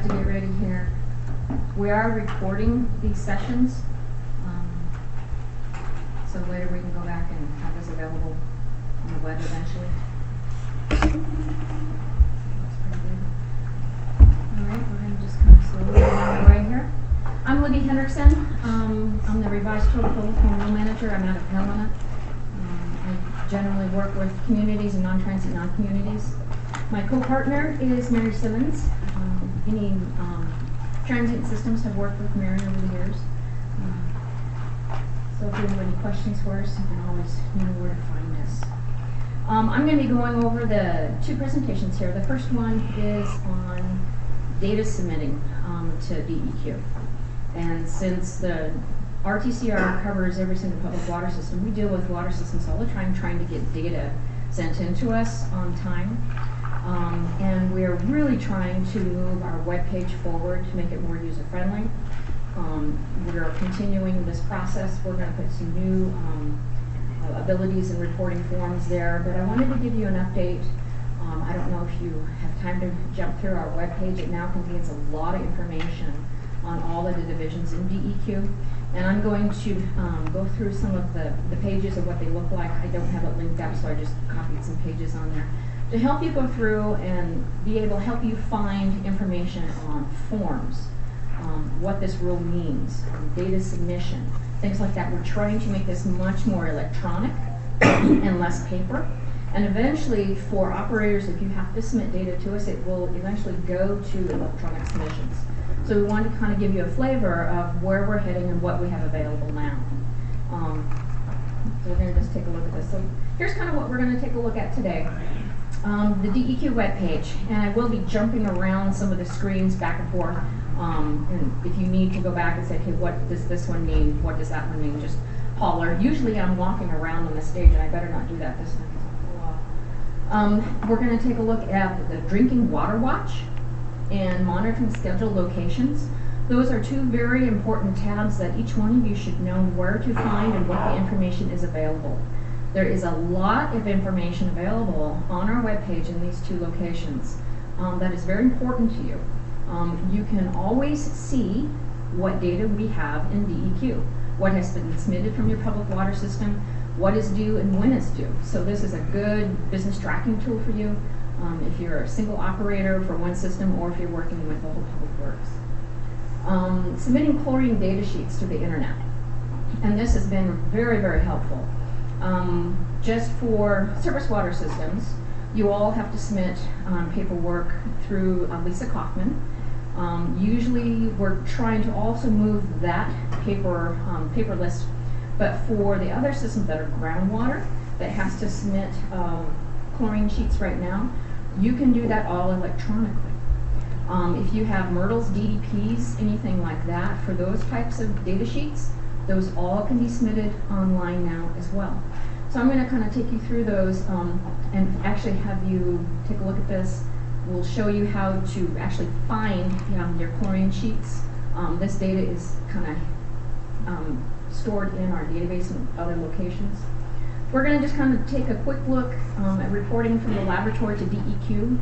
got to get ready here. We are recording these sessions, so later we can go back and have this available on the web eventually. That's pretty good. All right, we're going to just kind of slowly get on the way here. I'm Libby Hendrickson. I'm the revised Coliform Rule Manager. I'm out of Helena. I generally work with communities and non-transit non-communities. My co-partner is Mary Simmons. Any transient systems have worked with Mary over the years. So if you have any questions for us, you can always know where to find us. I'm going to be going over the two presentations here. The first one is on data submitting to DEQ. And since the RTCR covers every single public water system, we deal with water systems all the time trying to get data sent in to us on time. And we're really trying to move our webpage forward to make it more user-friendly. We're continuing this process. We're going to put some new abilities and reporting forms there, but I wanted to give you an update. I don't know if you have time to jump through our webpage. It now contains a lot of information on all of the divisions in DEQ. And I'm going to go through some of the pages of what they look like. I don't have it linked up, so I just copied some pages on there to help you go through and be able to help you find information on forms, what this rule means, data submission, things like that. We're trying to make this much more electronic and less paper. And eventually, for operators, if you have to submit data to us, it will eventually go to electronic submissions. So we wanted to kind of give you a flavor of where we're heading and what we have available now. So we're going to just take a look at this. So here's kind of what we're going to take a look at today. The DEQ webpage, and I will be jumping around some of the screens back and forth. And if you need to go back and say, okay, what does this one mean? What does that one mean? Just holler. Usually I'm walking around on the stage, and I better not do that this time. We're going to take a look at the Drinking Water Watch and Monitoring Schedule locations. Those are two very important tabs that each one of you should know where to find and what the information is available. There is a lot of information available on our webpage in these two locations that is very important to you. You can always see what data we have in DEQ, what has been submitted from your public water system, what is due and when it's due. So this is a good business tracking tool for you if you're a single operator for one system or if you're working with the whole public works. Submitting chlorine data sheets to the internet. And this has been very, very helpful. Just for surface water systems, you all have to submit paperwork through Lisa Kaufman. Usually we're trying to also move that paper list, but for the other systems that are groundwater that has to submit chlorine sheets right now, you can do that all electronically. If you have Myrtles, DDPs, anything like that, for those types of data sheets, those all can be submitted online now as well. So I'm going to kind of take you through those and actually have you take a look at this. We'll show you how to actually find your chlorine sheets. This data is kind of stored in our database and other locations. We're going to just kind of take a quick look at reporting from the laboratory to DEQ.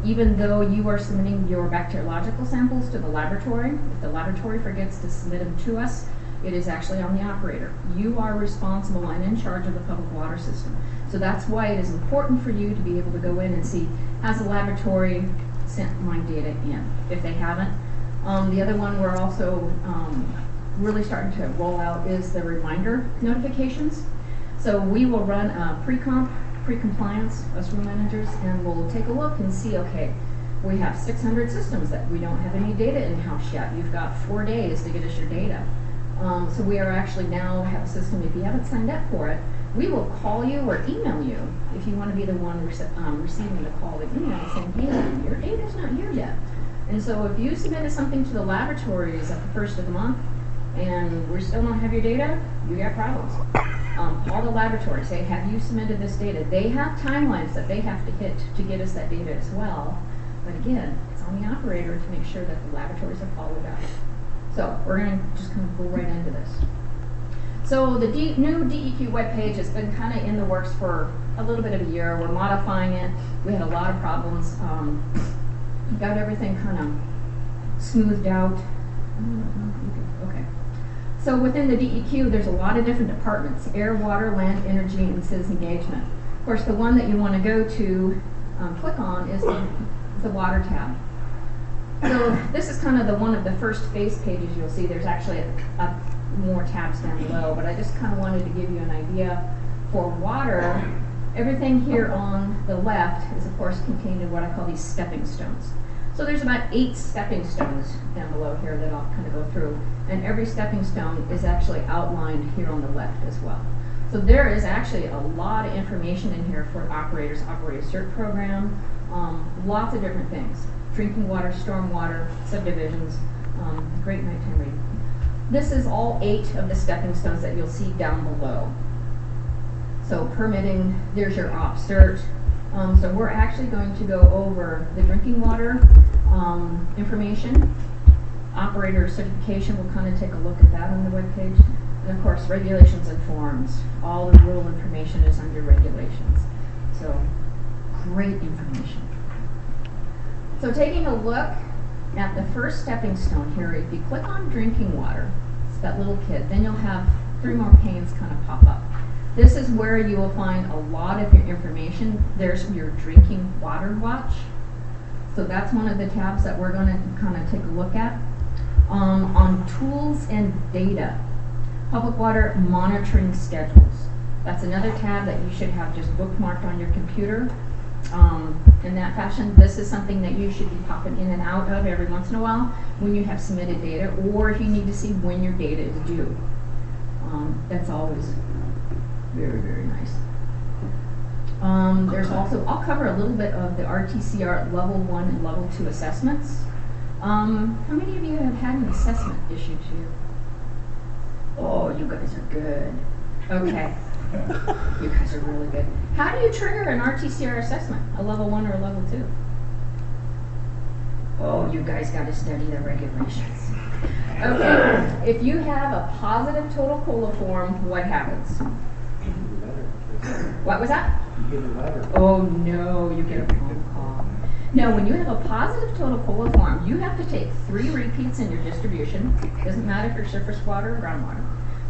Even though you are submitting your bacteriological samples to the laboratory, if the laboratory forgets to submit them to us, it is actually on the operator. You are responsible and in charge of the public water system. So that's why it is important for you to be able to go in and see, has the laboratory sent my data in? If they haven't. The other one we're also really starting to roll out is the reminder notifications. So we will run a pre-compliance, us room managers, and we'll take a look and see, okay, we have 600 systems that we don't have any data in-house yet. You've got 4 days to get us your data. So we are actually now have a system, if you haven't signed up for it, we will call you or email you if you want to be the one receiving the call, the email saying, hey, your data's not here yet. And so if you submitted something to the laboratories at the first of the month and we still don't have your data, you got problems. Call the laboratory, say, have you submitted this data? They have timelines that they have to hit to get us that data as well. But again, it's on the operator to make sure that the laboratories are followed up. So we're going to just kind of go right into this. So the new DEQ webpage has been kind of in the works for a little bit of a year. We're modifying it. We had a lot of problems got everything kind of smoothed out. Okay. So within the DEQ, there's a lot of different departments: air, water, land, energy, and citizen engagement. Of course, the one that you want to go to, click on, is the water tab. So this is kind of one of the first face pages you'll see. There's actually more tabs down below, but I just kind of wanted to give you an idea. For water, everything here on the left is, of course, contained in what I call these stepping stones. So there's about 8 stepping stones down below here that I'll kind of go through, and every stepping stone is actually outlined here on the left as well. So there is actually a lot of information in here for operators, Operator Cert Program, lots of different things. Drinking water, stormwater, subdivisions, great nighttime reading. This is all 8 of the stepping stones that you'll see down below. So permitting, there's your op cert. So we're actually going to go over the drinking water information. Operator certification, we'll kind of take a look at that on the webpage. And of course, regulations and forms. All the rule information is under regulations. So great information. So taking a look at the first stepping stone here, if you click on drinking water, it's that little kid, then you'll have 3 more panes kind of pop up. This is where you will find a lot of your information. There's your drinking water watch. So that's one of the tabs that we're going to kind of take a look at. On tools and data, public water monitoring schedules. That's another tab that you should have just bookmarked on your computer. In that fashion, this is something that you should be popping in and out of every once in a while when you have submitted data, or if you need to see when your data is due. That's always very, very nice. There's also, I'll cover a little bit of the RTCR level 1 and level 2 assessments. How many of you have had an assessment issued to you? Oh, you guys are good. Okay. You guys are really good. How do you trigger an RTCR assessment? A level 1 or a level 2? Oh, you guys got to study the regulations. Okay. If you have a positive total coliform, what happens? What was that? You get a letter. Oh no, you get a phone call. No, when you have a positive total coliform, you have to take 3 repeats in your distribution. Doesn't matter if you're surface water or groundwater.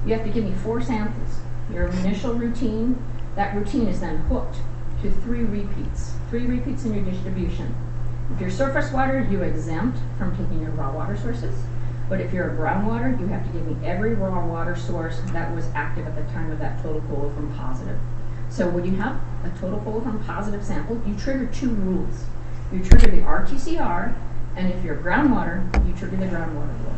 You have to give me 4 samples. Your initial routine, that routine is then hooked to 3 repeats. 3 repeats in your distribution. If you're surface water, you exempt from taking your raw water sources. But if you're a groundwater, you have to give me every raw water source that was active at the time of that total coliform positive. So when you have a total coliform positive sample, you trigger 2 rules. You trigger the RTCR, and if you're groundwater, you trigger the groundwater rule.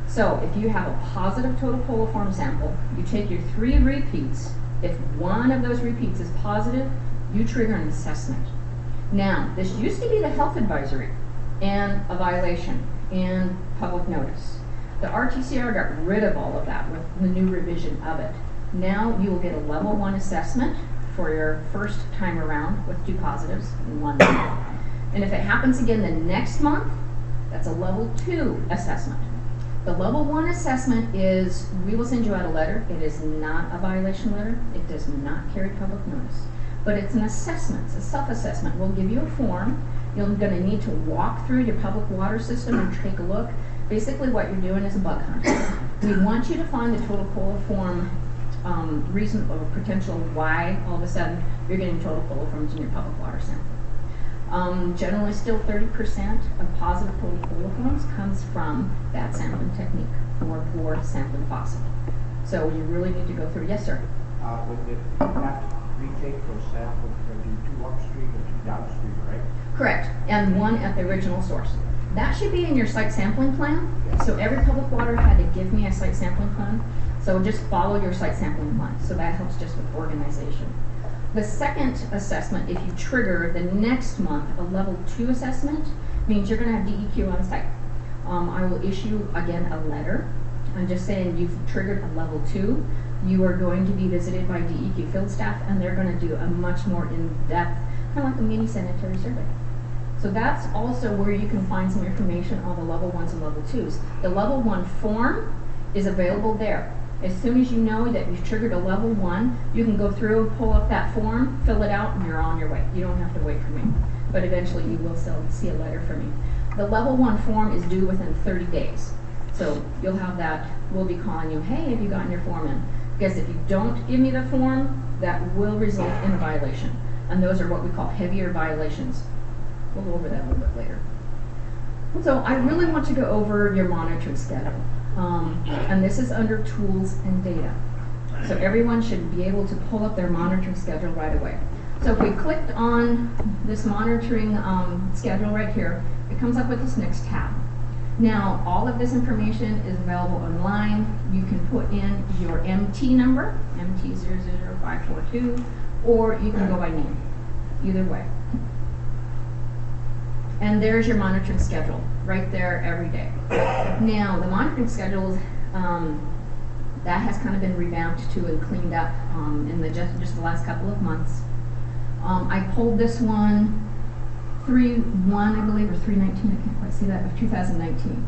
So if you have a positive total coliform sample, you take your 3 repeats. If one of those repeats is positive, you trigger an assessment. Now, this used to be the health advisory and a violation and public notice. The RTCR got rid of all of that with the new revision of it. Now you will get a level 1 assessment for your first time around with 2 positives and 1 negative. And if it happens again the next month, that's a level 2 assessment. The level 1 assessment is, we will send you out a letter. It is not a violation letter. It does not carry public notice. But it's an assessment. It's a self-assessment. We'll give you a form. You're going to need to walk through your public water system and take a look. Basically what you're doing is a bug hunt. We want you to find the total coliform reason or potential why all of a sudden you're getting total coliforms in your public water sample. Generally still 30% of positive total coliforms comes from bad sampling technique or poor sampling possible. So you really need to go through. Yes, sir? Would it have to retake those samples and do 2 upstream and 2 downstream, right? Correct, and 1 at the original source. That should be in your site sampling plan. So every public water had to give me a site sampling plan. So just follow your site sampling plan. So that helps just with organization. The second assessment, if you trigger the next month a level 2 assessment, means you're going to have DEQ on site. I will issue again a letter. I'm just saying you've triggered a level 2. You are going to be visited by DEQ field staff, and they're going to do a much more in-depth, kind of like a mini sanitary survey. So that's also where you can find some information on the level 1s and level 2s. The level 1 form is available there. As soon as you know that you've triggered a level 1, you can go through, pull up that form, fill it out, and you're on your way. You don't have to wait for me. but eventually you will still see a letter from me. The level 1 form is due within 30 days. So you'll have that, we'll be calling you, hey, have you gotten your form in? Because if you don't give me the form, that will result in a violation. And those are what we call heavier violations. We'll go over that a little bit later. So I really want to go over your monitoring schedule. And this is under tools and data. So everyone should be able to pull up their monitoring schedule right away. So if we clicked on this monitoring schedule right here, it comes up with this next tab. Now, all of this information is available online. You can put in your MT number, MT000542, or you can go by name, either way. And there's your monitoring schedule, right there every day. Now, the monitoring schedules, that has kind of been revamped to and cleaned up in just the last couple of months. I pulled this one, 3/1, I believe, or 3/19, I can't quite see that, of 2019.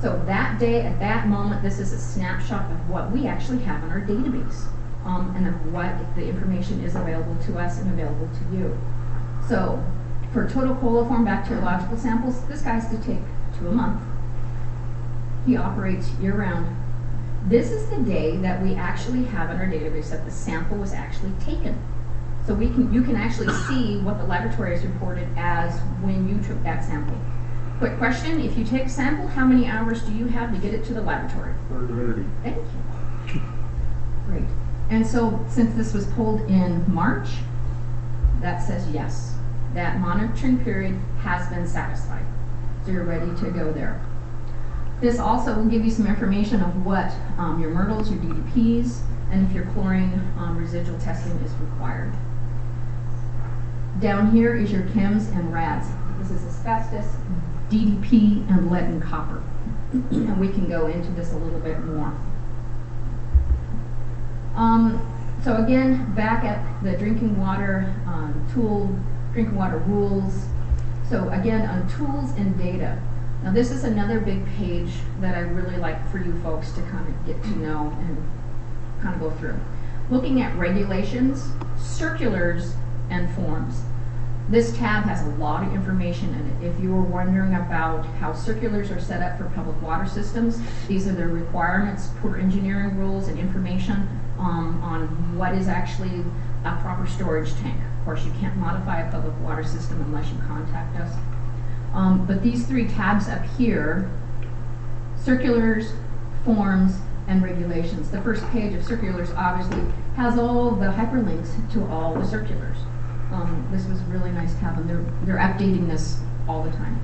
So that day, at that moment, this is a snapshot of what we actually have in our database, and of what the information is available to us and available to you. So for total coliform bacteriological samples, this guy's to take 2 a month. He operates year-round. This is the day that we actually have in our database that the sample was actually taken. So you can actually see what the laboratory has reported as when you took that sample. Quick question, if you take a sample, how many hours do you have to get it to the laboratory? 30. Thank you. Great. And so since this was pulled in March, that says yes. That monitoring period has been satisfied. So you're ready to go there. This also will give you some information of what your myrtles, your DDPs, and if your chlorine residual testing is required. Down here is your chems and rads. This is asbestos, DDP, and lead and copper. And we can go into this a little bit more. So again, back at the drinking water drinking water rules. So again, on tools and data. Now this is another big page that I really like for you folks to kind of get to know and kind of go through. Looking at regulations, circulars, and forms. This tab has a lot of information in it. If you were wondering about how circulars are set up for public water systems, these are the requirements per engineering rules and information on what is actually a proper storage tank. Of course, you can't modify a public water system unless you contact us. But these 3 tabs up here, circulars, forms, and regulations. The first page of circulars obviously has all the hyperlinks to all the circulars. This was a really nice tab, and they're updating this all the time.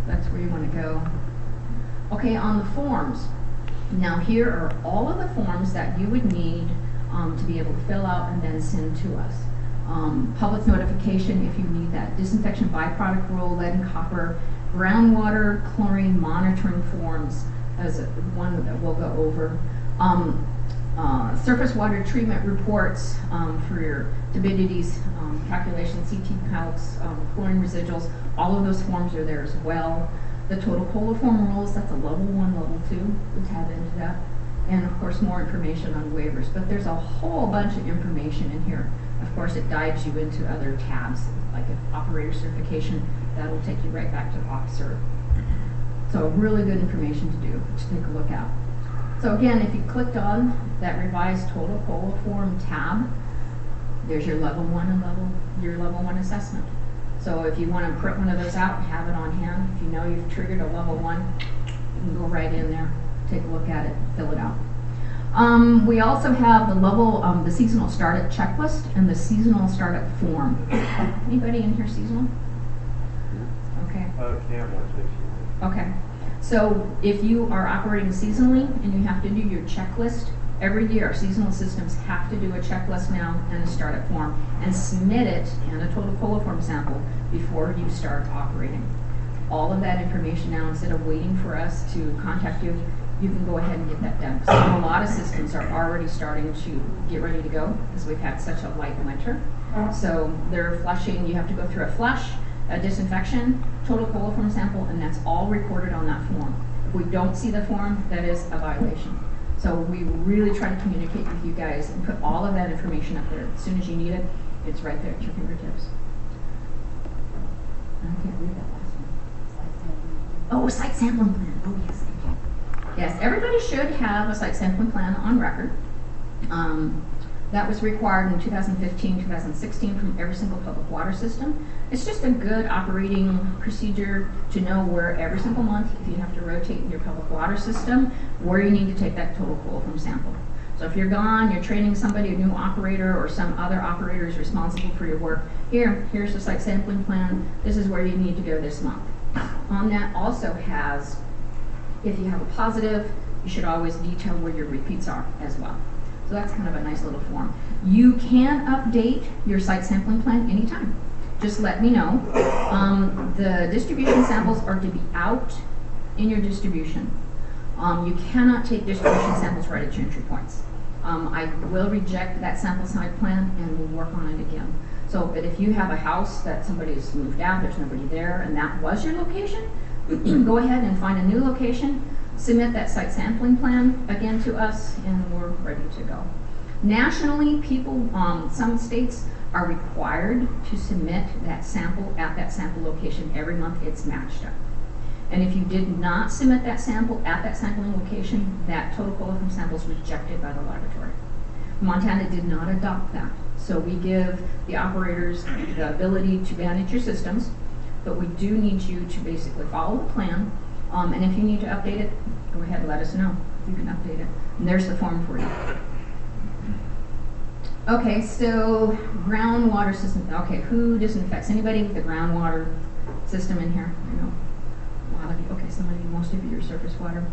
That's where you want to go. Okay, on the forms. Now here are all of the forms that you would need to be able to fill out and then send to us. Public notification if you need that. Disinfection byproduct rule, lead and copper, groundwater, chlorine monitoring forms as one that we'll go over. Surface water treatment reports for your turbidities, calculations, CT counts, chlorine residuals, all of those forms are there as well. The total coliform rules, that's a level 1, level 2, we'll tab into that. And of course more information on waivers, but there's a whole bunch of information in here. Of course it dives you into other tabs, like operator certification, that'll take you right back to OpCert. So really good information to take a look at. So again, if you clicked on that revised total coliform tab, there's your level 1 and your level 1 assessment. So if you want to print one of those out and have it on hand, if you know you've triggered a level 1, you can go right in there, take a look at it, fill it out. We also have the level, the seasonal startup checklist and the seasonal startup form. Anybody in here seasonal? Okay. Okay. So if you are operating seasonally and you have to do your checklist, every year our seasonal systems have to do a checklist now and a startup form and submit it and a total coliform sample before you start operating. All of that information now, instead of waiting for us to contact you, you can go ahead and get that done. So a lot of systems are already starting to get ready to go because we've had such a light winter. So they're flushing, you have to go through a flush, a disinfection, total coliform sample, and that's all recorded on that form. If we don't see the form, that is a violation. So we really try to communicate with you guys and put all of that information up there. As soon as you need it, it's right there at your fingertips. I can't read that last one. Oh, a site sampling plan. Oh, yes, thank you. Yes, everybody should have a site sampling plan on record. That was required in 2015, 2016 from every single public water system. It's just a good operating procedure to know where every single month, if you have to rotate in your public water system, where you need to take that total coliform sample. So if you're gone, you're training somebody, a new operator, or some other operator is responsible for your work, here's the site sampling plan, this is where you need to go this month. That also has, if you have a positive, you should always detail where your repeats are as well. So that's kind of a nice little form. You can update your site sampling plan anytime. Just let me know. The distribution samples are to be out in your distribution. You cannot take distribution samples right at your entry points. I will reject that sample site plan and we'll work on it again. So, but if you have a house that somebody's moved out, there's nobody there, and that was your location, go ahead and find a new location, submit that site sampling plan again to us, and we're ready to go. Nationally, people, some states are required to submit that sample at that sample location every month. It's matched up. And if you did not submit that sample at that sampling location, that total coliform sample is rejected by the laboratory. Montana did not adopt that. So we give the operators the ability to manage your systems, but we do need you to basically follow the plan. And if you need to update it, go ahead and let us know. You can update it. And there's the form for you. Okay, so groundwater system. Okay, who disinfects? Anybody with the groundwater system in here? I know a lot of you. Okay, somebody, most of you are surface water.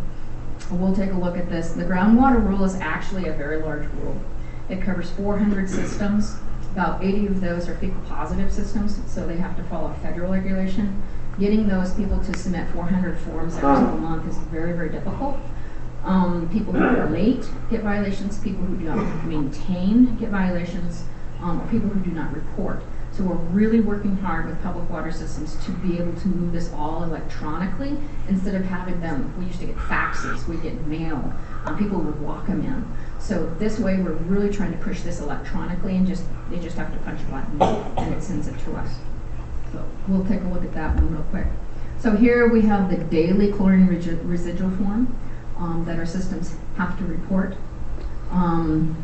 We'll take a look at this. The Groundwater Rule is actually a very large rule. It covers 400 systems. About 80 of those are fecal positive systems, so they have to follow federal regulation. Getting those people to submit 400 forms every single month is very, very difficult. People who are late get violations, people who do not maintain get violations, or people who do not report. So we're really working hard with public water systems to be able to move this all electronically instead of having them, we used to get faxes, we'd get mail, people would walk them in. So this way we're really trying to push this electronically and they just have to punch a button and it sends it to us. So we'll take a look at that one real quick. So here we have the daily chlorine residual form that our systems have to report on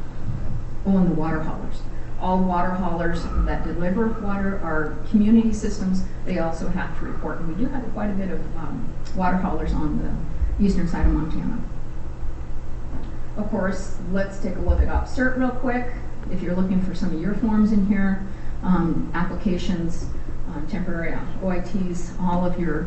the water haulers. All water haulers that deliver water are community systems. They also have to report. And we do have quite a bit of water haulers on the eastern side of Montana. Of course, let's take a look at OpCert real quick. If you're looking for some of your forms in here, applications, temporary OITs, all of your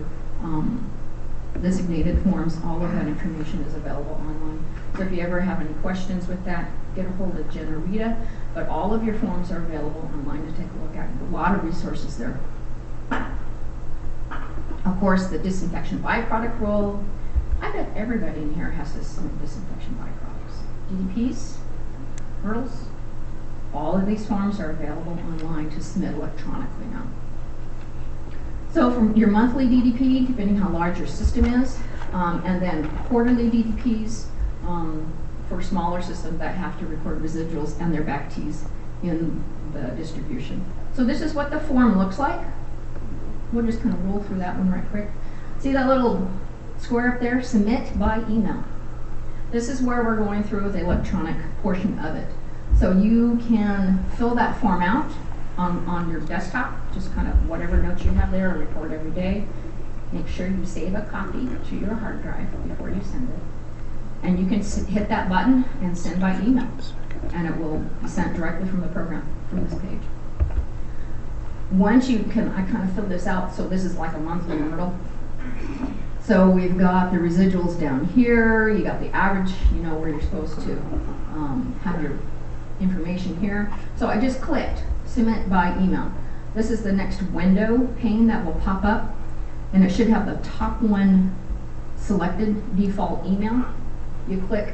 designated forms, all of that information is available online. So if you ever have any questions with that, get a hold of Jen or Rita, but all of your forms are available online to take a look at. A lot of resources there. Of course, the disinfection byproduct rule. I bet everybody in here has to submit disinfection byproducts. DDPs, hurdles, all of these forms are available online to submit electronically now. So from your monthly DDP, depending how large your system is, and then quarterly DDPs for smaller systems that have to record residuals and their back-tees in the distribution. So this is what the form looks like. We'll just kind of roll through that one right quick. See that little square up there? Submit by email. This is where we're going through the electronic portion of it. So you can fill that form out on your desktop, just kind of whatever notes you have there, report every day. Make sure you save a copy to your hard drive before you send it. And you can hit that button and send by email. And it will be sent directly from the program, from this page. Once you can, I kind of filled this out, so this is like a monthly hurdle. So we've got the residuals down here, you got the average, you know, where you're supposed to have your information here. So I just clicked submit by email. This is the next window pane that will pop up, and it should have the top one selected default email. You click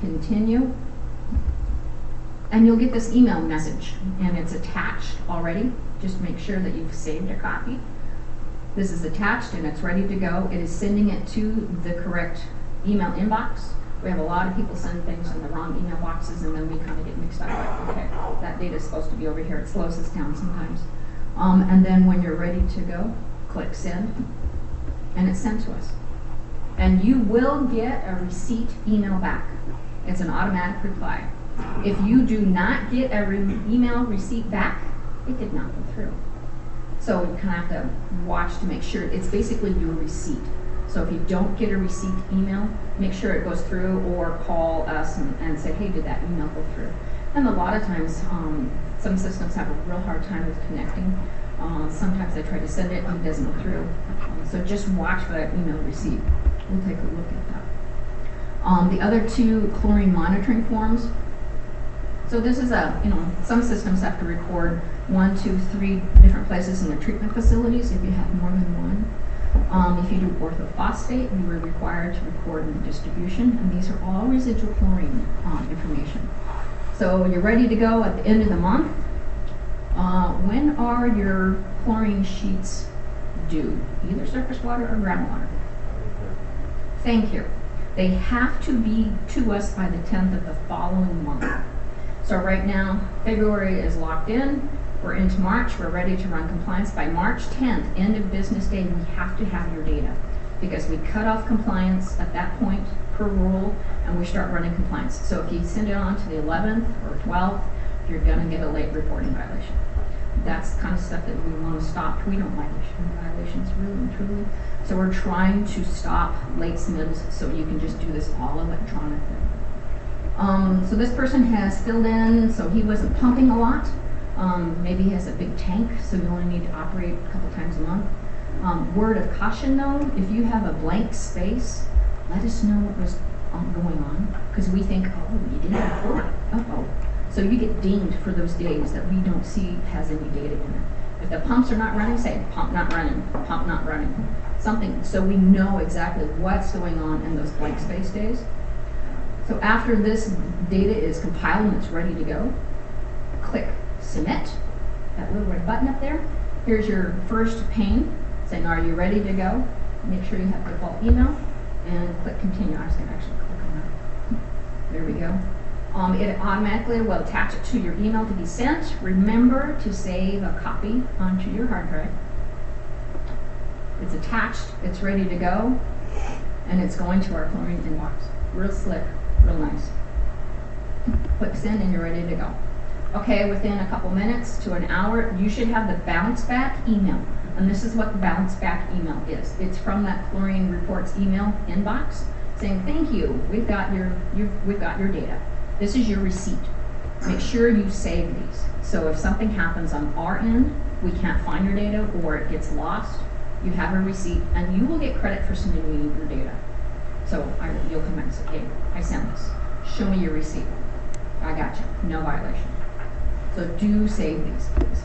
continue, and you'll get this email message, and it's attached already. Just make sure that you've saved a copy. This is attached and it's ready to go. It is sending it to the correct email inbox. We have a lot of people send things in the wrong email boxes, and then we kind of get mixed up. Like, okay, that data is supposed to be over here. It slows us down sometimes. And then when you're ready to go, click send, and it's sent to us. And you will get a receipt email back. It's an automatic reply. If you do not get a email receipt back, it did not go through. So you kind of have to watch to make sure it's basically your receipt. So if you don't get a receipt email, make sure it goes through, or call us and say, hey, did that email go through? And a lot of times, some systems have a real hard time with connecting. Sometimes I try to send it and it doesn't go through. So just watch for that email receipt. We'll take a look at that. The other two chlorine monitoring forms. So this is some systems have to record 1, 2, 3 different places in the treatment facilities if you have more than one. If you do orthophosphate, you are required to record in the distribution, and these are all residual chlorine information. So you're ready to go at the end of the month. When are your chlorine sheets due? Either surface water or groundwater. Thank you. They have to be to us by the 10th of the following month. So right now, February is locked in. We're into March. We're ready to run compliance. By March 10th, end of business day, we have to have your data, because we cut off compliance at that point per rule, and we start running compliance. So if you send it on to the 11th or 12th, you're going to get a late reporting violation. That's the kind of stuff that we want to stop. We don't like violations, really and truly. So we're trying to stop late submittals so you can just do this all electronically. So this person has filled in, so he wasn't pumping a lot. Maybe he has a big tank, so you only need to operate a couple times a month. Word of caution though, if you have a blank space, let us know what was going on, because we think, oh, you didn't report it. Uh-oh. So you get dinged for those days that we don't see has any data in it. If the pumps are not running, say pump not running, pump not running. Something, so we know exactly what's going on in those blank space days. So after this data is compiled and it's ready to go, click submit, that little red button up there. Here's your first pane saying, are you ready to go? Make sure you have default email and click continue. I was going to actually click on that. There we go. It automatically will attach it to your email to be sent. Remember to save a copy onto your hard drive. It's attached, it's ready to go, and it's going to our chlorine inbox. Real slick, real nice. Click send and you're ready to go. Okay, within a couple minutes to an hour, you should have the bounce back email. And this is what the bounce back email is. It's from that chlorine reports email inbox saying, thank you, we've got your data. This is your receipt. Make sure you save these. So if something happens on our end, we can't find your data or it gets lost, you have a receipt and you will get credit for submitting your data. So you'll come back and say, hey, I sent this. Show me your receipt. I got you. No violation. So do save these, please.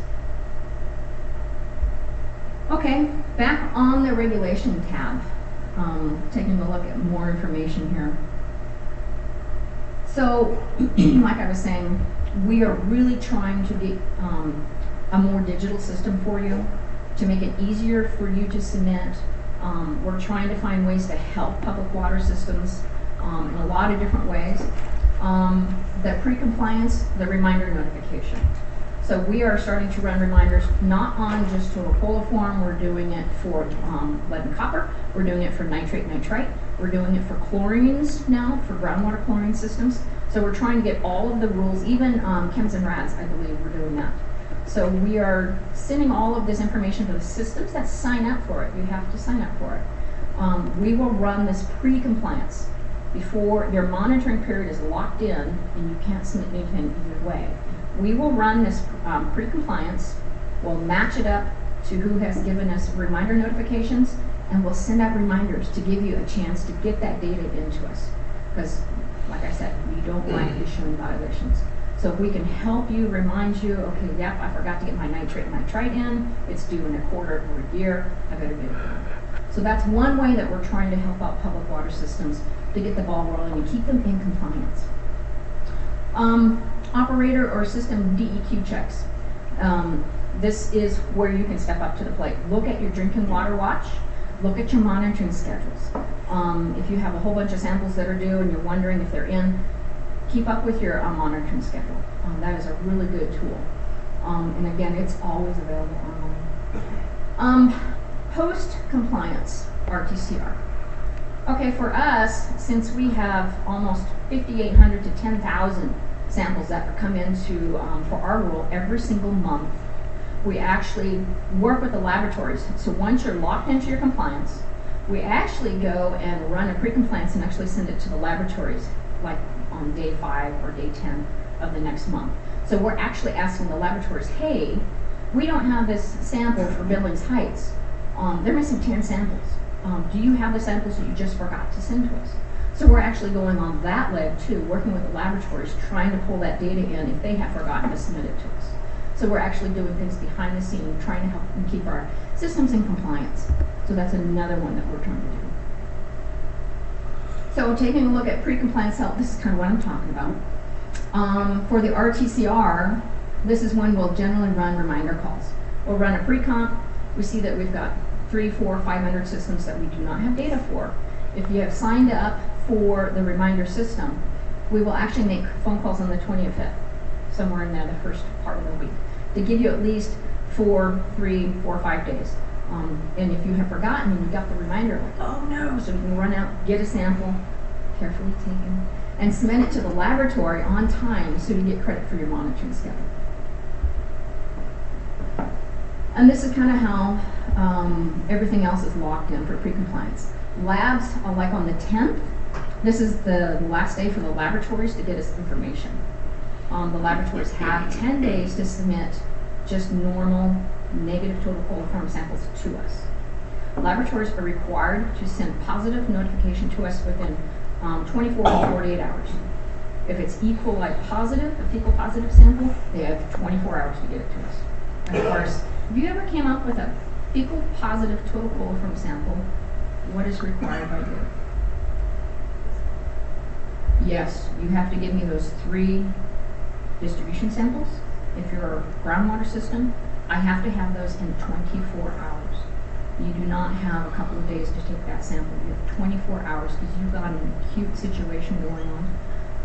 Okay, back on the regulation tab. Taking a look at more information here. So, like I was saying, we are really trying to get a more digital system for you to make it easier for you to submit. We're trying to find ways to help public water systems in a lot of different ways. The pre-compliance, the reminder notification. So we are starting to run reminders not on just total coliform, we're doing it for lead and copper, we're doing it for nitrate, nitrite, we're doing it for chlorines now, for groundwater chlorine systems. So we're trying to get all of the rules, even chems and rads, I believe we're doing that. So we are sending all of this information to the systems that sign up for it. You have to sign up for it. We will run this pre-compliance before your monitoring period is locked in and you can't submit anything either way. We will run this pre-compliance, we'll match it up to who has given us reminder notifications, and we'll send out reminders to give you a chance to get that data into us. Because, like I said, we don't like issuing violations. So if we can help you, remind you, okay, yep, I forgot to get my nitrate and nitrite in, it's due in a quarter or a year, I better get it done. So that's one way that we're trying to help out public water systems to get the ball rolling and keep them in compliance. Operator or system DEQ checks. This is where you can step up to the plate. Look at your drinking water watch. Look at your monitoring schedules. If you have a whole bunch of samples that are due and you're wondering if they're in, keep up with your monitoring schedule. That is a really good tool. And again, it's always available online. Post-compliance RTCR. Okay, for us, since we have almost 5,800 to 10,000 samples that come into for our rule every single month, we actually work with the laboratories. So once you're locked into your compliance, we actually go and run a pre-compliance and actually send it to the laboratories, like on day 5 or day 10 of the next month. So we're actually asking the laboratories, hey, we don't have this sample for Billings Heights. They're missing 10 samples. Do you have the samples that you just forgot to send to us? So we're actually going on that leg too, working with the laboratories, trying to pull that data in if they have forgotten to submit it to us. So we're actually doing things behind the scene, trying to help them keep our systems in compliance. So that's another one that we're trying to do. So taking a look at pre-compliance help, this is kind of what I'm talking about. For the RTCR, this is when we'll generally run reminder calls. We'll run a pre-comp. We see that we've got 300, 400, 500 systems that we do not have data for. If you have signed up for the reminder system, we will actually make phone calls on the 25th, somewhere in there, the first part of the week, to give you at least 4, 3, 4, 5 days. And if you have forgotten and you got the reminder, like, oh no, so you can run out, get a sample, carefully taken, and submit it to the laboratory on time so you get credit for your monitoring schedule. And this is kind of how everything else is locked in for pre-compliance. Labs, like on the 10th, this is the last day for the laboratories to get us information. The laboratories have 10 days to submit just normal negative total coliform samples to us. Laboratories are required to send positive notification to us within 24 to 48 hours. If it's E. coli positive, a fecal positive sample, they have 24 hours to get it to us. And of course, if you ever came up with a fecal positive total coliform sample, what is required by you? Yes, you have to give me those 3 distribution samples. If you're a groundwater system, I have to have those in 24 hours. You do not have a couple of days to take that sample. You have 24 hours because you've got an acute situation going on.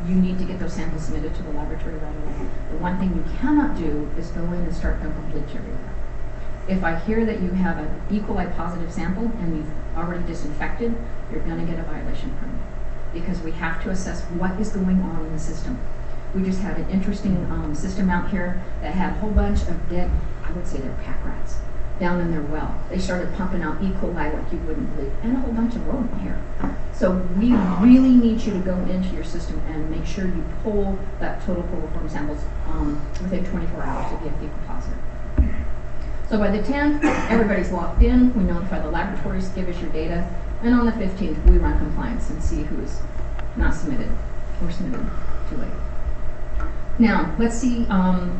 You need to get those samples submitted to the laboratory right away. The one thing you cannot do is go in and start dumping bleach everywhere. If I hear that you have an E. coli positive sample and you've already disinfected, you're going to get a violation permit because we have to assess what is going on in the system. We just had an interesting system out here that had a whole bunch of dead, I would say they're pack rats, down in their well. They started pumping out E. coli like you wouldn't believe, and a whole bunch of rodent hair. So we really need you to go into your system and make sure you pull that total coliform samples within 24 hours to be a fecal positive. So by the 10th, everybody's locked in. We notify the laboratories, give us your data, and on the 15th, we run compliance and see who is not submitted or submitted too late. Now, let's see,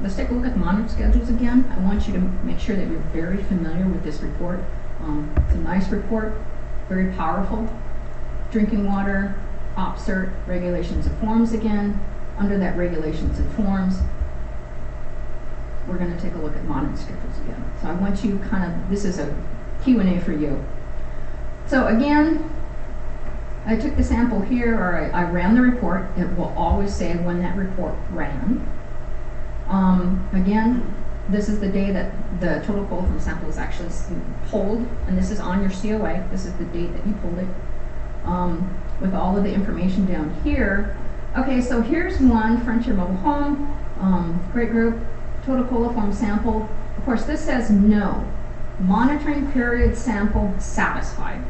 let's take a look at the monitoring schedules again. I want you to make sure that you're very familiar with this report. It's a nice report, very powerful. Drinking water, OPSERT, regulations and forms again. Under that regulations and forms, we're going to take a look at monitoring schedules again. So I want you this is a Q&A for you. So again, I took the sample here, or I ran the report. It will always say when that report ran. Again, this is the day that the total coliform sample is actually pulled, and this is on your COA. This is the date that you pulled it, with all of the information down here. Okay, so here's one, Frontier Mobile Home, great group, total coliform sample. Of course, this says no. Monitoring period sample satisfied.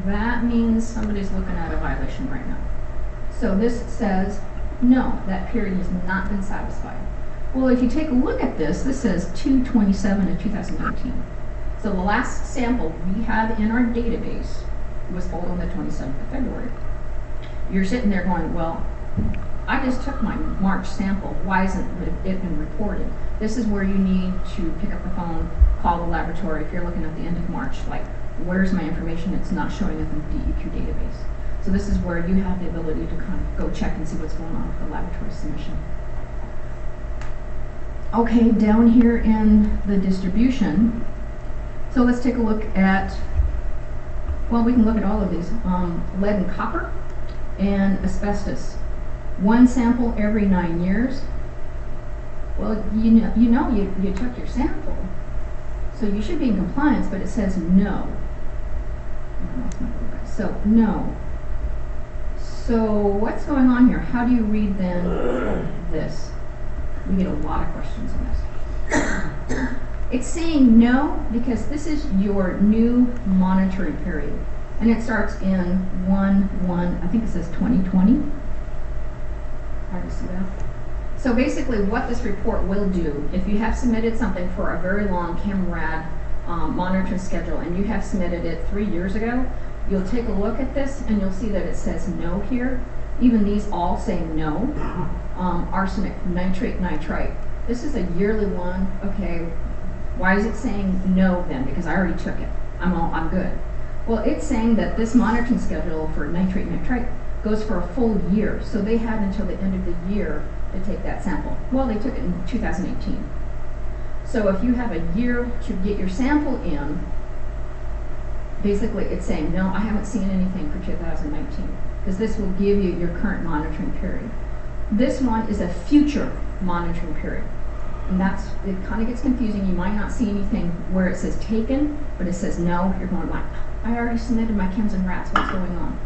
That means somebody's looking at a violation right now. So this says, no, that period has not been satisfied. Well, if you take a look at this, this says 2/27 of 2019. So the last sample we have in our database was pulled on the 27th of February. You're sitting there going, well, I just took my March sample. Why isn't it been reported? This is where you need to pick up the phone, call the laboratory. If you're looking at the end of March, like, where's my information? It's not showing up in the DEQ database. So this is where you have the ability to kind of go check and see what's going on with the laboratory submission. Okay, down here in the distribution, so let's take a look at, well, we can look at all of these. Lead and copper and asbestos. One sample every 9 years. Well, you took your sample. So you should be in compliance, but it says no. So, no. So what's going on here? How do you read then this? We get a lot of questions on this. It's saying no because this is your new monitoring period. And it starts in 1/1, I think it says 2020. Hard to see that. So basically what this report will do, if you have submitted something for a very long CAMRAD monitoring schedule and you have submitted it 3 years ago, you'll take a look at this and you'll see that it says no here. Even these all say no. Arsenic, nitrate, nitrite. This is a yearly one. Okay, why is it saying no then? Because I already took it. I'm good. Well, it's saying that this monitoring schedule for nitrate, nitrite goes for a full year. So they had until the end of the year to take that sample. Well, they took it in 2018. So if you have a year to get your sample in, basically it's saying, no, I haven't seen anything for 2019, because this will give you your current monitoring period. This one is a future monitoring period. And it kind of gets confusing. You might not see anything where it says taken, but it says no. You're going like, I already submitted my chems and rats, what's going on?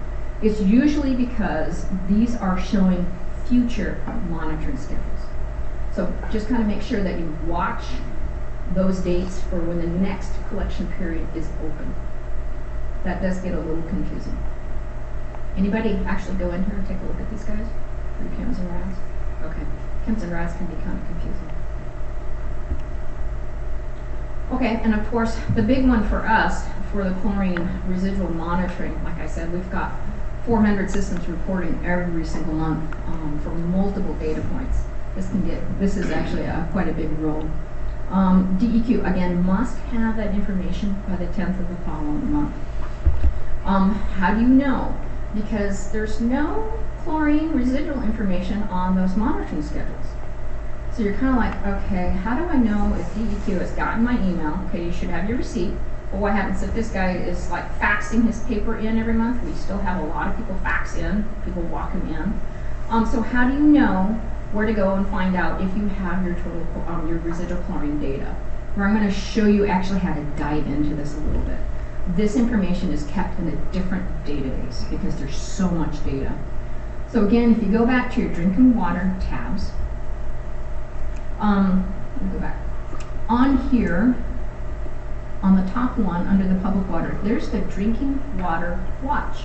It's usually because these are showing future monitoring schedules. So just kind of make sure that you watch those dates for when the next collection period is open. That does get a little confusing. Anybody actually go in here and take a look at these guys? For your chems and rats? Okay, chems and rats can be kind of confusing. Okay, and of course, the big one for us, for the chlorine residual monitoring, like I said, we've got 400 systems reporting every single month for multiple data points. This is actually quite a big role. DEQ, again, must have that information by the 10th of the following month. How do you know? Because there's no chlorine residual information on those monitoring schedules. So you're kind of like, okay, how do I know if DEQ has gotten my email? Okay, you should have your receipt. Well, what happens if this guy is like faxing his paper in every month? We still have a lot of people fax in, people walk them in. So how do you know where to go and find out if you have your total, your residual chlorine data? Where I'm going to show you actually how to dive into this a little bit. This information is kept in a different database because there's so much data. So again, if you go back to your drinking water tabs, let me go back. On here, on the top one, under the public water, there's the Drinking Water Watch.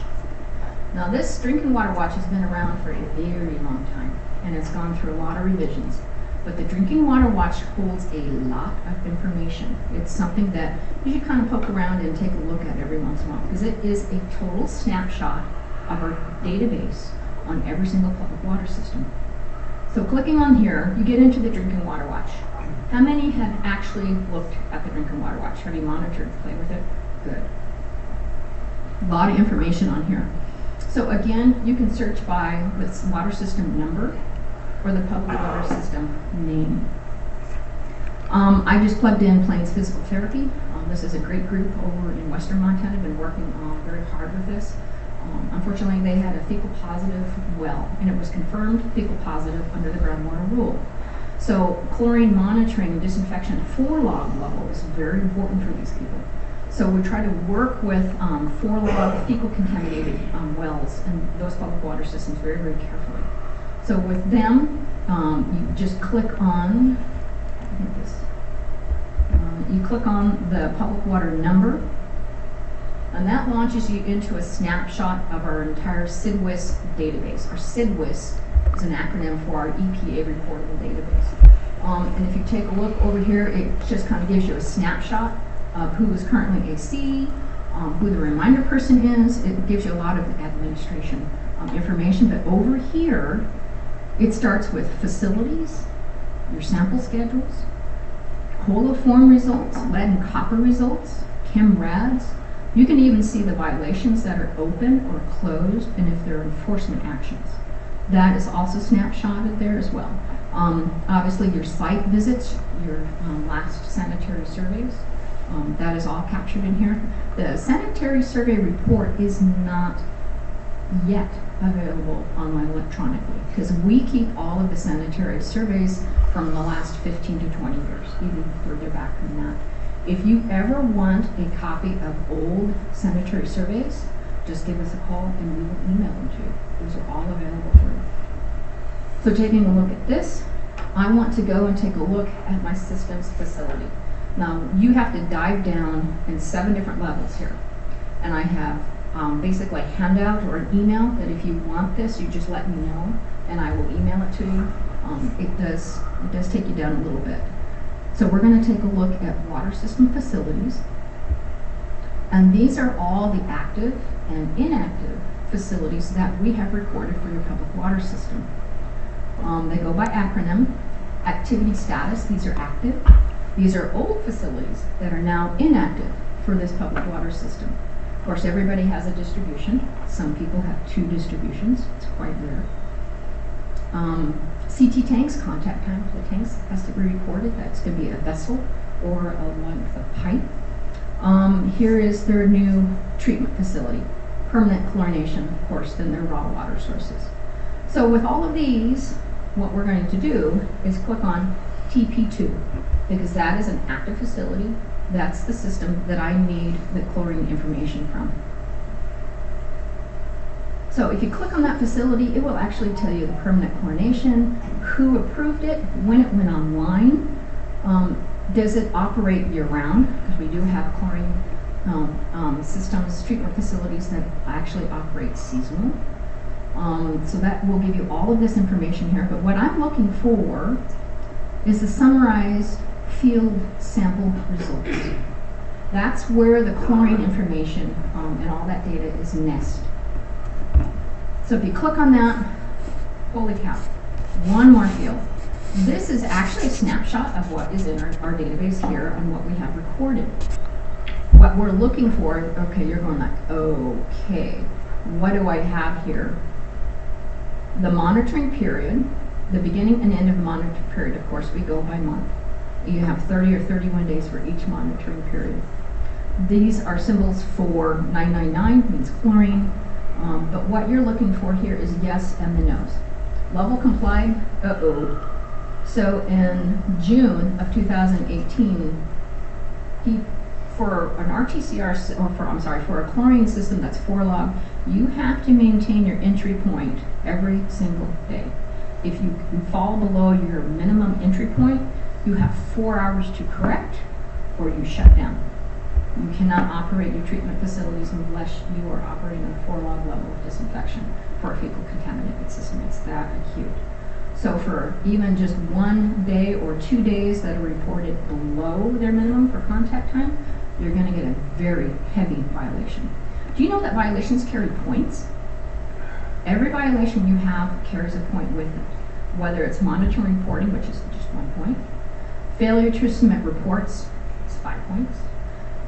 Now this Drinking Water Watch has been around for a very long time, and it's gone through a lot of revisions. But the Drinking Water Watch holds a lot of information. It's something that you should kind of poke around and take a look at every once in a while, because it is a total snapshot of our database on every single public water system. So clicking on here, you get into the Drinking Water Watch. How many have actually looked at the Drinking Water Watch? Have you monitored, played with it? Good. A lot of information on here. So again, you can search by the water system number or the public water system name. I just plugged in Plains Physical Therapy. This is a great group over in Western Montana, been working very hard with this. Unfortunately, they had a fecal positive well, and it was confirmed fecal positive under the Groundwater Rule. So chlorine monitoring and disinfection at 4-log level is very important for these people. So we try to work with 4-log fecal contaminated wells and those public water systems very, very carefully. So with them, you just click on, I think this, you click on the public water number, and that launches you into a snapshot of our entire CIDWIS database. Our CIDWIS is an acronym for our EPA reportable database. And if you take a look over here, it just kind of gives you a snapshot of who is currently AC, who the reminder person is. It gives you a lot of administration information, but over here, it starts with facilities, your sample schedules, coliform results, lead and copper results, ChemRads. You can even see the violations that are open or closed and if there are enforcement actions. That is also snapshotted there as well. Obviously your site visits, your last sanitary surveys, that is all captured in here. The sanitary survey report is not yet available online electronically because we keep all of the sanitary surveys from the last 15 to 20 years, even further back than that. If you ever want a copy of old sanitary surveys, just give us a call and we will email them to you. Those are all available for you. So taking a look at this, I want to go and take a look at my systems facility. Now, you have to dive down in 7 different levels here. And I have basically a handout or an email that if you want this, you just let me know and I will email it to you. It does take you down a little bit. So we're going to take a look at water system facilities. And these are all the active and inactive facilities that we have recorded for your public water system. They go by acronym. Activity status, these are active. These are old facilities that are now inactive for this public water system. Of course, everybody has a distribution. Some people have 2 distributions. It's quite rare. CT tanks, contact time for the tanks has to be recorded. That's going to be a vessel or a length of pipe. Here is their new treatment facility. Permanent chlorination, of course, then their raw water sources. So with all of these, what we're going to do is click on TP2 because that is an active facility. That's the system that I need the chlorine information from. So if you click on that facility, it will actually tell you the permanent chlorination, who approved it, when it went online, does it operate year-round, because we do have chlorine systems, treatment facilities that actually operate seasonal. So that will give you all of this information here, but what I'm looking for is the summarized field sample results. That's where the chlorine information and all that data is nested. So if you click on that, holy cow, one more field. This is actually a snapshot of what is in our database here and what we have recorded. What we're looking for, okay, you're going like, okay, what do I have here? The monitoring period, the beginning and end of the monitoring period, of course, we go by month. You have 30 or 31 days for each monitoring period. These are symbols for 999, means chlorine, but what you're looking for here is yes and the no's. Level complied, So in June of 2018, for an RTCR, for a chlorine system that's 4-log, you have to maintain your entry point every single day. If you fall below your minimum entry point, you have 4 hours to correct or you shut down. You cannot operate your treatment facilities unless you are operating a 4-log level of disinfection for a fecal contaminated system. It's that acute. So for even just 1 day or 2 days that are reported below their minimum for contact time, you're going to get a very heavy violation. Do you know that violations carry points? Every violation you have carries a point with it, whether it's monitoring reporting, which is just 1 point, failure to submit reports, it's 5 points,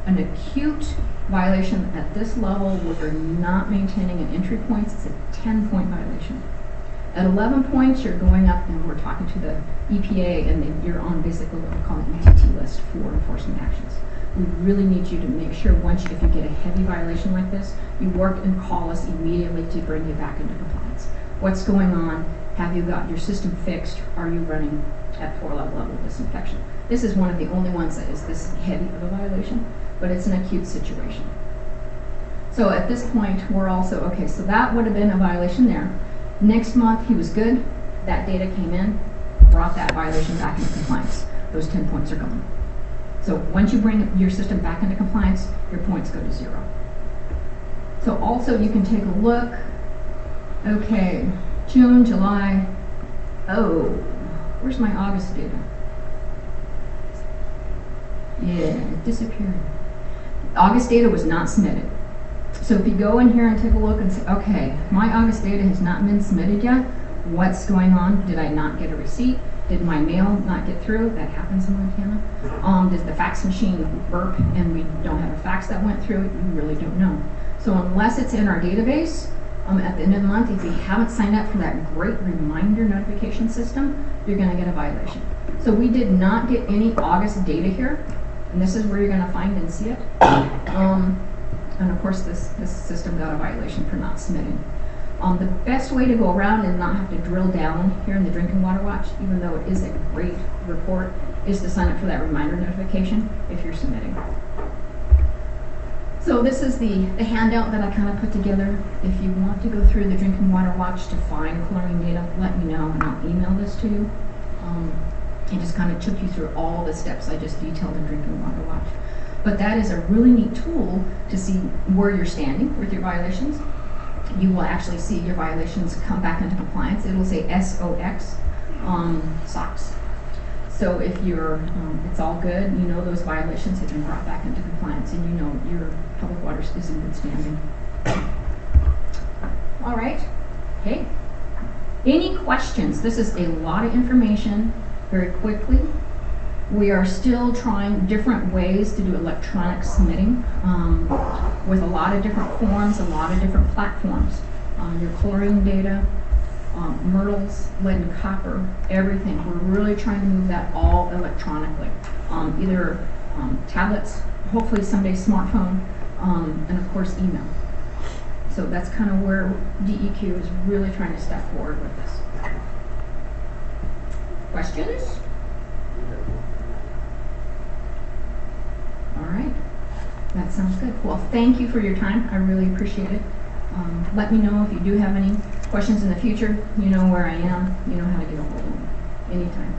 an acute violation at this level where you're not maintaining an entry points, it's a 10-point violation. At 11 points, you're going up and we're talking to the EPA and then you're on basically what we call an ETT list for enforcement actions. We really need you to make sure if you get a heavy violation like this, you work and call us immediately to bring you back into compliance. What's going on? Have you got your system fixed? Are you running at 4-log level disinfection? This is one of the only ones that is this heavy of a violation, but it's an acute situation. So at this point, we're also, okay, so that would have been a violation there. Next month, he was good. That data came in, brought that violation back into compliance. Those 10 points are gone. So once you bring your system back into compliance, your points go to 0. So also you can take a look. Okay, June, July. Oh, where's my August data? Yeah, it disappeared. August data was not submitted. So if you go in here and take a look and say, okay, my August data has not been submitted yet. What's going on? Did I not get a receipt? Did my mail not get through? That happens in Montana. Does the fax machine burp and we don't have a fax that went through? You really don't know. So unless it's in our database, at the end of the month, if you haven't signed up for that great reminder notification system, you're going to get a violation. So we did not get any August data here, and this is where you're going to find and see it. And of course, this system got a violation for not submitting. The best way to go around and not have to drill down here in the Drinking Water Watch, even though it is a great report, is to sign up for that reminder notification if you're submitting. So this is the handout that I kind of put together. If you want to go through the Drinking Water Watch to find chlorine data, let me know and I'll email this to you. It just kind of took you through all the steps I just detailed in Drinking Water Watch. But that is a really neat tool to see where you're standing with your violations. You will actually see your violations come back into compliance. It will say SOX, SOX. So if you're, it's all good, you know those violations have been brought back into compliance and you know your public water is in good standing. All right, okay. Any questions? This is a lot of information very quickly. We are still trying different ways to do electronic submitting with a lot of different forms, a lot of different platforms. Your chlorine data, myrtles, lead and copper, everything. We're really trying to move that all electronically. Either tablets, hopefully someday smartphone, and of course email. So that's kind of where DEQ is really trying to step forward with this. Questions? All right, that sounds good. Well, thank you for your time. I really appreciate it. Let me know if you do have any questions in the future. You know where I am. You know how to get a hold of me anytime.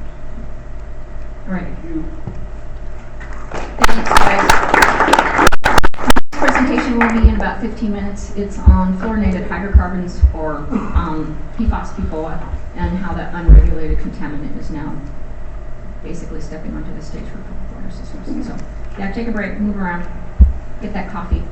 All right. Thanks, guys. This presentation will be in about 15 minutes. It's on fluorinated hydrocarbons or PFAS, PFOA, and how that unregulated contaminant is now basically stepping onto the stage for public water systems. So, yeah, take a break, move around, get that coffee.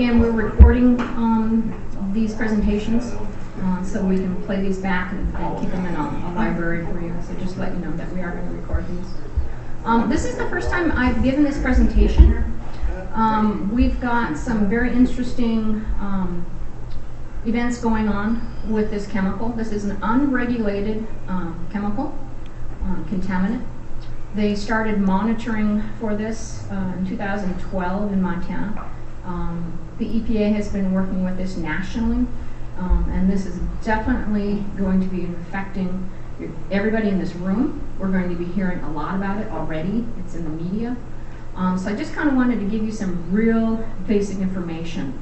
again, we're recording these presentations so we can play these back and keep them in a library for you. So just let you know that we are going to record these. This is the first time I've given this presentation. We've got some very interesting events going on with this chemical. This is an unregulated chemical, contaminant. They started monitoring for this in 2012 in Montana. The EPA has been working with this nationally, and this is definitely going to be affecting everybody in this room. We're going to be hearing a lot about it already. It's in the media. So I just kind of wanted to give you some real basic information,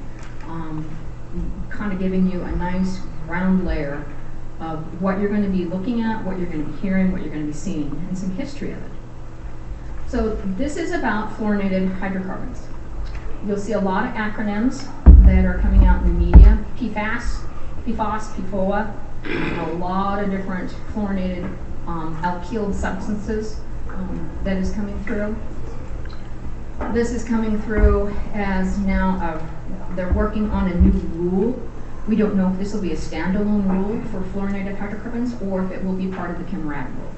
kind of giving you a nice round layer of what you're going to be looking at, what you're going to be hearing, what you're going to be seeing, and some history of it. So this is about fluorinated hydrocarbons. You'll see a lot of acronyms that are coming out in the media. PFAS, PFOA, a lot of different fluorinated alkyled substances that is coming through. This is coming through as now they're working on a new rule. We don't know if this will be a standalone rule for fluorinated hydrocarbons or if it will be part of the Contaminent rule.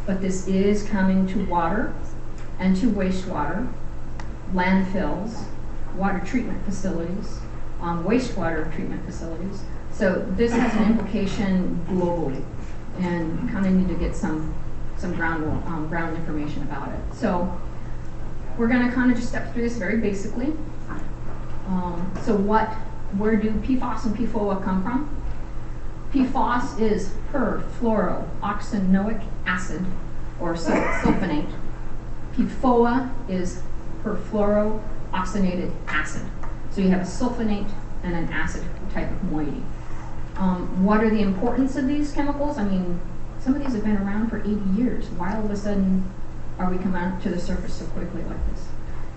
But this is coming to water and to wastewater, landfills, water treatment facilities, wastewater treatment facilities. So this has an implication globally, and kind of need to get some ground information about it. So we're going to kind of just step through this very basically. Where do PFOS and PFOA come from? PFOS is perfluorooctanoic acid, or sulfonate. PFOA is perfluorooxygenated acid. So you have a sulfonate and an acid type of moiety. What are the importance of these chemicals? I mean, some of these have been around for 80 years. Why all of a sudden are we coming out to the surface so quickly like this?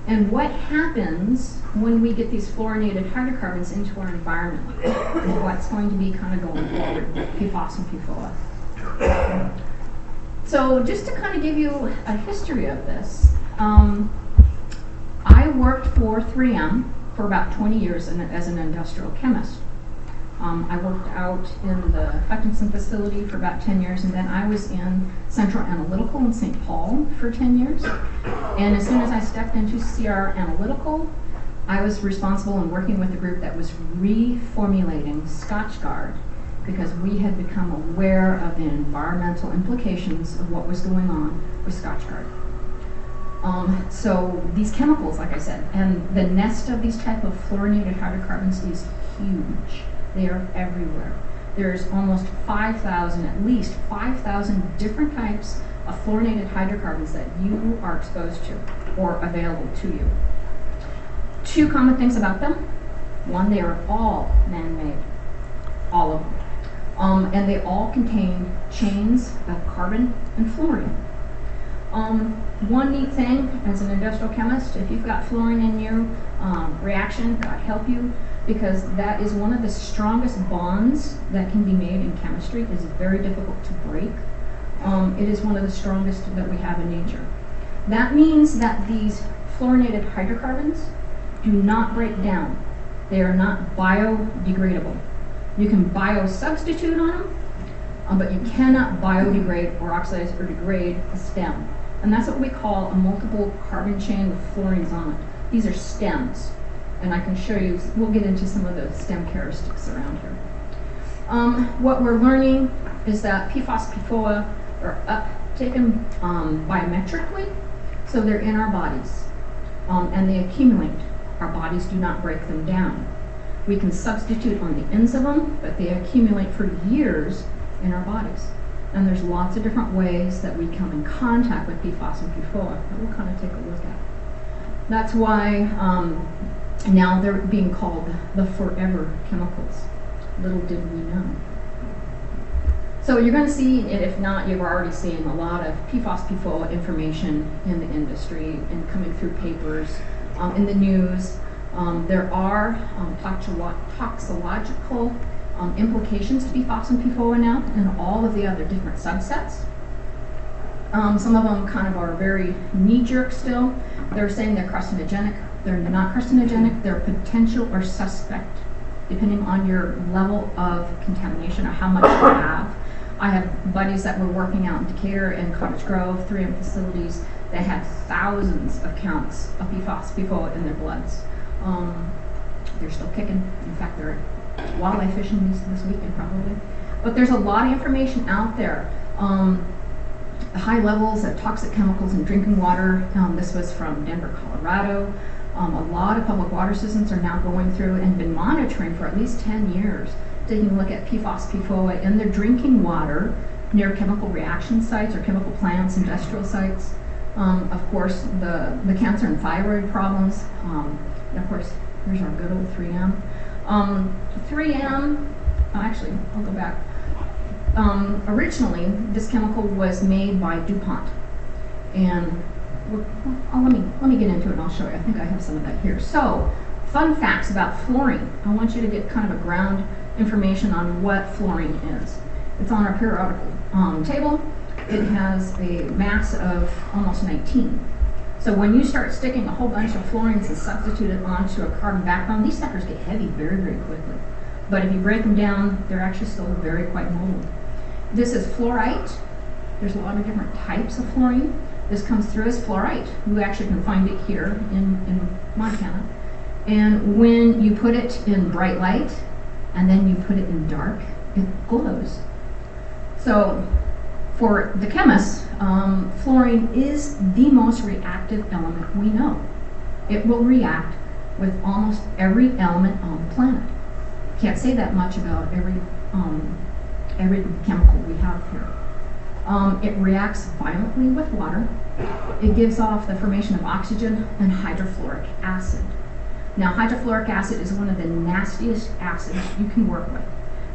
And what happens when we get these fluorinated hydrocarbons into our environment? And what's going to be kind of going forward with PFOS and PFOA? So just to kind of give you a history of this, I worked for 3M for about 20 years as an industrial chemist. I worked out in the Hutchinson facility for about 10 years, and then I was in Central Analytical in St. Paul for 10 years. And as soon as I stepped into CR Analytical, I was responsible and working with a group that was reformulating Scotchgard, because we had become aware of the environmental implications of what was going on with Scotchgard. So these chemicals, like I said, and the nest of these type of fluorinated hydrocarbons is huge. They are everywhere. There's almost 5,000, at least 5,000 different types of fluorinated hydrocarbons that you are exposed to or available to you. Two common things about them. One, they are all man-made, all of them. And they all contain chains of carbon and fluorine. One neat thing as an industrial chemist, if you've got fluorine in your reaction, God help you, because that is one of the strongest bonds that can be made in chemistry. It is very difficult to break. It is one of the strongest that we have in nature. That means that these fluorinated hydrocarbons do not break down. They are not biodegradable. You can biosubstitute on them, but you cannot biodegrade or oxidize or degrade a stem. And that's what we call a multiple carbon chain with fluorines on it. These are stems. And I can show you, we'll get into some of the stem characteristics around here. What we're learning is that PFOS, PFOA are taken biometrically, so they're in our bodies, and they accumulate. Our bodies do not break them down. We can substitute on the ends of them, but they accumulate for years in our bodies. And there's lots of different ways that we come in contact with PFOS and PFOA that we'll kind of take a look at. That's why now they're being called the forever chemicals. Little did we know. So you're going to see, and if not, you've already seen a lot of PFOS, PFOA information in the industry and coming through papers, in the news. There are toxicological implications to PFOS and PFOA now, and all of the other different subsets. Some of them kind of are very knee-jerk still. They're saying they're carcinogenic. They're not carcinogenic, they're potential or suspect, depending on your level of contamination or how much you have. I have buddies that were working out in Decatur and Cottage Grove, 3M facilities, that had thousands of counts of PFAS, PFOA in their bloods. They're still kicking. In fact, they're wildlife fishing this weekend probably. But there's a lot of information out there. High levels of toxic chemicals in drinking water. This was from Denver, Colorado. A lot of public water systems are now going through and been monitoring for at least 10 years, taking a look at PFAS, PFOA in their drinking water near chemical reaction sites or chemical plants, industrial sites. Of course, the cancer and thyroid problems. And of course, here's our good old 3M. 3M, actually, I'll go back. Originally, this chemical was made by DuPont. And let me get into it and I'll show you. I think I have some of that here. So, fun facts about fluorine. I want you to get kind of a ground information on what fluorine is. It's on our periodical table. It has a mass of almost 19. So when you start sticking a whole bunch of fluorines and substitute it onto a carbon backbone, these suckers get heavy very, very quickly. But if you break them down, they're actually still very quite mobile. This is fluorite. There's a lot of different types of fluorine. This comes through as fluorite. You actually can find it here in Montana. And when you put it in bright light and then you put it in dark, it glows. So for the chemists, fluorine is the most reactive element we know. It will react with almost every element on the planet. Can't say that much about every chemical we have here. It reacts violently with water. It gives off the formation of oxygen and hydrofluoric acid. Now, hydrofluoric acid is one of the nastiest acids you can work with.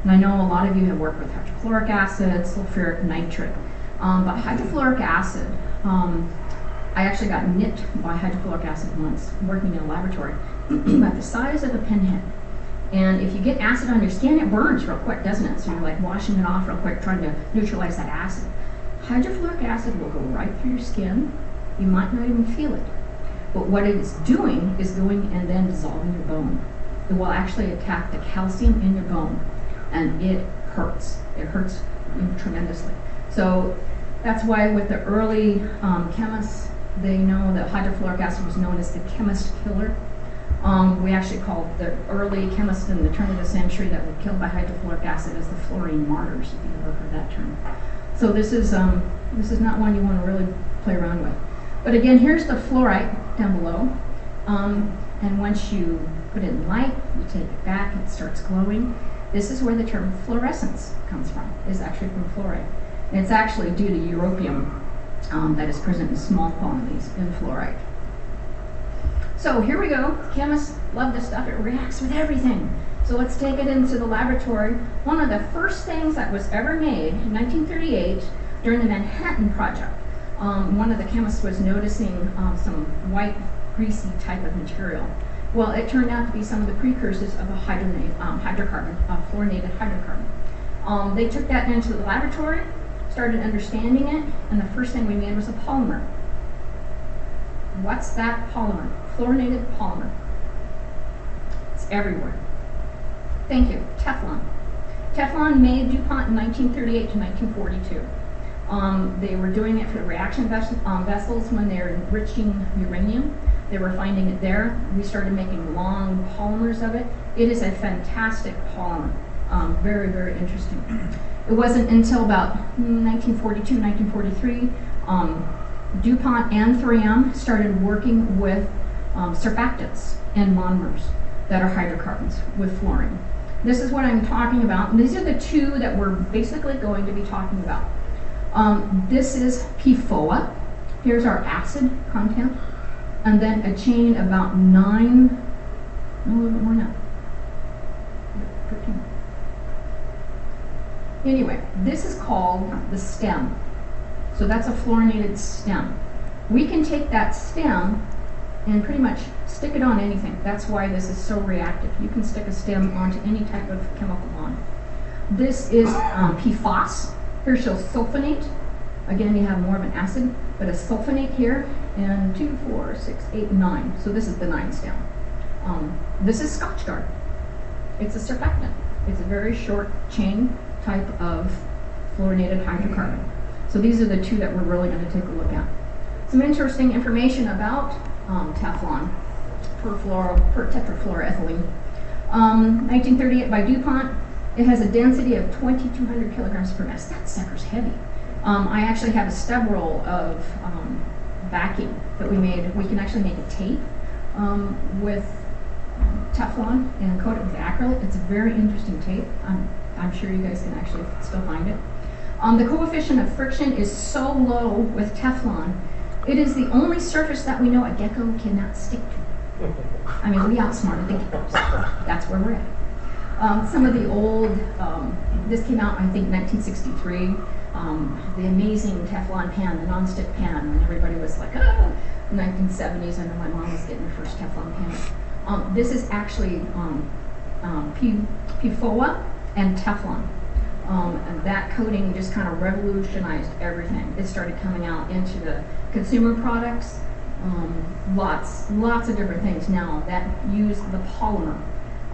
And I know a lot of you have worked with hydrofluoric acid, sulfuric, nitric. But hydrofluoric acid, I actually got nipped by hydrofluoric acid once, working in a laboratory, about the size of a pinhead. And if you get acid on your skin, it burns real quick, doesn't it? So you're like washing it off real quick, trying to neutralize that acid. Hydrofluoric acid will go right through your skin. You might not even feel it. But what it is doing is going and then dissolving your bone. It will actually attack the calcium in your bone, and it hurts. It hurts tremendously. So that's why with the early chemists, they know that hydrofluoric acid was known as the chemist killer. We actually called the early chemists in the turn of the century that were killed by hydrofluoric acid as the fluorine martyrs, if you've ever heard that term. So this is not one you want to really play around with. But again, here's the fluorite down below. And once you put it in light, you take it back, it starts glowing. This is where the term fluorescence comes from. It's actually from fluorite. And it's actually due to europium that is present in small quantities in fluorite. So here we go. Chemists love this stuff. It reacts with everything. So let's take it into the laboratory. One of the first things that was ever made in 1938 during the Manhattan Project, one of the chemists was noticing some white, greasy type of material. Well, it turned out to be some of the precursors of a hydrocarbon, fluorinated hydrocarbon. They took that into the laboratory, started understanding it, and the first thing we made was a polymer. What's that polymer? Fluorinated polymer. It's everywhere. Thank you. Teflon. Teflon made DuPont in 1938 to 1942. They were doing it for the reaction vessels when they were enriching uranium. They were finding it there. We started making long polymers of it. It is a fantastic polymer. Very, very interesting. It wasn't until about 1942, 1943, DuPont and 3M started working with surfactants and monomers that are hydrocarbons with fluorine. This is what I'm talking about. And these are the two that we're basically going to be talking about. This is PFOA. Here's our acid content. And then a chain about 9, a little bit more now. 13. Anyway, this is called the stem. So that's a fluorinated stem. We can take that stem and pretty much stick it on anything. That's why this is so reactive. You can stick a stem onto any type of chemical bond. This is PFOS, herschel sulfonate. Again, you have more of an acid, but a sulfonate here, and 2, 4, 6, 8, 9. So this is the 9 stem. This is Scotchgard. It's a surfactant. It's a very short chain type of fluorinated hydrocarbon. So these are the two that we're really going to take a look at. Some interesting information about Teflon per tetrafluoroethylene. 1938 by DuPont. It has a density of 2,200 kilograms per mass. That sucker's heavy. I actually have a stub roll of backing that we made. We can actually make a tape with Teflon and coat it with acrylic. It's a very interesting tape. I'm sure you guys can actually still find it. The coefficient of friction is so low with Teflon, it is the only surface that we know a gecko cannot stick to. I mean, we outsmarted the geckos. That's where we're at. Some of the old, this came out, I think, 1963. The amazing Teflon pan, the non-stick pan, and everybody was like, ah! 1970s, I know my mom was getting her first Teflon pan. This is actually PFOA and Teflon. And that coating just kind of revolutionized everything. It started coming out into the consumer products, lots of different things now that use the polymer,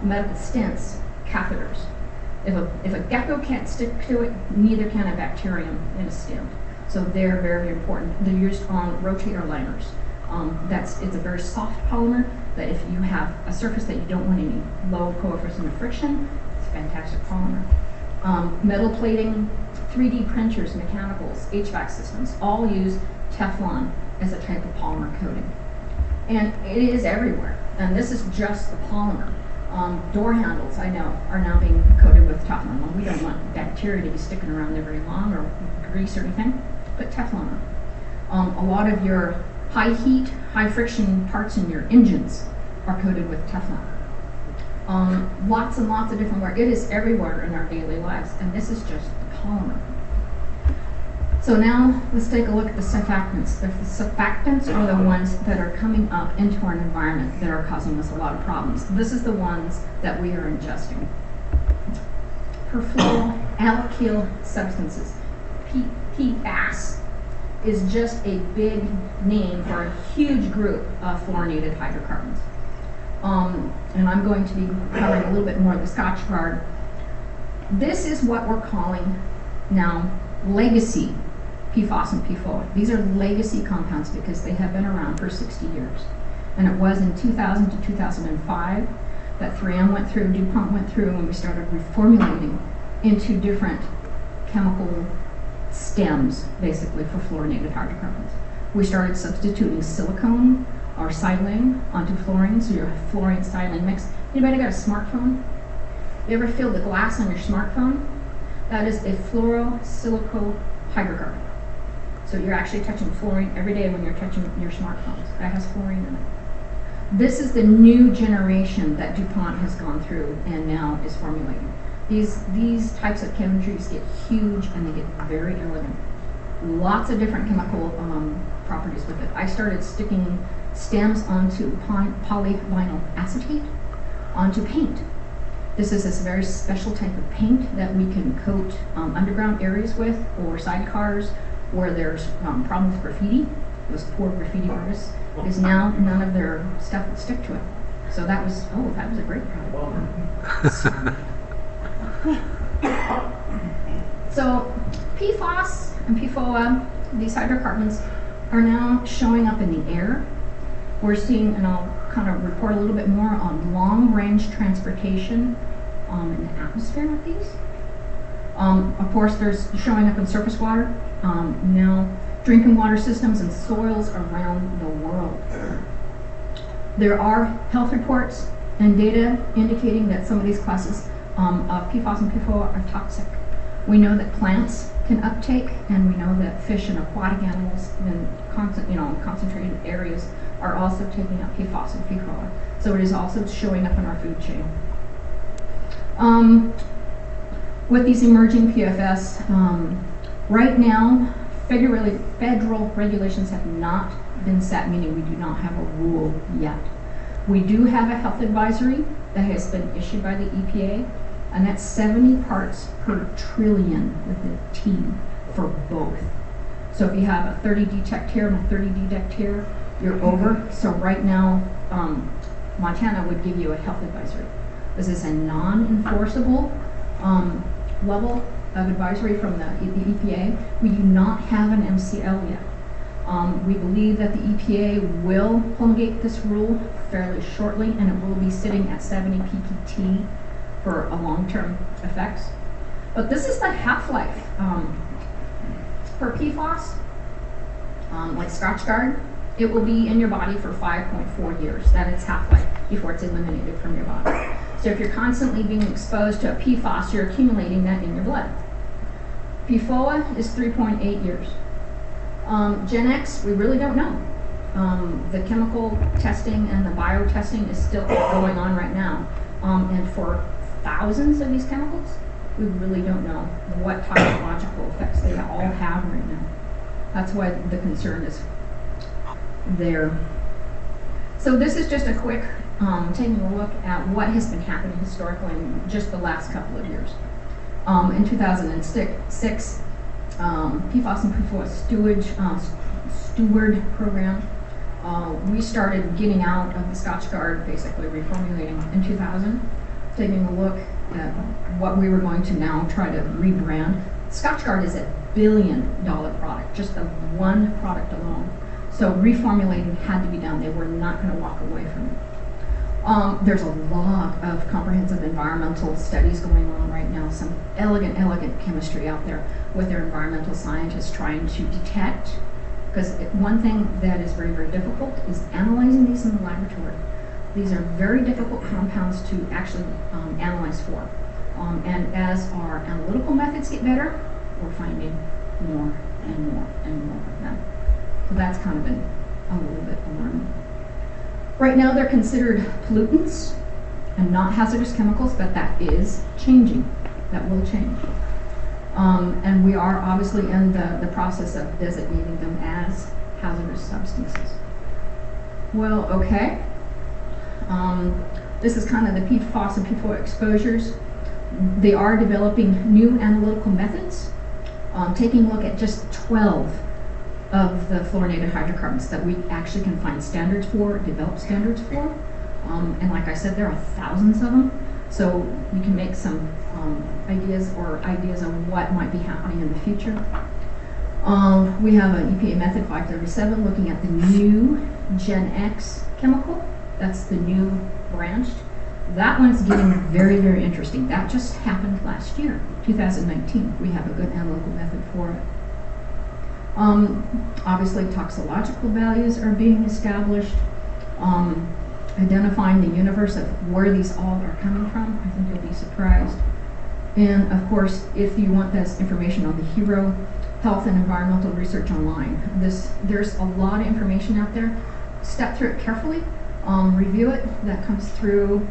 medical stents, catheters. If a gecko can't stick to it, neither can a bacterium in a stent. So they're very, very important. They're used on rotator liners. It's a very soft polymer that if you have a surface that you don't want any low coefficient of friction, it's a fantastic polymer. Metal plating, 3D printers, mechanicals, HVAC systems, all use Teflon as a type of polymer coating. And it is everywhere. And this is just the polymer. Door handles, I know, are now being coated with Teflon. Well, we don't want bacteria to be sticking around there very long, or grease or anything. Put Teflon on. A lot of your high heat, high friction parts in your engines are coated with Teflon. Lots and lots of different work. It is everywhere in our daily lives, and this is just the polymer. So now let's take a look at the surfactants. The surfactants are the ones that are coming up into our environment that are causing us a lot of problems. This is the ones that we are ingesting. Perfluoroalkyl substances. PFAS is just a big name for a huge group of fluorinated hydrocarbons. And I'm going to be covering a little bit more of the Scotchgard. This is what we're calling now legacy PFAS and PFOA. These are legacy compounds because they have been around for 60 years. And it was in 2000 to 2005 that 3M went through, DuPont went through, and we started reformulating into different chemical stems, basically, for fluorinated hydrocarbons. We started substituting silicone or silane onto fluorine, so your fluorine silane mix. Anybody got a smartphone? You ever feel the glass on your smartphone? That is a fluorosilicate hydrocarbon. So you're actually touching fluorine every day when you're touching your smartphones. That has fluorine in it. This is the new generation that DuPont has gone through and now is formulating. These types of chemistries get huge and they get very elegant. Lots of different chemical properties with it. I started sticking stems onto polyvinyl acetate onto paint. This is this very special type of paint that we can coat underground areas with, or sidecars where there's problems with graffiti. Those poor graffiti artists, is now none of their stuff will stick to it. So that was a great product. So PFAS and PFOA, these hydrocarbons, are now showing up in the air. We're seeing, and I'll kind of report a little bit more on long-range transportation in the atmosphere of these. Of course, there's showing up in surface water, now drinking water systems and soils around the world. There are health reports and data indicating that some of these classes of PFAS and PFOA are toxic. We know that plants can uptake, and we know that fish and aquatic animals in concentrated areas are also taking up PFAS and PFOA. So it is also showing up in our food chain. With these emerging PFS, right now, federal regulations have not been set, meaning we do not have a rule yet. We do have a health advisory that has been issued by the EPA, and that's 70 parts per trillion with a T for both. So if you have a 30 detect here and a 30 detect here, you're over. So right now, Montana would give you a health advisory. This is a non-enforceable level of advisory from the EPA. We do not have an MCL yet. We believe that the EPA will promulgate this rule fairly shortly, and it will be sitting at 70 ppt for a long-term effects. But this is the half-life. For PFAS, like Scotchgard, it will be in your body for 5.4 years. That is half-life before it's eliminated from your body. So if you're constantly being exposed to a PFAS, you're accumulating that in your blood. PFOA is 3.8 years. Gen X, we really don't know. The chemical testing and the biotesting is still going on right now. And for thousands of these chemicals, we really don't know what toxicological effects they all have right now. That's why the concern is there. So this is just a quick taking a look at what has been happening historically in just the last couple of years. In 2006, PFAS and PFOA steward program, we started getting out of the Scotchgard, basically reformulating in 2000, taking a look at what we were going to now try to rebrand. Scotchgard is $1 billion product, just the one product alone. So reformulating had to be done. They were not going to walk away from it. There's a lot of comprehensive environmental studies going on right now, some elegant chemistry out there with their environmental scientists trying to detect, because one thing that is very, very difficult is analyzing these in the laboratory. These are very difficult compounds to actually analyze for. And as our analytical methods get better, we're finding more and more and more of them. So that's kind of been a little bit alarming. Right now they're considered pollutants and not hazardous chemicals, but that is changing. That will change. And we are obviously in the process of designating them as hazardous substances. Well, okay. This is kind of the PFAS and PFOA exposures. They are developing new analytical methods, taking a look at just 12 of the fluorinated hydrocarbons that we actually can find standards for, develop standards for. And like I said, there are thousands of them. So you can make some ideas of what might be happening in the future. We have an EPA method 537 looking at the new Gen X chemical. That's the new branched. That one's getting very, very interesting. That just happened last year, 2019. We have a good analytical method for it. Obviously, toxicological values are being established. Identifying the universe of where these all are coming from, I think you'll be surprised. And of course, if you want this information on the HERO Health and Environmental Research Online, there's a lot of information out there. Step through it carefully, review it. That comes through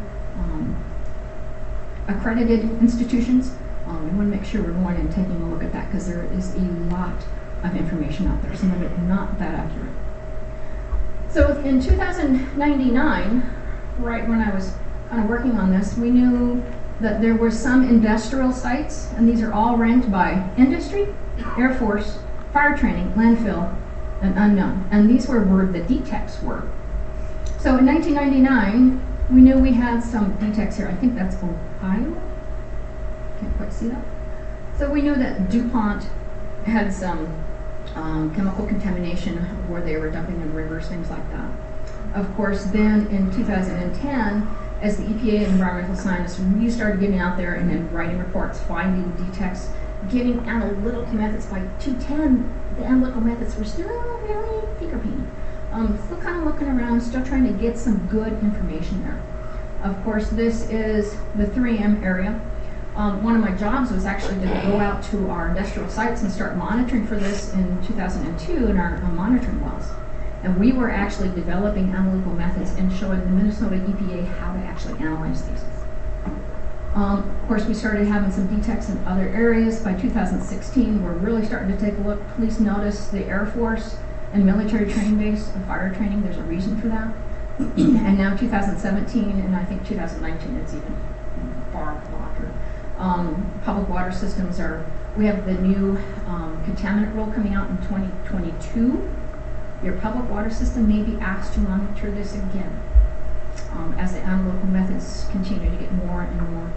accredited institutions. We want to make sure we're going and taking a look at that because there is a lot of information out there, some of it not that accurate. So in 2099, right when I was kind of working on this, we knew that there were some industrial sites, and these are all ranked by industry, Air Force, fire training, landfill, and unknown. And these were where the detects were. So in 1999, we knew we had some detects here. I think that's Ohio. Can't quite see that. So we knew that DuPont had some chemical contamination where they were dumping in rivers, things like that. Of course, then in 2010, as the EPA and environmental scientists, we started getting out there and then writing reports, finding detects, getting analytical methods. By 2010, the analytical methods were still really finger-painted. Still kind of looking around, still trying to get some good information there. Of course, this is the 3M area. One of my jobs was actually to go out to our industrial sites and start monitoring for this in 2002 in our monitoring wells. And we were actually developing analytical methods and showing the Minnesota EPA how to actually analyze these. Of course, we started having some detects in other areas. By 2016, we're really starting to take a look. Please notice the Air Force and military training base of fire training. There's a reason for that. And now 2017, and I think 2019, it's even far larger. Public water systems are We have the new Contaminant Rule coming out in 2022. Your public water system may be asked to monitor this again as the analytical methods continue to get more and more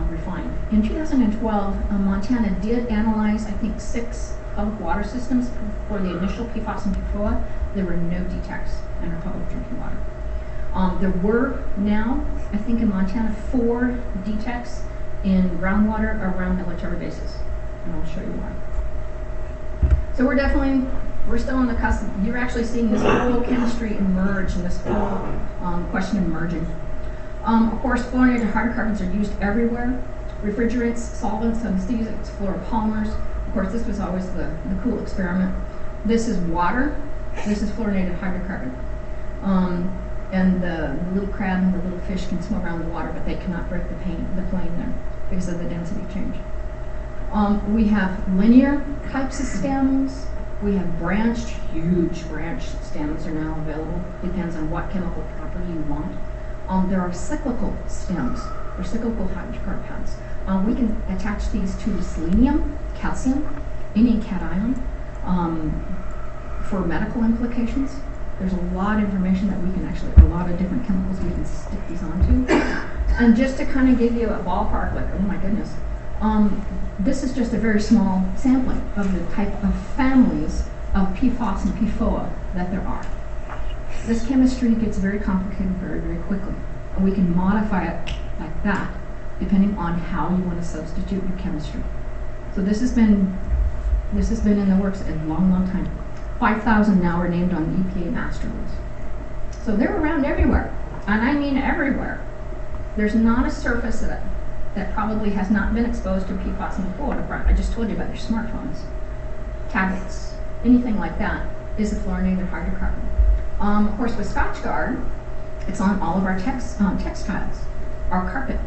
refined. In 2012, Montana did analyze, I think, 6 public water systems for the initial PFAS and PFOA. There were no detects in our public drinking water. There were now, I think in Montana, 4 detects in groundwater around military bases. And I'll show you why. So we're still on the cusp. You're actually seeing this whole chemistry emerge and this whole question emerging. Of course, fluorinated hydrocarbons are used everywhere. Refrigerants, solvents, anesthetics, fluoropolymers. Of course, this was always the cool experiment. This is water. This is fluorinated hydrocarbon. And the little crab and the little fish can swim around the water, but they cannot break the plane there because of the density change. We have linear types of stems. We have huge branched stems are now available. Depends on what chemical property you want. There are cyclical stems, or cyclical hydrocarbon pads. We can attach these to selenium, calcium, any cation for medical implications. There's a lot of information that we can a lot of different chemicals we can stick these onto. And just to kind of give you a ballpark, like, oh my goodness, this is just a very small sampling of the type of families of PFAS and PFOA that there are. This chemistry gets very complicated very, very quickly, and we can modify it like that depending on how you want to substitute your chemistry. So this has been in the works a long, long time. 5,000 now are named on the EPA master list. So they're around everywhere, and I mean everywhere. There's not a surface that probably has not been exposed to PFAS and PFOA. I just told you about your smartphones, tablets, anything like that is a fluorinated hydrocarbon. Of course, with Scotchgard, it's on all of our textiles, our carpet,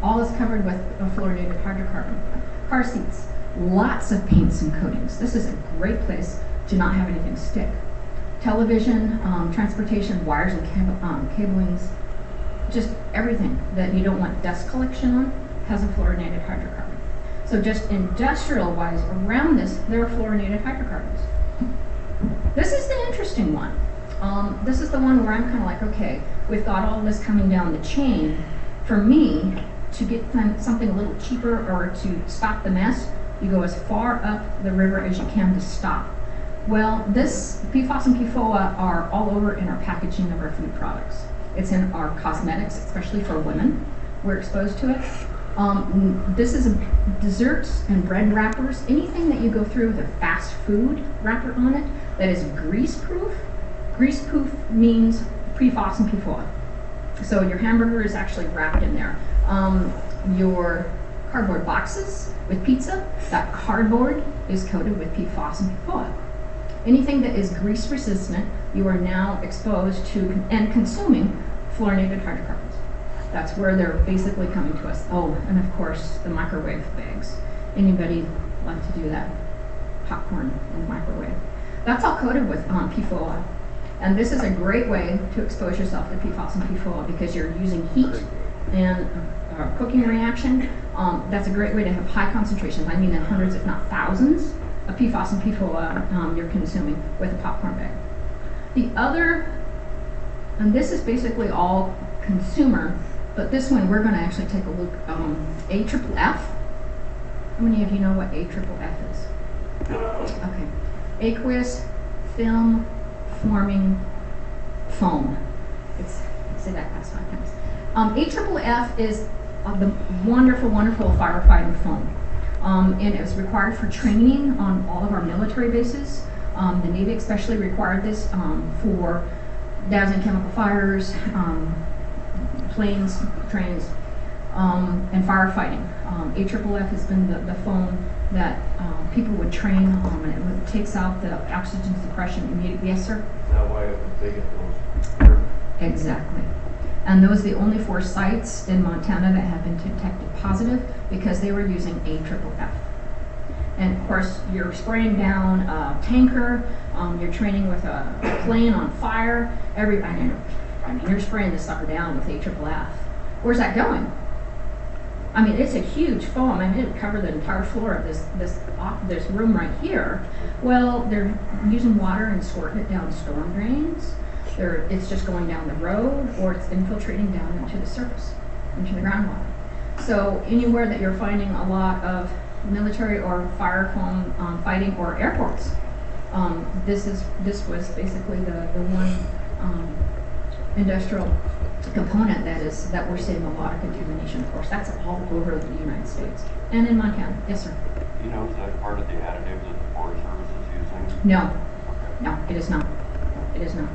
all is covered with a fluorinated hydrocarbon. Car seats, lots of paints and coatings. This is a great place to not have anything stick. Television, transportation, wires and cablings, just everything that you don't want dust collection on has a fluorinated hydrocarbon. So just industrial-wise, around this, there are fluorinated hydrocarbons. This is the interesting one. This is the one where I'm kind of like, okay, we've got all this coming down the chain. For me, to get something a little cheaper or to stop the mess, you go as far up the river as you can to stop. Well, this PFAS and PFOA are all over in our packaging of our food products. It's in our cosmetics, especially for women. We're exposed to it. This is desserts and bread wrappers. Anything that you go through with a fast food wrapper on it that is grease-proof. Grease-proof means PFAS and PFOA. So your hamburger is actually wrapped in there. Your cardboard boxes with pizza, that cardboard is coated with PFAS and PFOA. Anything that is grease resistant, you are now exposed to and consuming fluorinated hydrocarbons. That's where they're basically coming to us. Oh, and of course, the microwave bags. Anybody like to do that? Popcorn in the microwave. That's all coated with PFOA. And this is a great way to expose yourself to PFAS and PFOA because you're using heat and cooking reaction. That's a great way to have high concentrations. I mean in hundreds, if not thousands, of PFAS and PFOA you're consuming with a popcorn bag. The other, and this is basically all consumer, but this one we're going to actually take a look. AFFF. How many of you know what AFFF is? Okay. Aqueous film forming foam. Say that past 5 times. AFFF is the wonderful, wonderful firefighting foam. And it was required for training on all of our military bases. The Navy especially required this for dousing chemical fires, planes, trains, and firefighting. AFFF has been the foam that people would train on, and it takes out the oxygen suppression immediately. Yes, sir? That way if they get those. Exactly. And those are the only 4 sites in Montana that have been detected positive because they were using AFFF. And of course, you're spraying down a tanker, you're training with a plane on fire, I mean, you're spraying this sucker down with AFFF. Where's that going? I mean, it's a huge foam. I mean, it would cover the entire floor of this room right here. Well, they're using water and squirting it down storm drains. It's just going down the road, or it's infiltrating down into the surface, into the groundwater. So anywhere that you're finding a lot of military or fire foam fighting, or airports, this was basically the one industrial component that we're seeing a lot of contamination. Of course, that's all over the United States and in Montana. Yes, sir. You know, is that part of the additive that the Forest Service is using? No, Okay. no, it is not. It is not.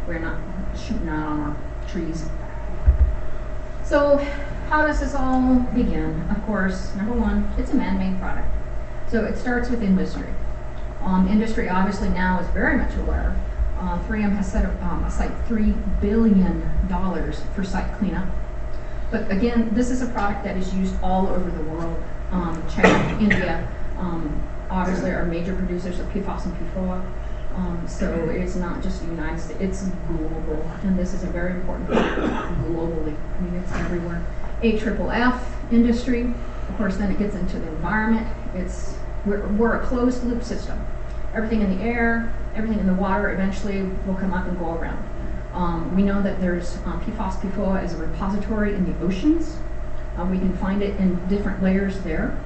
We're not shooting out on our trees. So how does this all begin? Of course, number one, it's a man-made product. So it starts with industry. Industry obviously now is very much aware. 3M has set aside $3 billion for site cleanup. But again, this is a product that is used all over the world. China, India, obviously are major producers of PFAS and PFOA. So it's not just the United States, it's global. And this is a very important product globally. I mean, it's everywhere. AFFF industry, of course, then it gets into the environment. We're a closed loop system. Everything in the air, everything in the water eventually will come up and go around. We know that there's PFAS, PFOA as a repository in the oceans. We can find it in different layers there.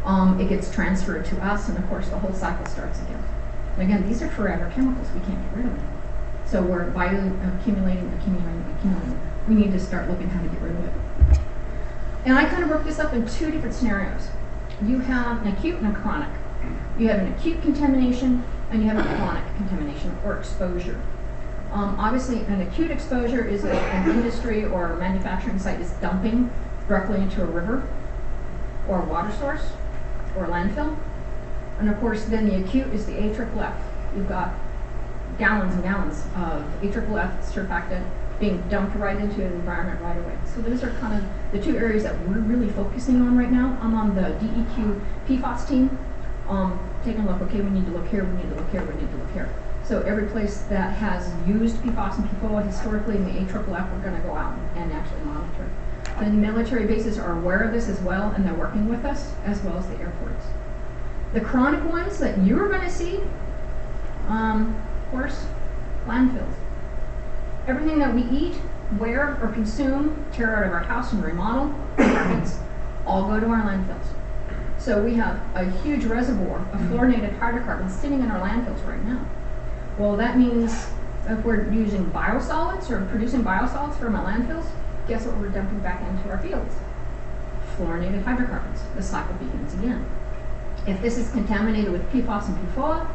It gets transferred to us, and of course the whole cycle starts again. And again, these are forever chemicals. We can't get rid of them. So we're accumulating. We need to start looking how to get rid of it. And I kind of broke this up in two different scenarios. You have an acute and a chronic. You have an acute contamination and you have a chronic contamination or exposure. Obviously, an acute exposure is an industry or manufacturing site is dumping directly into a river or a water source or a landfill. And of course, then the acute is the AFFF. You've got gallons and gallons of AFFF surfactant being dumped right into the environment right away. So those are kind of the two areas that we're really focusing on right now. I'm on the DEQ PFAS team. Taking a look, okay, we need to look here, we need to look here, we need to look here. So every place that has used PFAS and PFOA historically in the AFFF, we're going to go out and actually monitor. The military bases are aware of this as well, and they're working with us, as well as the airports. The chronic ones that you're going to see, of course, landfills. Everything that we eat, wear, or consume, tear out of our house and remodel, all go to our landfills. So we have a huge reservoir of fluorinated hydrocarbons sitting in our landfills right now. Well, that means if we're using biosolids or producing biosolids from our landfills, guess what we're dumping back into our fields? Fluorinated hydrocarbons. The cycle begins again. If this is contaminated with PFAS and PFOA,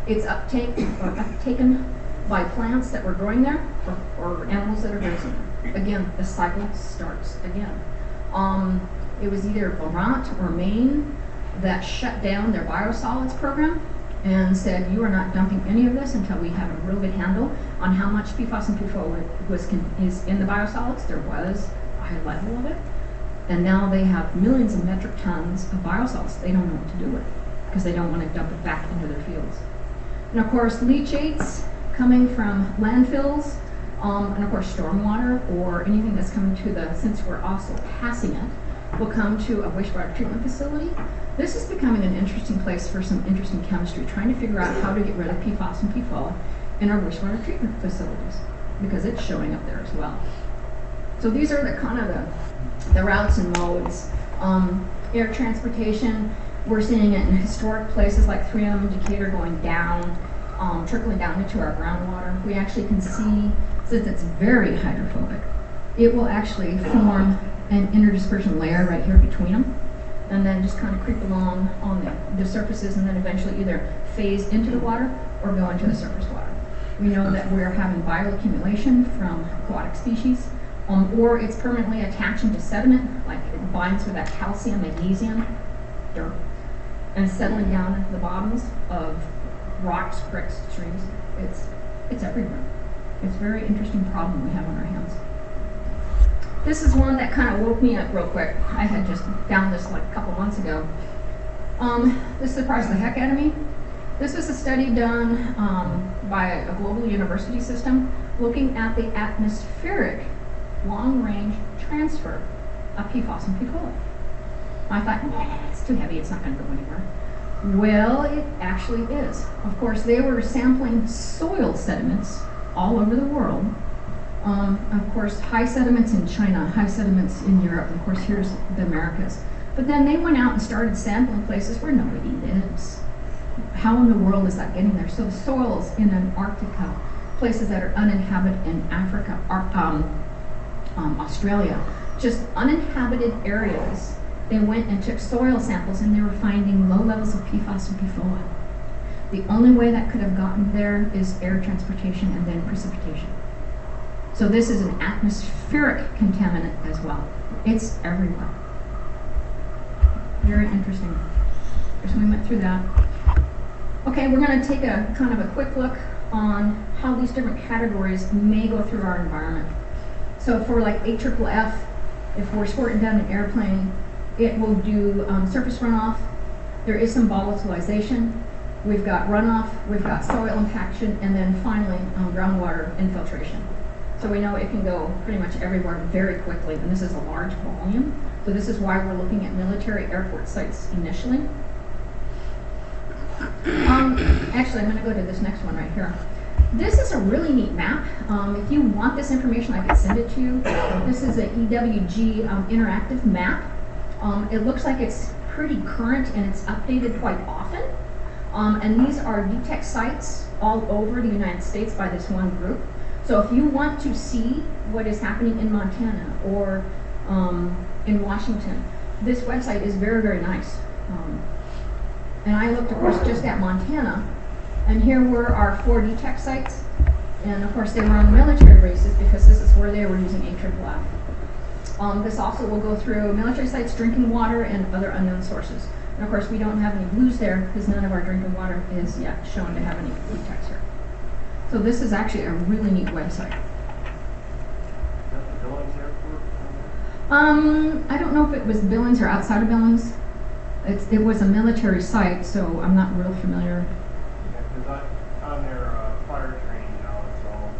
it's uptaken by plants that were growing there or animals that are grazing there. Again, the cycle starts again. It was either Vermont or Maine that shut down their biosolids program and said, you are not dumping any of this until we have a real good handle on how much PFAS and PFOA is in the biosolids. There was a high level of it. And now they have millions of metric tons of biosolids they don't know what to do with because they don't want to dump it back into their fields. And of course, leachates coming from landfills, and of course stormwater or anything that's coming to since we're also passing it, will come to a wastewater treatment facility. This is becoming an interesting place for some interesting chemistry, trying to figure out how to get rid of PFAS and PFOA in our wastewater treatment facilities, because it's showing up there as well. So these are the kind of the routes and modes. Air transportation, we're seeing it in historic places like 3M and Decatur going down, trickling down into our groundwater. We actually can see, since it's very hydrophobic, it will actually form an interdispersion layer right here between them, and then just kind of creep along on the surfaces, and then eventually either phase into the water or go into the surface water. We know that we're having bioaccumulation from aquatic species, or it's permanently attaching to sediment, like it binds with that calcium, magnesium, dirt, and settling down into the bottoms of rocks, creeks, streams. It's everywhere. It's a very interesting problem we have on our hands. This is one that kind of woke me up real quick. I had just found this like a couple months ago. This surprised the heck out of me. This was a study done by a global university system looking at the atmospheric long-range transfer PFAS and PFOA. I thought, nah, it's too heavy, it's not going to go anywhere. Well, it actually is. Of course, they were sampling soil sediments all over the world. Of course, high sediments in China, high sediments in Europe. Of course, here's the Americas. But then they went out and started sampling places where nobody lives. How in the world is that getting there? So the soils in Antarctica, places that are uninhabited in Africa, Australia, just uninhabited areas. They went and took soil samples and they were finding low levels of PFAS and PFOA. The only way that could have gotten there is air transportation and then precipitation. So this is an atmospheric contaminant as well. It's everywhere. Very interesting. So we went through that. Okay, we're going to take a kind of a quick look on how these different categories may go through our environment. So for like AFFF, if we're squirting down an airplane, it will do surface runoff. There is some volatilization. We've got runoff, we've got soil impaction, and then finally groundwater infiltration. So we know it can go pretty much everywhere very quickly, and this is a large volume. So this is why we're looking at military airport sites initially. Actually, I'm going to go to this next one right here. This is a really neat map. If you want this information, I can send it to you. This is an EWG interactive map. It looks like it's pretty current and it's updated quite often. And these are detect sites all over the United States by this one group. So if you want to see what is happening in Montana or in Washington, this website is very, very nice. And I looked, of course, just at Montana, and here were our 4 detect sites. And of course, they were on military bases because this is where they were using AFFF. This also will go through military sites, drinking water, and other unknown sources. And of course, we don't have any blues there because none of our drinking water is yet shown to have any detects here. So this is actually a really neat website. Is that the Billings Airport? I don't know if it was Billings or outside of Billings. It was a military site, so I'm not real familiar. Yeah, because on their fire training now, it's all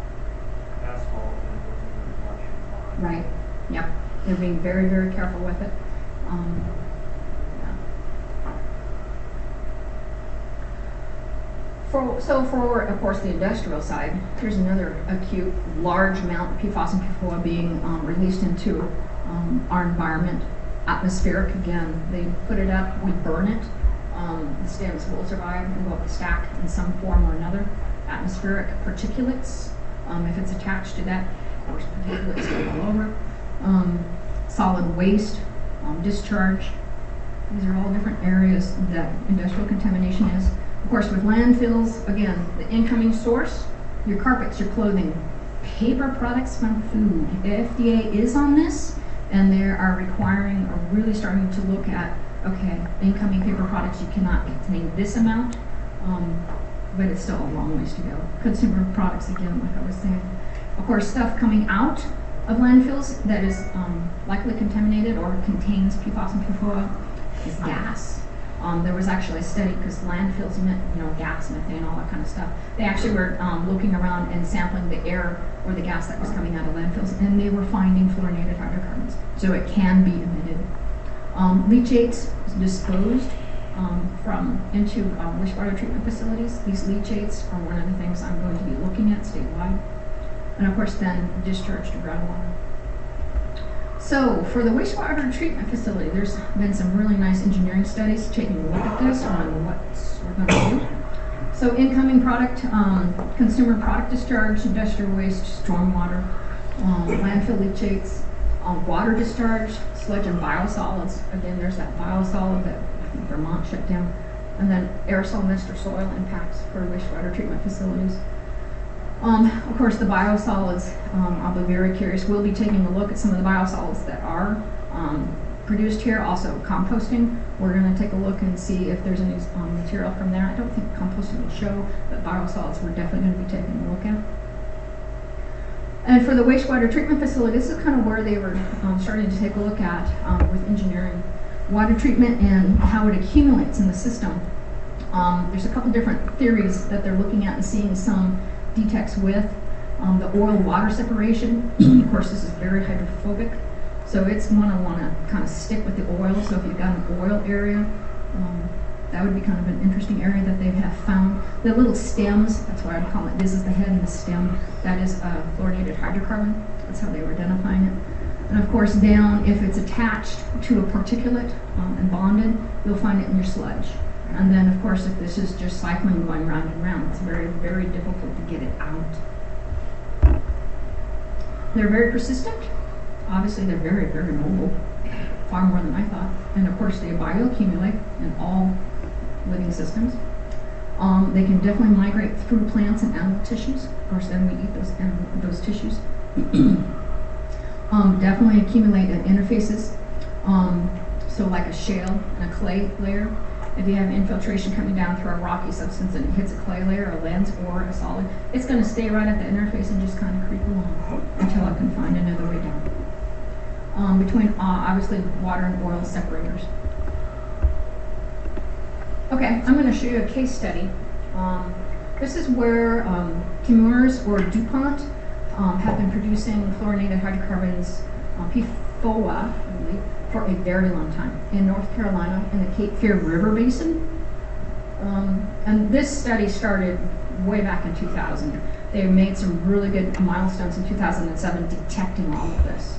asphalt and it goes into the collection pond. Right. Yep. They're being very, very careful with it. For, of course, the industrial side, here's another acute, large amount of PFAS and PFOA being released into our environment. Atmospheric, again, they put it up, we burn it. The stems will survive and go up the stack in some form or another. Atmospheric particulates, if it's attached to that, of course, particulates go all over. Solid waste, discharge. These are all different areas that industrial contamination is. Of course, with landfills, again, the incoming source, your carpets, your clothing, paper products from food. The FDA is on this, and they are requiring or really starting to look at, okay, incoming paper products, you cannot contain this amount, but it's still a long ways to go. Consumer products, again, like I was saying. Of course, stuff coming out of landfills that is likely contaminated or contains PFAS and PFOA is gas. There was actually a study, because landfills emit, gas, methane, all that kind of stuff. They actually were looking around and sampling the air or the gas that was coming out of landfills, and they were finding fluorinated hydrocarbons. So it can be emitted. Leachates is disposed into wastewater treatment facilities. These leachates are one of the things I'm going to be looking at statewide. And of course, then discharge to groundwater. So for the wastewater treatment facility, there's been some really nice engineering studies taking a look at this on what we're going to do. So incoming product, consumer product discharge, industrial waste, stormwater, landfill leachates, water discharge, sludge and biosolids. Again, there's that biosolid that I think Vermont shut down. And then aerosol mist or soil impacts for wastewater treatment facilities. Of course, the biosolids, I'll be very curious. We'll be taking a look at some of the biosolids that are produced here. Also, composting. We're going to take a look and see if there's any material from there. I don't think composting will show, but biosolids we're definitely going to be taking a look at. And for the wastewater treatment facility, this is kind of where they were starting to take a look at with engineering. Water treatment and how it accumulates in the system. There's a couple different theories that they're looking at and seeing some detects with. The oil-water separation, of course, this is very hydrophobic. So it's one I want to kind of stick with the oil. So if you've got an oil area, that would be kind of an interesting area that they have found. The little stems, that's what I'd call it. This is the head and the stem. That is a fluorinated hydrocarbon. That's how they were identifying it. And of course down, if it's attached to a particulate and bonded, you'll find it in your sludge. And then of course if this is just cycling going round and round, it's very, very difficult to get it out. They're very persistent. Obviously they're very, very mobile, far more than I thought. And of course they bioaccumulate in all living systems. They can definitely migrate through plants and animal tissues. Of course then we eat those tissues. Definitely accumulate at interfaces. So like a shale and a clay layer. If you have infiltration coming down through a rocky substance and it hits a clay layer, a lens, or a solid, it's going to stay right at the interface and just kind of creep along until it can find another way down. Between obviously water and oil separators. Okay, I'm going to show you a case study. This is where Chemours or DuPont have been producing fluorinated hydrocarbons, PFOA, I believe, for a very long time in North Carolina in the Cape Fear River Basin. And this study started way back in 2000. They made some really good milestones in 2007 detecting all of this.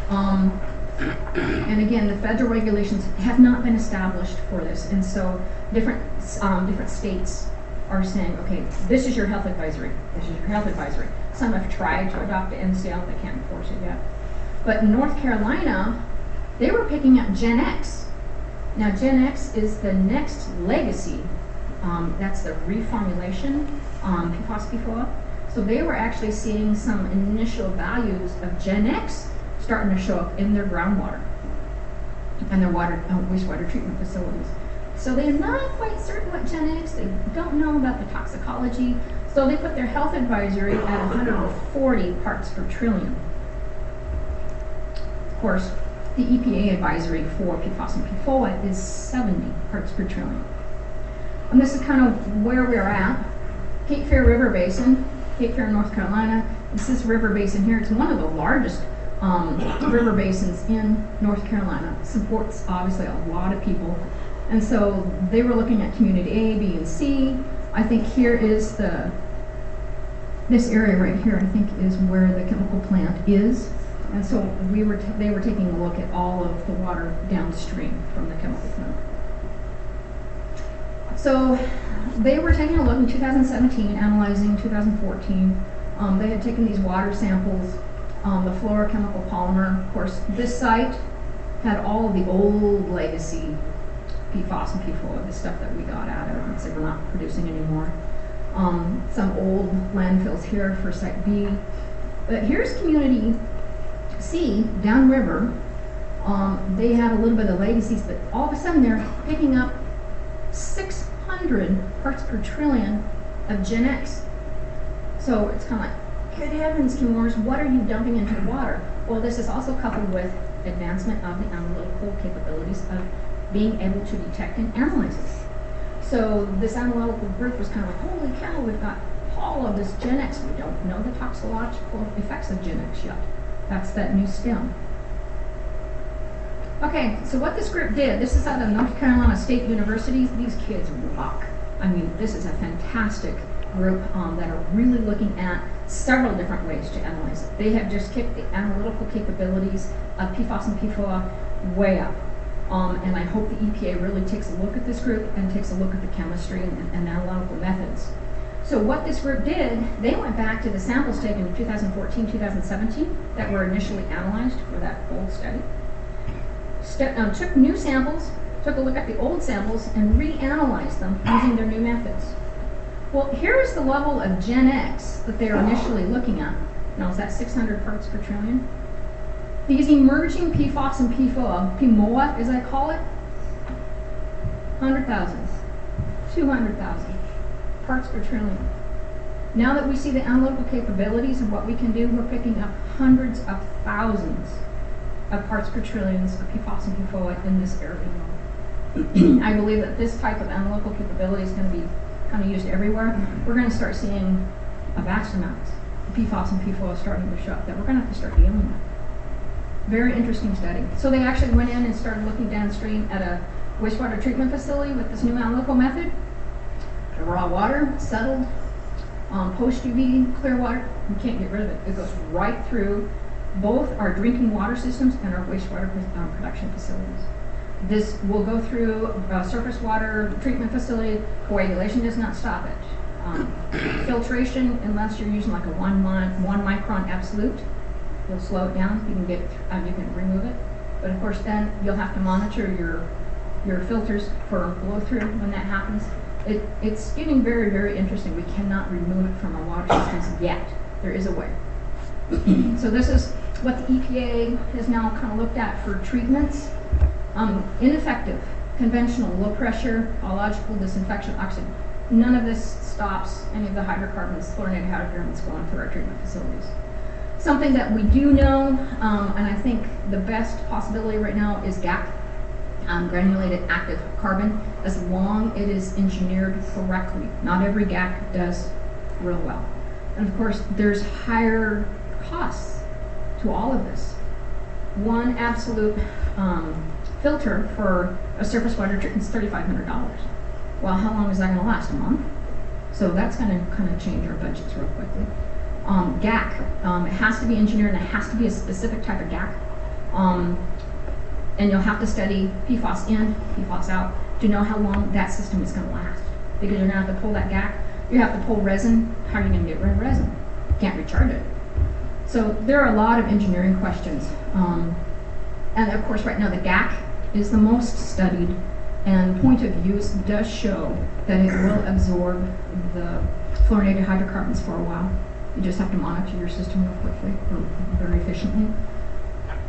And again, the federal regulations have not been established for this, and so different states are saying, okay, this is your health advisory, this is your health advisory. Some have tried to adopt the NCL, they can't enforce it yet. But in North Carolina, they were picking up Gen X. Now Gen X is the next legacy, that's the reformulation, PFAS, PFOA. So they were actually seeing some initial values of Gen X starting to show up in their groundwater and their wastewater treatment facilities. So they're not quite certain what Gen X, they don't know about the toxicology, so they put their health advisory at 140 parts per trillion. Of course, the EPA advisory for PFAS and PFOA is 70 parts per trillion. And this is kind of where we're at. Cape Fear River Basin, Cape Fear, North Carolina. This is river basin here. It's one of the largest river basins in North Carolina. Supports obviously a lot of people. And so they were looking at community A, B, and C. I think here is this area right here, I think is where the chemical plant is. And so they were taking a look at all of the water downstream from the chemical plant. So they were taking a look in 2017, analyzing 2014. They had taken these water samples, the fluorochemical polymer. Of course, this site had all of the old legacy PFAS and PFOA, the stuff that we got out of it, so we're not producing anymore. Some old landfills here for site B. But here's community C, downriver. They had a little bit of legacies, but all of a sudden they're picking up 600 parts per trillion of Gen X. So it's kind of like, good heavens, Chemours, what are you dumping into the water? Well, this is also coupled with advancement of the analytical capabilities of being able to detect and analyze it. So this analytical group was kind of like, holy cow, we've got all of this Gen X. We don't know the toxicological effects of Gen X yet. That's that new stem. Okay, so what this group did, this is out of North Carolina State University. These kids rock. I mean, this is a fantastic group that are really looking at several different ways to analyze it. They have just kicked the analytical capabilities of PFAS and PFOA way up. And I hope the EPA really takes a look at this group and takes a look at the chemistry and analytical methods. So what this group did, they went back to the samples taken in 2014, 2017 that were initially analyzed for that old study. Took new samples, took a look at the old samples, and reanalyzed them using their new methods. Well, here is the level of Gen X that they are initially looking at. Now, is that 600 parts per trillion? These emerging PFAS and PFOA, PMOA as I call it, 100,000, 200,000 parts per trillion. Now that we see the analytical capabilities of what we can do, we're picking up hundreds of thousands of parts per trillions of PFAS and PFOA in this area. I believe that this type of analytical capability is going to be kind of used everywhere. We're going to start seeing a vast amounts of PFAS and PFOA starting to show up that we're going to have to start dealing with. Very interesting study. So they actually went in and started looking downstream at a wastewater treatment facility with this new analytical method. The raw water, settled, post-UV clear water, you can't get rid of it. It goes right through both our drinking water systems and our wastewater production facilities. This will go through a surface water treatment facility. Coagulation does not stop it. Filtration, unless you're using like a 1 micron absolute, you'll slow it down. You can remove it. But of course, then you'll have to monitor your filters for blow through when that happens. It's getting very, very interesting. We cannot remove it from our water systems yet. There is a way. So this is what the EPA has now kind of looked at for treatments. Ineffective, conventional, low pressure, biological disinfection, oxygen. None of this stops any of the hydrocarbons, fluorinated hydrocarbons going through our treatment facilities. Something that we do know, and I think the best possibility right now is GAC, granulated active carbon, as long as it is engineered correctly. Not every GAC does real well. And of course, there's higher costs to all of this. One absolute filter for a surface water treatment is $3,500. Well, how long is that going to last? A month? So that's going to kind of change our budgets real quickly. GAC, it has to be engineered and it has to be a specific type of GAC. And you'll have to study PFAS in, PFAS out to know how long that system is going to last. Because you're going to have to pull that GAC. You have to pull resin. How are you going to get rid of resin? You can't recharge it. So there are a lot of engineering questions. And of course, right now the GAC is the most studied, and point of use does show that it will absorb the fluorinated hydrocarbons for a while. You just have to monitor your system real quickly, or very efficiently.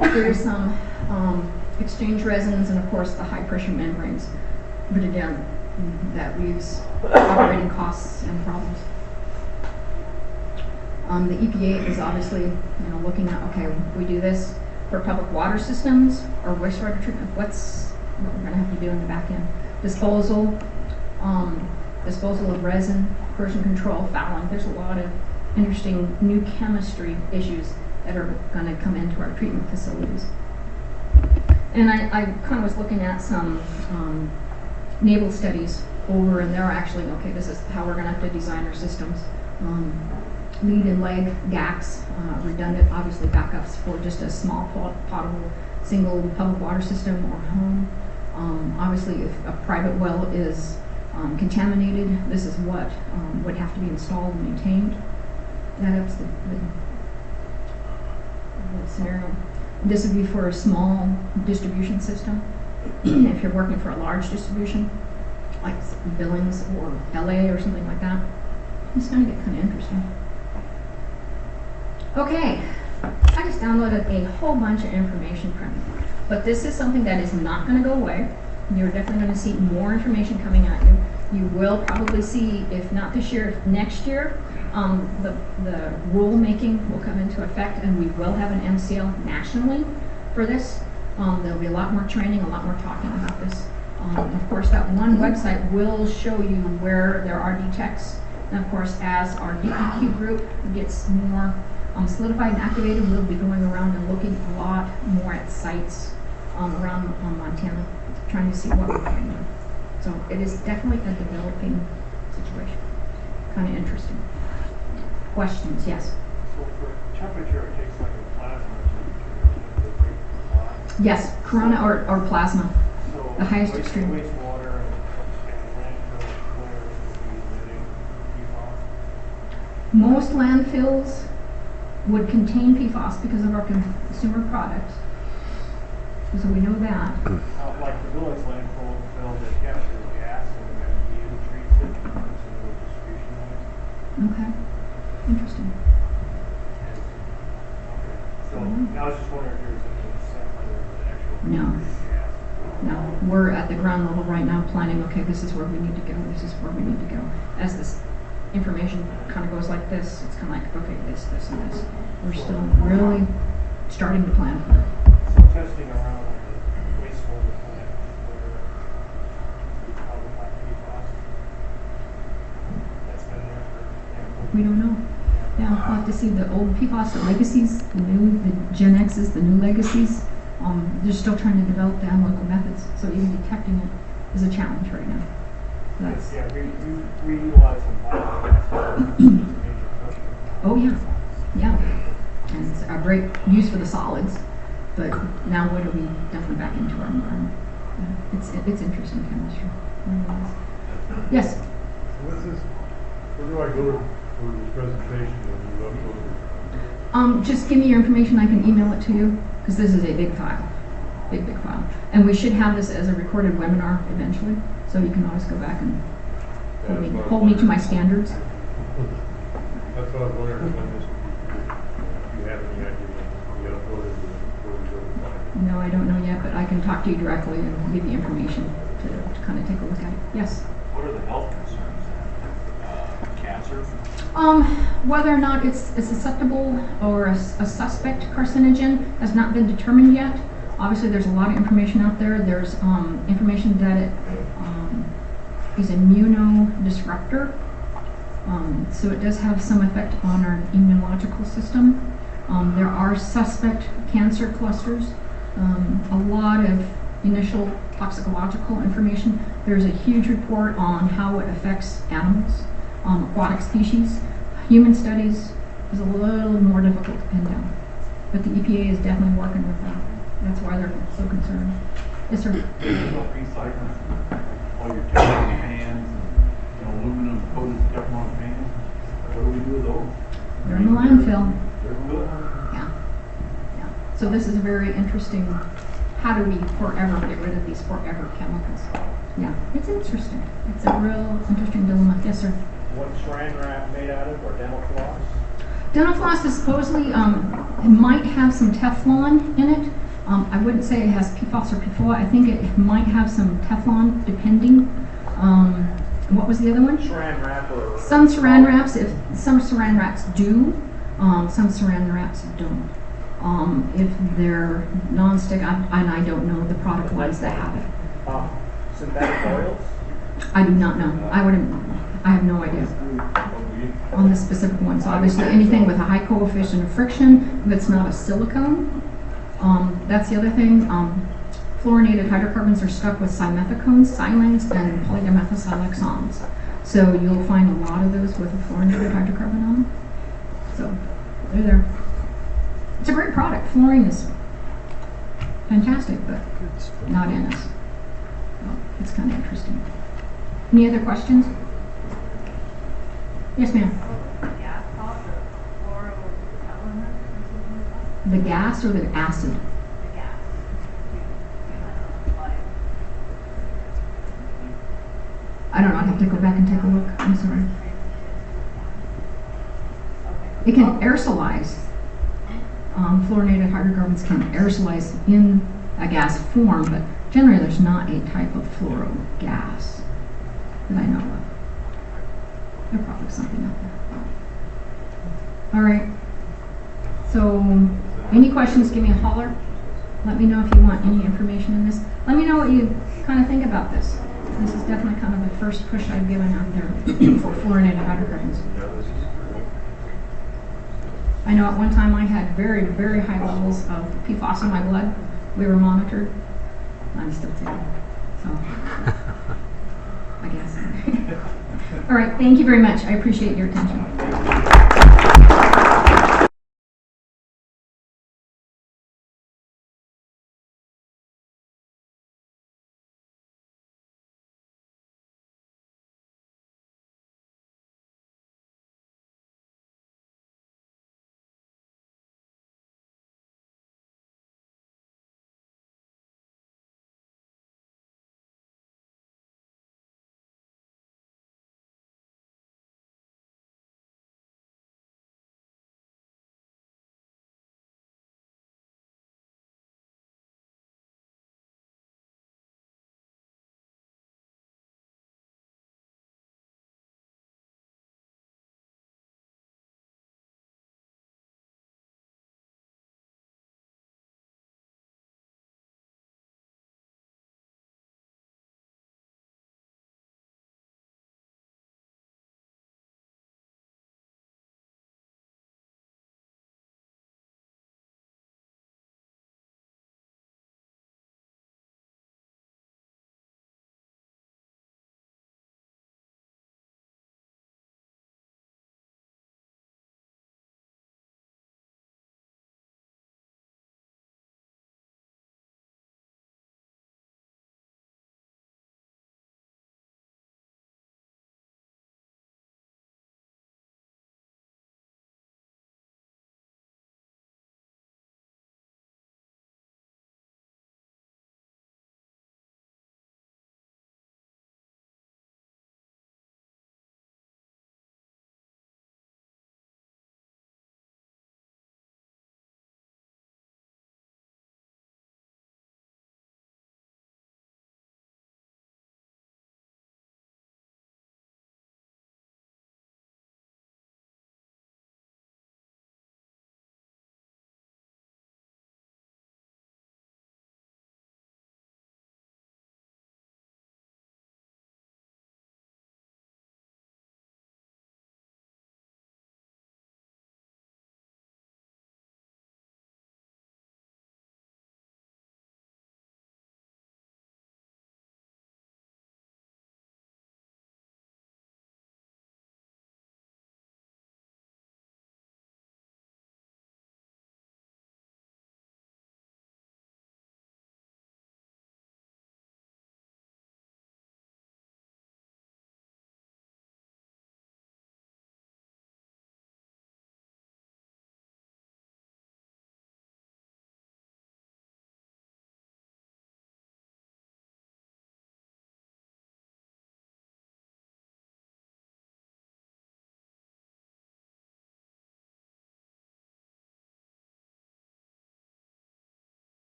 There's some exchange resins and of course the high pressure membranes. But again, that leaves operating costs and problems. The EPA is obviously looking at, okay, we do this for public water systems or wastewater treatment. What's what we're going to have to do in the back end? Disposal of resin, corrosion control, fouling. There's a lot of interesting new chemistry issues that are going to come into our treatment facilities. And I kind of was looking at some naval studies over, and they're actually, okay, this is how we're going to have to design our systems. Lead and leg GACs, redundant, obviously backups for just a small potable single public water system or home. Obviously, if a private well is contaminated, this is what would have to be installed and maintained. That's the scenario. This would be for a small distribution system. If you're working for a large distribution, like Billings or LA or something like that, it's going to get kind of interesting. Okay, I just downloaded a whole bunch of information from you, but this is something that is not going to go away. You're definitely going to see more information coming at you. You will probably see, if not this year, if next year, the rule making will come into effect, and we will have an MCL nationally for this. There'll be a lot more training, a lot more talking about this. Of course, that one website will show you where there are detects, and of course, as our DEQ group gets more solidified and activated, we'll be going around and looking a lot more at sites around Montana, trying to see what we're doing. So it is definitely a developing situation. Kind of interesting. Questions? Yes? So for temperature, it takes like a plasma to break the clot. Yes, corona or plasma, So the highest extreme. Wastewater and landfill flares will be emitting PFAS. Most landfills would contain PFAS because of our consumer products. So we know that. Like the Billings landfill, that captures gas and then you treats it and puts it into a distribution line. Okay. Interesting. Okay. So I was just wondering if there was any sampling of the actual No. gas. No, we're at the ground level right now planning, okay, this is where we need to go, this is where we need to go. As this information kind of goes like this, it's kind of like, okay, this, and this. We're still really starting to plan for it. So testing around the wastewater plant where we probably have PFAS. That's been there for. We don't know. Yeah. Yeah, we'll have to see the old PFAS, the legacies, the Gen X's, the new legacies. They're still trying to develop the analytical methods, so even detecting it is a challenge right now. That's, Yeah, we utilize some biologics. oh yeah, yeah. And it's a great use for the solids, but now what are we dumping back into our environment? It's interesting chemistry. It really is. Yes? What's this, where do I go for this presentation when you upload it? Just give me your information, I can email it to you, because this is a big file, big file. And we should have this as a recorded webinar eventually, so you can always go back and hold me to my standards. That's what I was wondering, when this, if you have any idea when you upload it, where we go to find it. No, I don't know yet, but I can talk to you directly and give you information to kind of take a look at it. Yes? What are the health concerns then? Cancer? Whether or not it's susceptible or a suspect carcinogen has not been determined yet. Obviously, there's a lot of information out there. There's information that it is immunodisruptor. So it does have some effect on our immunological system. There are suspect cancer clusters. A lot of initial toxicological information. There's a huge report on how it affects animals, aquatic species. Human studies is a little more difficult to pin down. But the EPA is definitely working with that. That's why they're so concerned. Yes, sir? Recycling all your Teflon pans and aluminum coated Teflon pans. What do we do with those? They're in the landfill. They're good. Yeah. Yeah. So this is a very interesting, how do we forever get rid of these forever chemicals? Yeah, it's interesting. It's a real interesting dilemma. Yes, sir? What's saran wrap made out of, or dental floss? Dental floss is supposedly, it might have some Teflon in it. I wouldn't say it has PFAS or PFOA. I think it might have some Teflon, depending. What was the other one? Saran wrap or? Some saran wraps, some saran wraps do, some saran wraps don't. If they're non-stick, and I don't know the product lines that have it. Synthetic oils? I do not know. I have no idea on this specific one. So obviously anything with a high coefficient of friction that's not a silicone. That's the other thing. Fluorinated hydrocarbons are stuck with simethicones, silanes, and polydimethylsiloxanes. So you'll find a lot of those with a fluorinated hydrocarbon on them. So they're there. It's a great product. Fluorine is fantastic, but not in us. Well, it's kind of interesting. Any other questions? Yes, ma'am. Gas cost or fluoroelement? The gas or the acid? The gas. I don't know. I'd have to go back and take a look. I'm sorry. Okay. It can aerosolize. Fluorinated hydrocarbons can aerosolize in a gas form, but generally there's not a type of fluoro gas that I know of. There's probably something out there. All right. So, any questions, give me a holler. Let me know if you want any information in this. Let me know what you kind of think about this. This is definitely kind of the first push I've given out there for fluorinated hydrocarbons. I know at one time I had very, very high levels of PFAS in my blood. We were monitored. I'm still taking it. So, I guess. All right, thank you very much. I appreciate your attention.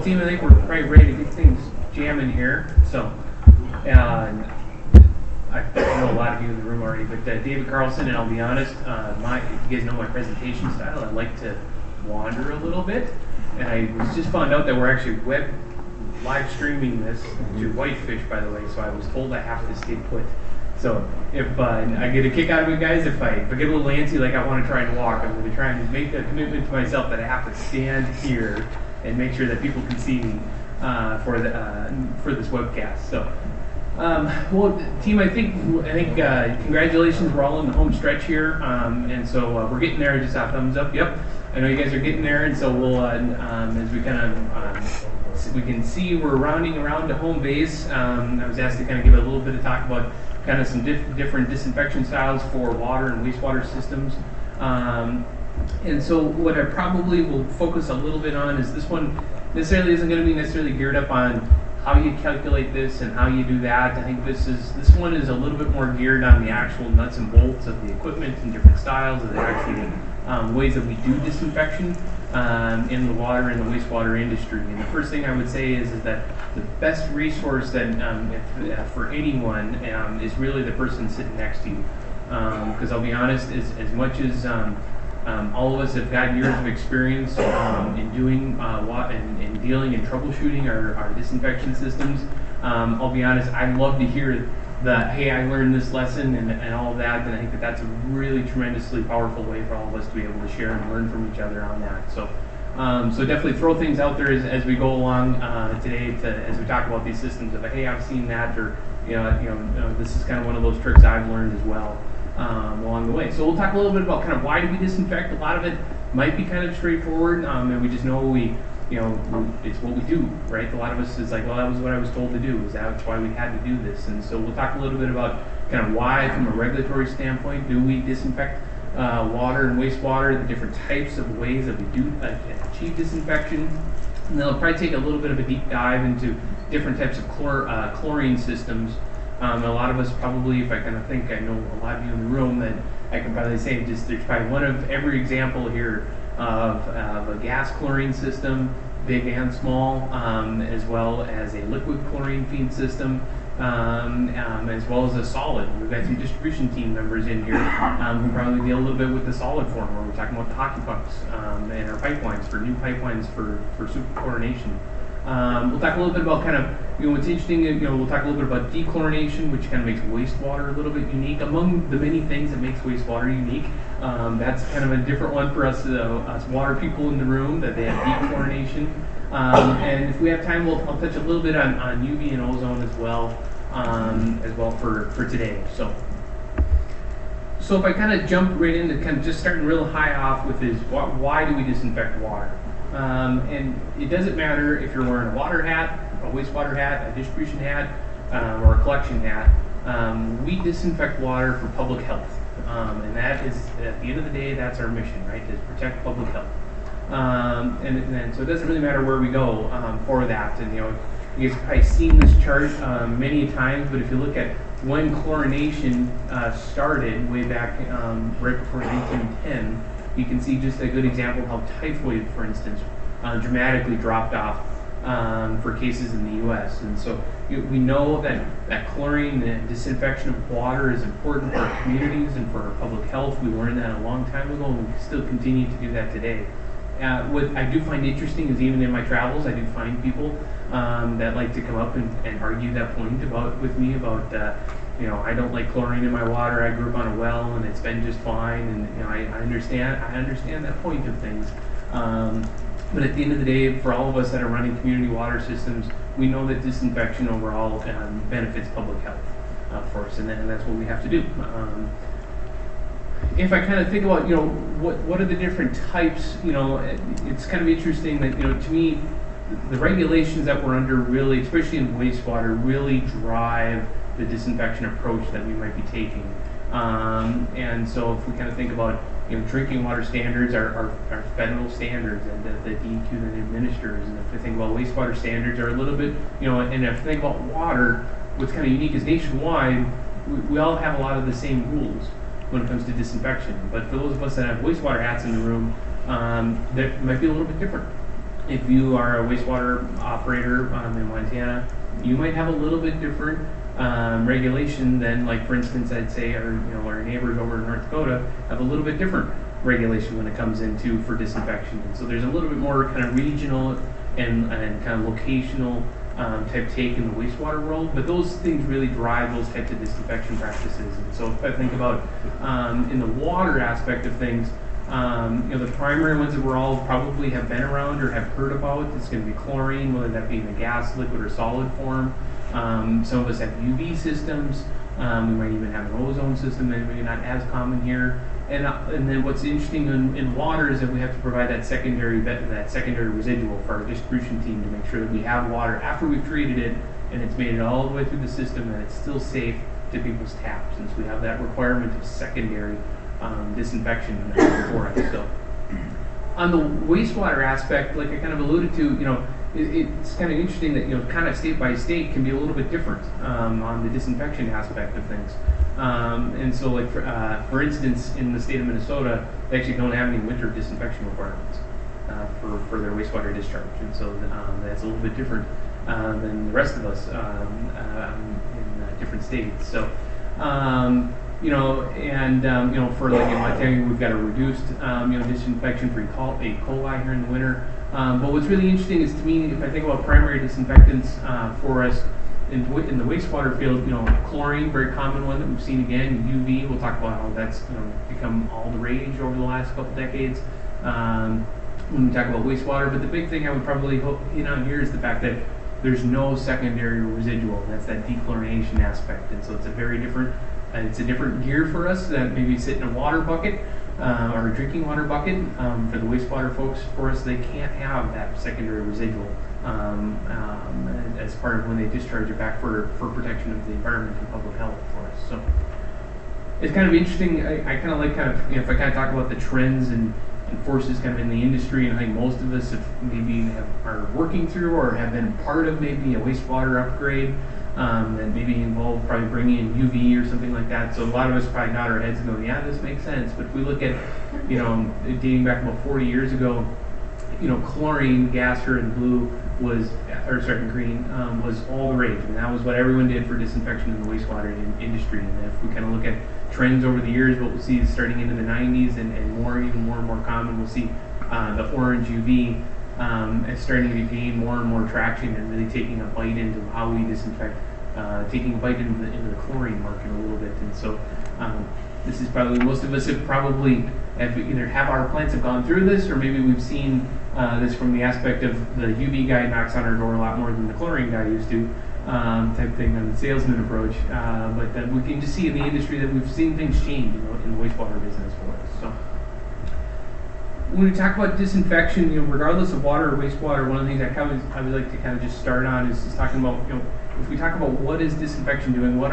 Well, team, I think we're probably ready to get things jamming here. So, I know a lot of you in the room already, but David Carlson, and I'll be honest, you guys know my presentation style. I like to wander a little bit, and I was just found out that we're actually live streaming this to Whitefish, by the way. So I was told I have to stay put. So if I get a kick out of it, guys, if I get a little antsy, like I want to try and walk, I'm going to try and make a commitment to myself that I have to stand here and make sure that people can see me for this webcast. So, well, team, I think congratulations. We're all in the home stretch here, and so we're getting there. Just a thumbs up. Yep, I know you guys are getting there, and so we'll as we kind of we can see we're rounding around to home base. I was asked to kind of give a little bit of talk about kind of some different disinfection styles for water and wastewater systems. And so what I probably will focus a little bit on is this one necessarily isn't going to be necessarily geared up on how you calculate this and how you do that. I think this one is a little bit more geared on the actual nuts and bolts of the equipment and different styles of the actual ways that we do disinfection in the water and the wastewater industry. And the first thing I would say is that the best resource that for anyone is really the person sitting next to you. Because I'll be honest, as much as all of us have got years of experience in doing and dealing and troubleshooting our disinfection systems, I'll be honest, I love to hear that, hey, I learned this lesson and all of that, and I think that's a really tremendously powerful way for all of us to be able to share and learn from each other on that. So definitely throw things out there as we go along today as we talk about these systems of, hey, I've seen that, or this is kind of one of those tricks I've learned as well along the way. So we'll talk a little bit about kind of why do we disinfect. A lot of it might be kind of straightforward, and we just know it's what we do, right? A lot of us is like, well, that was what I was told to do. That's why we had to do this. And so we'll talk a little bit about kind of why, from a regulatory standpoint, do we disinfect water and wastewater, the different types of ways that we do achieve disinfection. And then I'll probably take a little bit of a deep dive into different types of chlorine systems. A lot of us probably, if I kind of think, I know a lot of you in the room, that I can probably say just there's probably one of every example here of a gas chlorine system, big and small, as well as a liquid chlorine feed system, as well as a solid. We've got some distribution team members in here who probably deal a little bit with the solid form, where we're talking about the hockey pucks and our pipelines, for new pipelines for superchlorination. We'll talk a little bit about kind of, what's interesting, we'll talk a little bit about dechlorination, which kind of makes wastewater a little bit unique. Among the many things that makes wastewater unique, that's kind of a different one for us water people in the room, that they have dechlorination. And if we have time, I'll touch a little bit on UV and ozone as well for today. So if I kind of jump right into kind of just starting real high off with is why do we disinfect water? And it doesn't matter if you're wearing a water hat, a wastewater hat, a distribution hat, or a collection hat. We disinfect water for public health. And that is, at the end of the day, that's our mission, right? To protect public health. And so it doesn't really matter where we go for that. And you guys have probably seen this chart many times, but if you look at when chlorination started way back right before 1910, you can see just a good example of how typhoid, for instance, dramatically dropped off for cases in the U.S. And so we know that chlorine and disinfection of water is important for our communities and for our public health. We learned that a long time ago, and we still continue to do that today. What I do find interesting is, even in my travels, I do find people that like to come up and argue that point with me about I don't like chlorine in my water. I grew up on a well and it's been just fine, and I understand that point of things. But at the end of the day, for all of us that are running community water systems, we know that disinfection overall benefits public health for us, and that's what we have to do. If I kind of think about what are the different types, it's kind of interesting that to me the regulations that we're under really, especially in wastewater, really drive the disinfection approach that we might be taking. And so if we kind of think about drinking water standards are federal standards and the DEQ that administers, and if we think about wastewater standards are a little bit, and if we think about water, what's kind of unique is nationwide, we all have a lot of the same rules when it comes to disinfection. But for those of us that have wastewater hats in the room, that might be a little bit different. if you are a wastewater operator in Montana, you might have a little bit different regulation than, like, for instance, I'd say our neighbors over in North Dakota have a little bit different regulation when it comes into for disinfection. And so there's a little bit more kind of regional and kind of locational type take in the wastewater world, but those things really drive those types of disinfection practices. And so if I think about in the water aspect of things, the primary ones that we're all probably have been around or have heard about, it's going to be chlorine, whether that be in a gas, liquid, or solid form. Some of us have UV systems. We might even have an ozone system that maybe not as common here. And then what's interesting in water is that we have to provide that secondary residual for our distribution team to make sure that we have water after we've treated it and it's made it all the way through the system and it's still safe to people's taps, since we have that requirement of secondary disinfection for us. So on the wastewater aspect, like I kind of alluded to, it's kind of interesting that kind of state by state can be a little bit different on the disinfection aspect of things. And so, like for instance, in the state of Minnesota, they actually don't have any winter disinfection requirements for their wastewater discharge, and so that's a little bit different than the rest of us in different states. So. For like in Montana, we've got a reduced, disinfection-free E. coli here in the winter. But what's really interesting is, to me, if I think about primary disinfectants for us in the wastewater field, chlorine, very common one that we've seen again. UV, we'll talk about how that's become all the rage over the last couple decades when we talk about wastewater. But the big thing I would probably hit on here is the fact that there's no secondary residual. That's that dechlorination aspect, and so it's a very different. It's a different gear for us that maybe sit in a water bucket or a drinking water bucket. For the wastewater folks, for us, they can't have that secondary residual as part of when they discharge it back for protection of the environment and public health for us. So it's kind of interesting. I kind of like if I kind of talk about the trends and forces kind of in the industry, and I think most of us are working through or have been part of maybe a wastewater upgrade. And maybe involve probably bringing in UV or something like that. So a lot of us probably nod our heads and go, yeah, this makes sense. But if we look at, dating back about 40 years ago, chlorine, gas here in blue in green, was all the rage. And that was what everyone did for disinfection in the wastewater industry. And if we kind of look at trends over the years, what we'll see is starting into the 90s and even more and more common, we'll see the orange UV is starting to be gaining more and more traction and really taking a bite into how we disinfect, taking a bite into the chlorine market a little bit. And so this is probably, most of us have probably either have our plants have gone through this, or maybe we've seen this from the aspect of the UV guy knocks on our door a lot more than the chlorine guy used to, type thing on the salesman approach. But we can just see in the industry that we've seen things change in the wastewater business for us. So when we talk about disinfection, regardless of water or wastewater, one of the things I would like to kind of just start on is talking about, if we talk about what is disinfection doing, what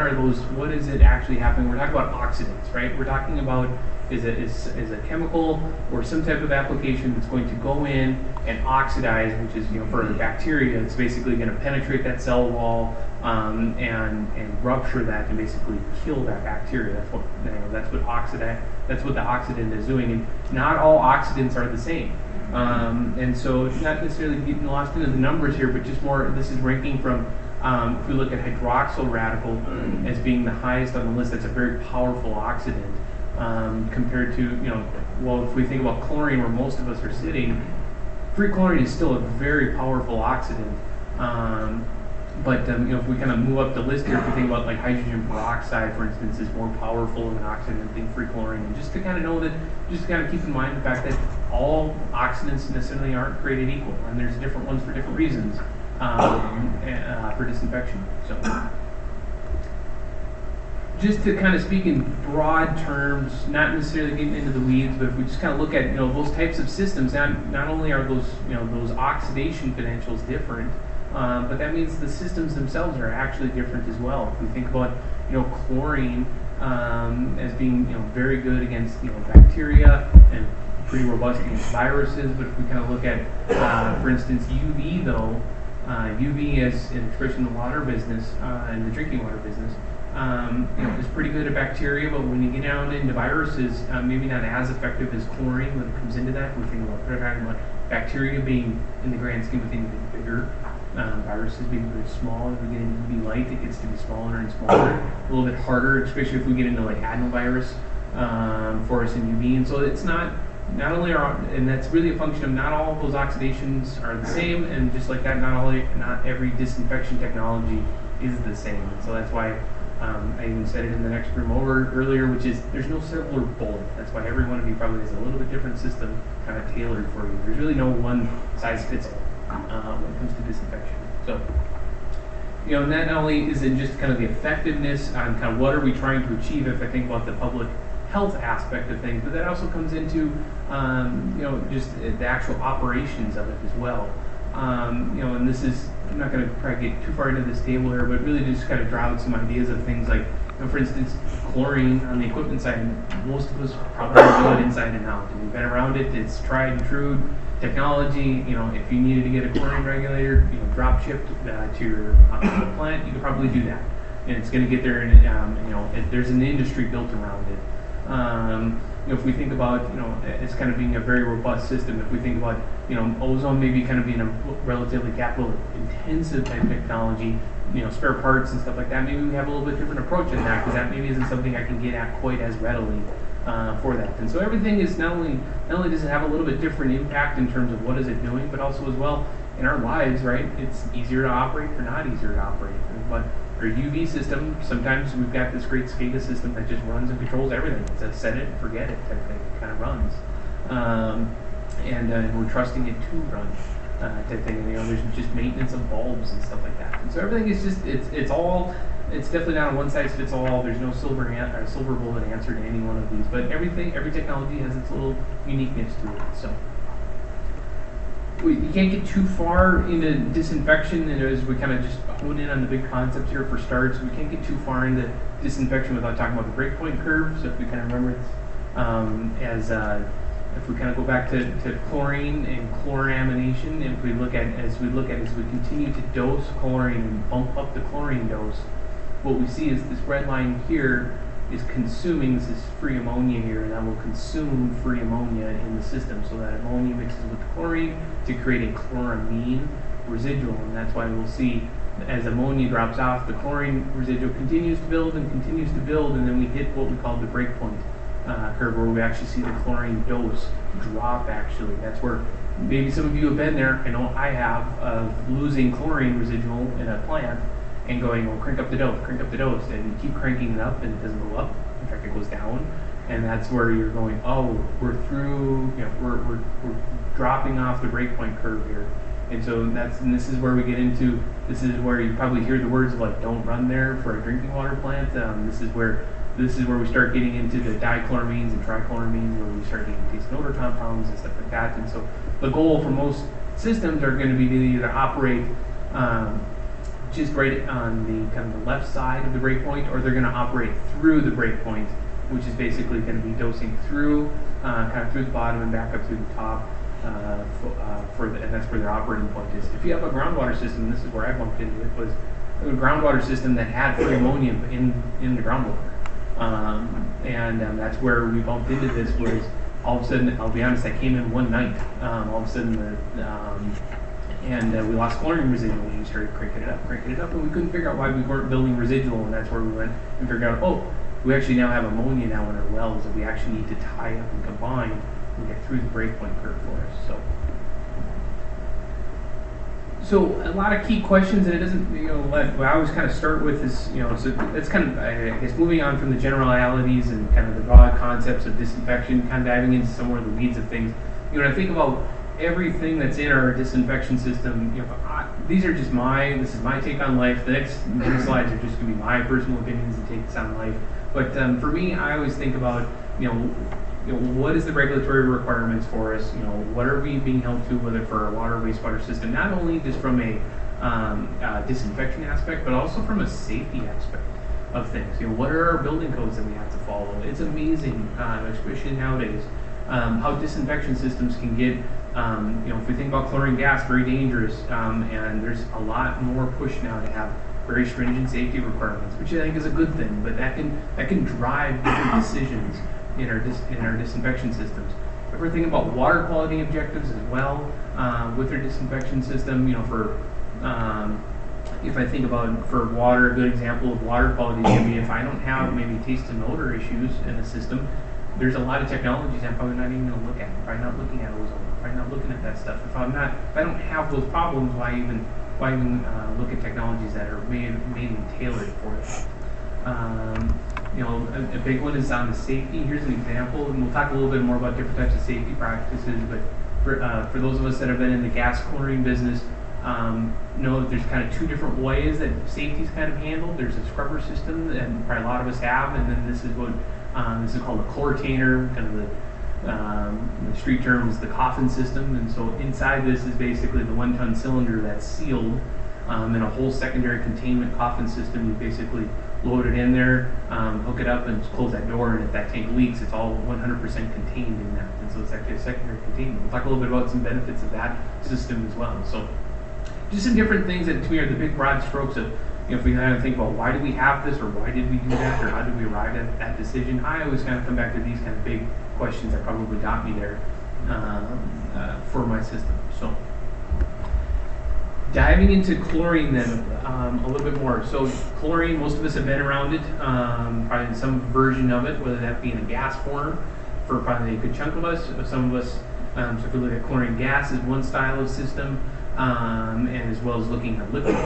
is it actually happening? We're talking about oxidants, right? We're talking about is a chemical or some type of application that's going to go in and oxidize, which is for the bacteria, it's basically going to penetrate that cell wall and rupture that and basically kill that bacteria. That's what the oxidant is doing. And not all oxidants are the same. And so it's not necessarily getting lost into the numbers here, but just more, this is ranking from, if we look at hydroxyl radical as being the highest on the list, that's a very powerful oxidant. Compared to, if we think about chlorine, where most of us are sitting, free chlorine is still a very powerful oxidant. But if we kind of move up the list here, if we think about like hydrogen peroxide, for instance, is more powerful of an oxidant than free chlorine. And just to kind of know that, just to kind of keep in mind the fact that all oxidants necessarily aren't created equal, and there's different ones for different reasons for disinfection. So. Just to kind of speak in broad terms, not necessarily getting into the weeds, but if we just kind of look at those types of systems, not only are those those oxidation potentials different, but that means the systems themselves are actually different as well. If we think about chlorine as being very good against bacteria and pretty robust against viruses, but if we kind of look at for instance UV though, UV is an expression in the water business and the drinking water business. Is pretty good at bacteria, but when you get down into viruses, maybe not as effective as chlorine when it comes into that. We think about bacteria being, in the grand scheme of things, a bit bigger. Viruses being very small. As we get into UV light, it gets to be smaller and smaller. A little bit harder, especially if we get into like adenovirus for us in UV. And so it's not only and that's really a function of not all of those oxidations are the same, and just like that, not every disinfection technology is the same. And so that's why I even said it in the next room over earlier, which is there's no silver bullet. That's why every one of you probably has a little bit different system kind of tailored for you. There's really no one size fits all when it comes to disinfection. So, and that not only is it just kind of the effectiveness on kind of what are we trying to achieve if I think about the public health aspect of things, but that also comes into, just the actual operations of it as well. And this is, I'm not going to probably get too far into this table here, but really just kind of draw out some ideas of things like, for instance, chlorine on the equipment side. Most of us probably know it inside and out. And we've been around it. It's tried and true technology. If you needed to get a chlorine regulator, drop shipped to your plant, you could probably do that. And it's going to get there, and there's an industry built around it. If we think about, it's kind of being a very robust system. If we think about, ozone maybe kind of being a relatively capital intensive type technology, spare parts and stuff like that, maybe we have a little bit different approach in that, because that maybe isn't something I can get at quite as readily for that. And so everything is not only does it have a little bit different impact in terms of what is it doing, but also as well in our lives, right? It's easier to operate or not easier to operate. But our UV system, sometimes we've got this great SCADA system that just runs and controls everything. It's a set it and forget it type thing. It kind of runs. And we're trusting it to run type thing. And, there's just maintenance of bulbs and stuff like that. And so everything is just, it's definitely not a one size fits all. There's no silver bullet answer to any one of these. But every technology has its little uniqueness to it. So you can't get too far into disinfection, and as we kind of just hone in on the big concepts here for starts, we can't get too far into disinfection without talking about the breakpoint curve. So if we kind of remember it if we kind of go back to chlorine and chloramination, if we look at as we continue to dose chlorine and bump up the chlorine dose, what we see is this red line here is consuming, this is free ammonia here, and that will consume free ammonia in the system. So that ammonia mixes with the chlorine to create a chloramine residual, and that's why we'll see as ammonia drops off, the chlorine residual continues to build, and then we hit what we call the breakpoint curve, where we actually see the chlorine dose drop actually. That's where maybe some of you have been there, I know I have, of losing chlorine residual in a plant and going, well, crank up the dose, and you keep cranking it up and it doesn't go up. In fact, it goes down, and that's where you're going, oh, we're through, we're dropping off the breakpoint curve here. And so this is where we get into, this is where you probably hear the words of like, don't run there for a drinking water plant. This is where we start getting into the dichloramines and trichloramines, where we start getting taste and odor compounds and stuff like that. And so the goal for most systems are going to be to either operate just right on the kind of the left side of the breakpoint, or they're going to operate through the breakpoint, which is basically going to be dosing through, kind of through the bottom and back up through the top, and that's where their operating point is. If you have a groundwater system, this is where I bumped into it, was a groundwater system that had free ammonia in the groundwater. And that's where we bumped into this, was all of a sudden, I'll be honest, I came in one night, all of a sudden we lost chlorine residual, and we started cranking it up, and we couldn't figure out why we weren't building residual, and that's where we went and figured out, oh, we actually now have ammonia now in our wells that we actually need to tie up and combine and get through the breakpoint curve for us. So a lot of key questions, and it doesn't, what I always kind of start with is, so it's kind of, I guess, moving on from the generalities and kind of the broad concepts of disinfection, kind of diving into some more of the weeds of things. When I think about everything that's in our disinfection system, this is my take on life. The next few slides are just going to be my personal opinions and takes on life. But for me, I always think about, what is the regulatory requirements for us? What are we being held to, whether for our water wastewater system, not only just from a disinfection aspect, but also from a safety aspect of things. What are our building codes that we have to follow? It's amazing, especially nowadays, how disinfection systems can get, if we think about chlorine gas, very dangerous, and there's a lot more push now to have very stringent safety requirements, which I think is a good thing, but that can drive different decisions in our disinfection systems. we're thinking about water quality objectives as well with their disinfection system. You know, for if I think about for water, a good example of water quality is going to be if I don't have maybe taste and odor issues in the system. There's a lot of technologies I'm probably not even going to look at. I'm probably not looking at ozone. I'm probably not looking at that stuff. If I don't have those problems, why even look at technologies that are made and tailored for that? You know, a big one is on the safety. Here's an example, and we'll talk a little bit more about different types of safety practices. But for those of us that have been in the gas chlorine business, know that there's kind of two different ways that safety is kind of handled. There's a scrubber system that probably a lot of us have, and then this is what this is called a chloritainer. Kind of the street term is the coffin system. And so inside this is basically the 1-ton cylinder that's sealed in a whole secondary containment coffin system. You basically load it in there, hook it up, and close that door. And if that tank leaks, it's all 100% contained in that. And so it's actually a secondary containment. We'll talk a little bit about some benefits of that system as well. So just some different things that to me are the big broad strokes of, you know, if we kind of think about why do we have this, or why did we do that, or how did we arrive at that decision. I always kind of come back to these kind of big questions that probably got me there for my system. So diving into chlorine then a little bit more. So chlorine, most of us have been around it, probably in some version of it, whether that be in a gas form for probably a good chunk of us. Some of us, so if we look at chlorine gas is one style of system, and as well as looking at liquid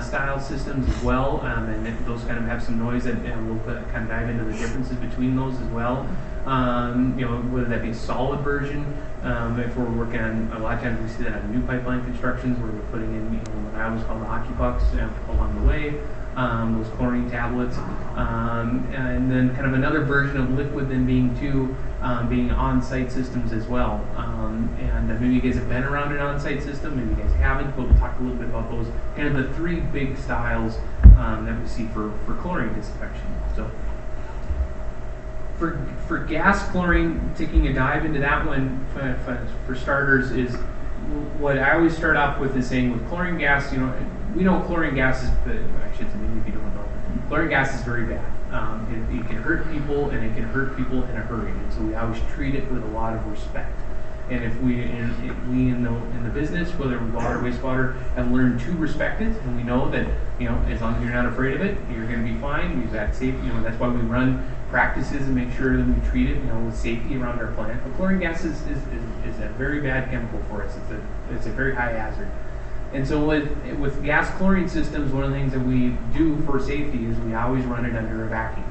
style systems as well, and those kind of have some noise, and we'll kind of dive into the differences between those as well. You know, whether that be a solid version, if we're working on, a lot of times we see that on new pipeline constructions where we're putting in, you know, what I always call the occupucks along the way, those chlorine tablets, and then kind of another version of liquid then being being on-site systems as well. And maybe you guys have been around an on-site system, maybe you guys haven't, but we'll talk a little bit about those, kind of the three big styles that we see for chlorine disinfection. So for gas chlorine, taking a dive into that one for starters is what I always start off with is saying with chlorine gas, you know, we know chlorine gas is, I should say maybe if you don't know, chlorine gas is very bad. It can hurt people, and it can hurt people in a hurry. And so we always treat it with a lot of respect. And if we in the business, whether water or wastewater, have learned to respect it, and we know that, you know, as long as you're not afraid of it, you're going to be fine. We've got safe, you know, that's why we run practices and make sure that we treat it, you know, with safety around our plant. But chlorine gas is a very bad chemical for us. It's a very high hazard. And so with gas chlorine systems, one of the things that we do for safety is we always run it under a vacuum.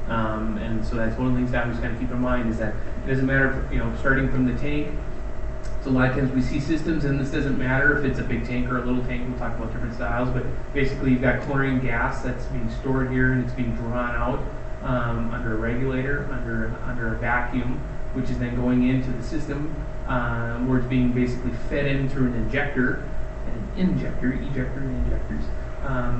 And so that's one of the things that I always kind of keep in mind is that it doesn't matter, you know, starting from the tank. So a lot of times we see systems, and this doesn't matter if it's a big tank or a little tank. We'll talk about different styles, but basically you've got chlorine gas that's being stored here, and it's being drawn out under a regulator, under a vacuum, which is then going into the system where it's being basically fed in through an injector. Ejector and injectors.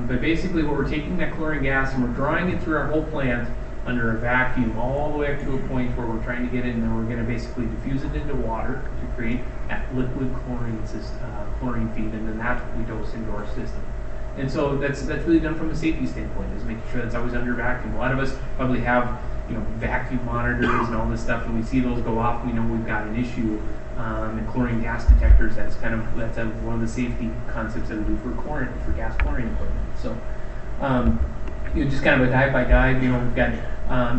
But basically what we're taking that chlorine gas and we're drawing it through our whole plant under a vacuum all the way up to a point where we're trying to get it, and then we're going to basically diffuse it into water to create that liquid chlorine feed, and then that's what we dose into our system. And so that's really done from a safety standpoint, is making sure that's always under vacuum. A lot of us probably have, you know, vacuum monitors and all this stuff, and we see those go off, we know we've got an issue. And chlorine gas detectors, that's one of the safety concepts that we do for gas chlorine equipment. So, you know, just kind of a dive by dive. You know, we've got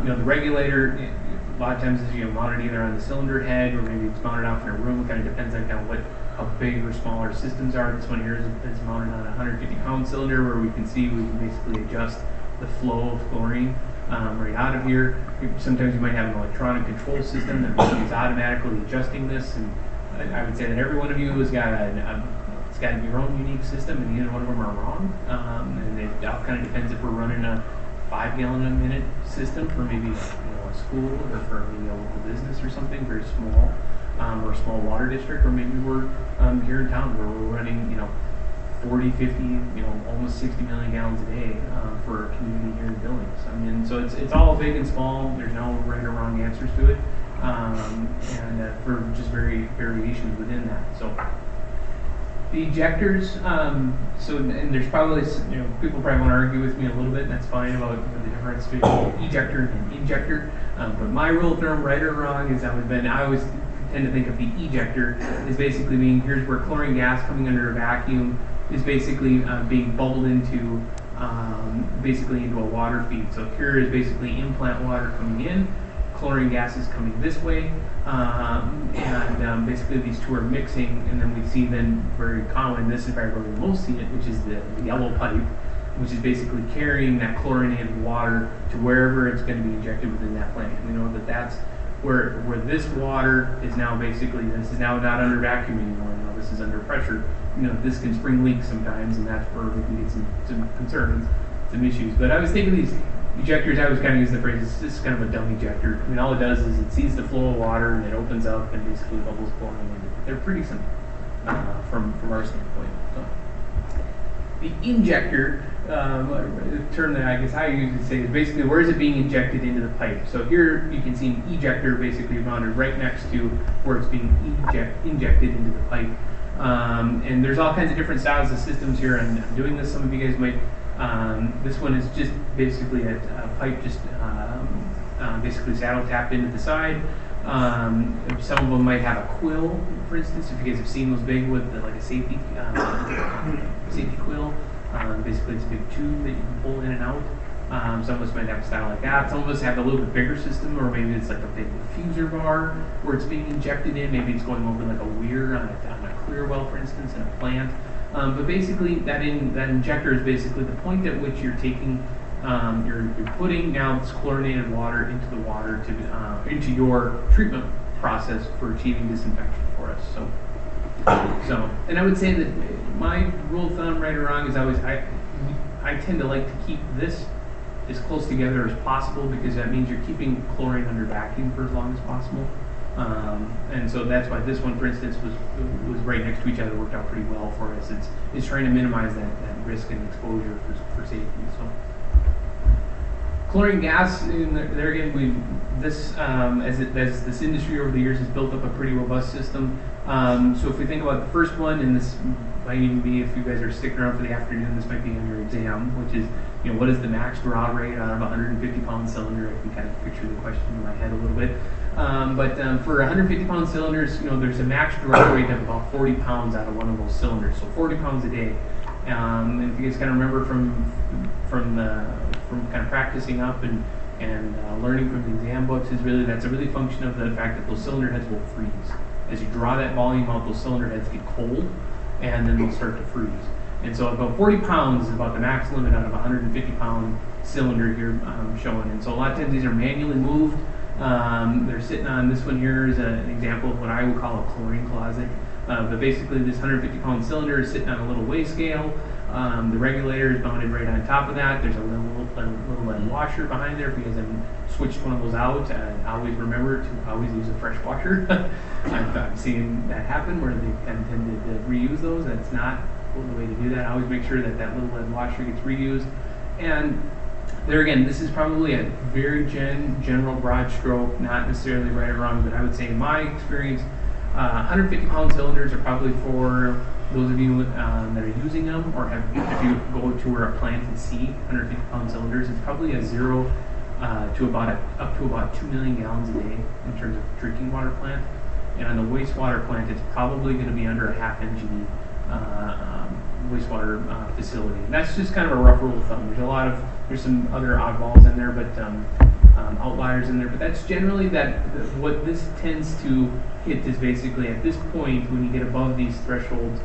you know, the regulator. A lot of times is, you know, mounted either on the cylinder head or maybe it's mounted off in a room. It kind of depends on kind of how big or small our systems are. This one here is mounted on a 150-pound cylinder where we can basically adjust the flow of chlorine right out of here. Sometimes you might have an electronic control system that is automatically adjusting this, and I would say that every one of you has got it's got your own unique system, and neither one of them are wrong. And it all kind of depends if we're running a 5-gallon-a-minute system for maybe, you know, a school, or for maybe a local business or something very small, or a small water district, or maybe we're here in town where we're running, you know, 40, 50, you know, almost 60 million gallons a day for a community here in Billings. I mean, so it's all big and small. There's no right or wrong answers to it, and for just variations within that. So the ejectors. And there's probably, you know, people probably want to argue with me a little bit, and that's fine, about, you know, the difference between ejector and injector. But my rule of thumb, right or wrong, is I always tend to think of the ejector as basically being, here's where chlorine gas coming under a vacuum is basically being bubbled into basically into a water feed. So here is basically in-plant water coming in, chlorine gas is coming this way, and basically these two are mixing, and then we see then very common, this is probably where we most see it, which is the yellow pipe, which is basically carrying that chlorinated water to wherever it's going to be injected within that plant. And we know that that's where this water is now basically, this is now not under vacuum anymore, now this is under pressure. You know, this can spring leaks sometimes, and that's where we can get some concerns, some issues. But I was thinking these ejectors, I was kind of using the phrase, this is kind of a dumb ejector. I mean, all it does is it sees the flow of water and it opens up and basically bubbles chlorine in. They're pretty simple from our standpoint. So. The injector, term that I guess I usually say is basically where is it being injected into the pipe. So here you can see an ejector basically mounted right next to where it's being injected into the pipe. And there's all kinds of different styles of systems here. I'm doing this, some of you guys might. This one is just basically a pipe just basically saddle tapped into the side. Some of them might have a quill, for instance, if you guys have seen those big with like a safety quill. Basically it's a big tube that you can pull in and out. Some of us might have a style like that. Some of us have a little bit bigger system, or maybe it's like a big diffuser bar where it's being injected in. Maybe it's going over like a weir on a clear well, for instance, in a plant. But basically that injector is basically the point at which you're taking, you're putting now this chlorinated water into the water to into your treatment process for achieving disinfection for us. So, and I would say that my rule of thumb, right or wrong, is I tend to like to keep this as close together as possible, because that means you're keeping chlorine under vacuum for as long as possible. And so that's why this one, for instance, was right next to each other, worked out pretty well for us. It's trying to minimize that risk and exposure for safety. So chlorine gas, there again, as this industry over the years has built up a pretty robust system. So if we think about the first one, and this might even be, if you guys are sticking around for the afternoon, this might be on your exam, which is, what is the max draw rate out of a 150-pound cylinder? I can kind of picture the question in my head a little bit. But for 150-pound cylinders, there's a max draw rate of about 40 pounds out of one of those cylinders, so 40 pounds a day. And if you guys kind of remember from kind of practicing up and learning from the exam books, that's a really function of the fact that those cylinder heads will freeze. As you draw that volume out, those cylinder heads get cold, and then they'll start to freeze. And so about 40 pounds is about the max limit out of a 150-pound cylinder here showing. And so a lot of times these are manually moved. They're sitting on, this one here is an example of what I would call a chlorine closet. But basically this 150-pound cylinder is sitting on a little weigh scale. The regulator is mounted right on top of that. There's a little lead washer behind there. If you guys haven't switched one of those out, always remember to always use a fresh washer. I've seen that happen where they kind of tend to reuse those. That's not the way to do that. I always make sure that little lead washer gets reused. And there again, this is probably a very general broad stroke, not necessarily right or wrong, but I would say in my experience, 150-pound cylinders are probably for those of you that are using them, or if you go to where a plant and see 150-pound cylinders, it's probably a 0 to up to about 2 million gallons a day in terms of drinking water plant. And on the wastewater plant, it's probably going to be under a half MGD wastewater facility. And that's just kind of a rough rule of thumb. There's some other oddballs in there, but outliers in there. But that's generally what this tends to hit is basically at this point, when you get above these thresholds,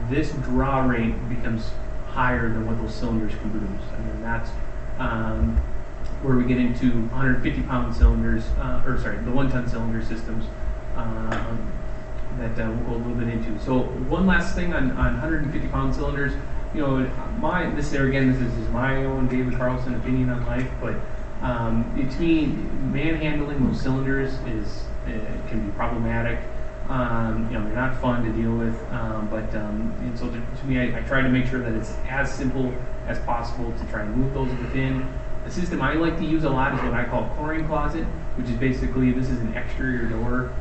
this draw rate becomes higher than what those cylinders can produce. I mean, that's where we get into 150-pound cylinders, the 1-ton cylinder systems that we'll go a little bit into. So one last thing on 150-pound cylinders, this is my own David Carlson opinion on life, but to me, manhandling those cylinders can be problematic. They're not fun to deal with, and so to me, I try to make sure that it's as simple as possible to try and move those within. The system I like to use a lot is what I call Chlorine Closet, which is basically, this is an exterior door.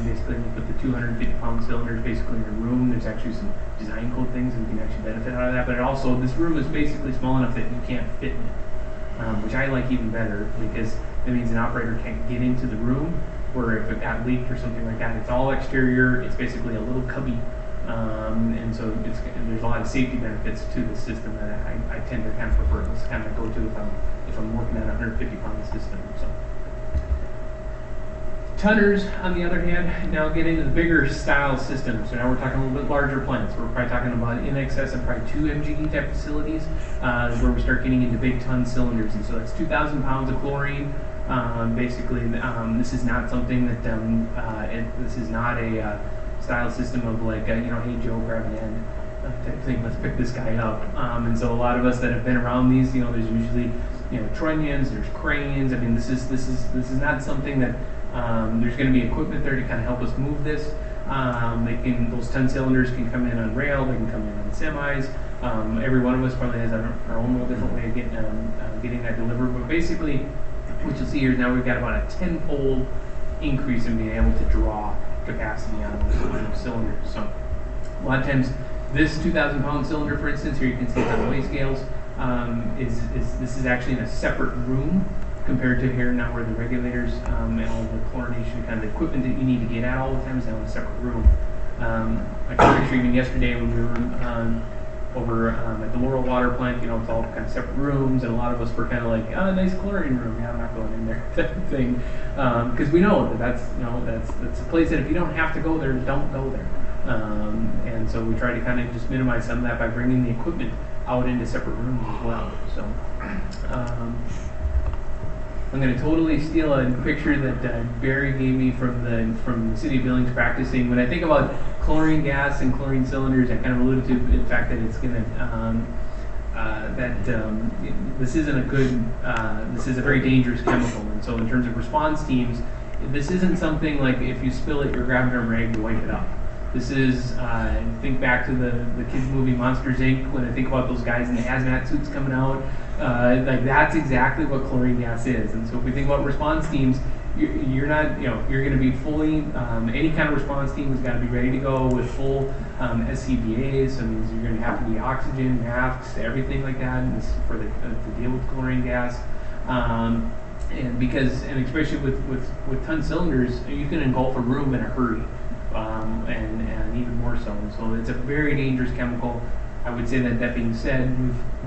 Basically, you put the 250-pound cylinders basically in a room. There's actually some design code things and you can actually benefit out of that. But this room is basically small enough that you can't fit in it, which I like even better, because that means an operator can't get into the room, where if it got leaked or something like that, it's all exterior. It's basically a little cubby, and so there's a lot of safety benefits to the system that I tend to kind of prefer. This kind of go to if I'm working on a 150-pound system. So. Tonners, on the other hand, now get into the bigger style systems. So now we're talking a little bit larger plants. We're probably talking about in excess of probably 2 MGD type facilities, where we start getting into big ton cylinders. And so that's 2,000 pounds of chlorine. Basically, this is not something that this is not a style system of like hey Joe, grab an end type thing. Let's pick this guy up. And so a lot of us that have been around these, there's usually trunnions, there's cranes. I mean, this is not something that there's going to be equipment there to kind of help us move this. Those 10 cylinders can come in on rail, they can come in on semis. Every one of us probably has our own little different way of getting that delivered. But basically, what you'll see here is now we've got about a 10-fold increase in being able to draw capacity on those cylinders. So a lot of times, this 2,000-pound cylinder, for instance, here you can see it on the weigh scales, this is actually in a separate room compared to here now where the regulators and all the chlorination kind of equipment that you need to get at all the time is now in a separate room. I can picture even yesterday when we were over at the Laurel water plant, it's all kind of separate rooms, and a lot of us were kind of like, oh, nice chlorine room, yeah, I'm not going in there, type of thing, because we know that's a place that if you don't have to go there, don't go there. And so we try to kind of just minimize some of that by bringing the equipment out into separate rooms as well. So. I'm going to totally steal a picture that Barry gave me from the city of Billings practicing. When I think about chlorine gas and chlorine cylinders, I kind of alluded to the fact that it's going to this isn't a good. This is a very dangerous chemical, and so in terms of response teams, this isn't something like if you spill it, you're grabbing a rag to wipe it up. This is, think back to the kids movie Monsters Inc. When I think about those guys in the hazmat suits coming out, like that's exactly what chlorine gas is. And so if we think about response teams, you're not, you're going to be fully, any kind of response team has got to be ready to go with full SCBAs. So it means you're going to have to be oxygen, masks, everything like that, and this for to deal with chlorine gas. And especially with ton cylinders, you can engulf a room in a hurry. And even more so. And so it's a very dangerous chemical. I would say that being said,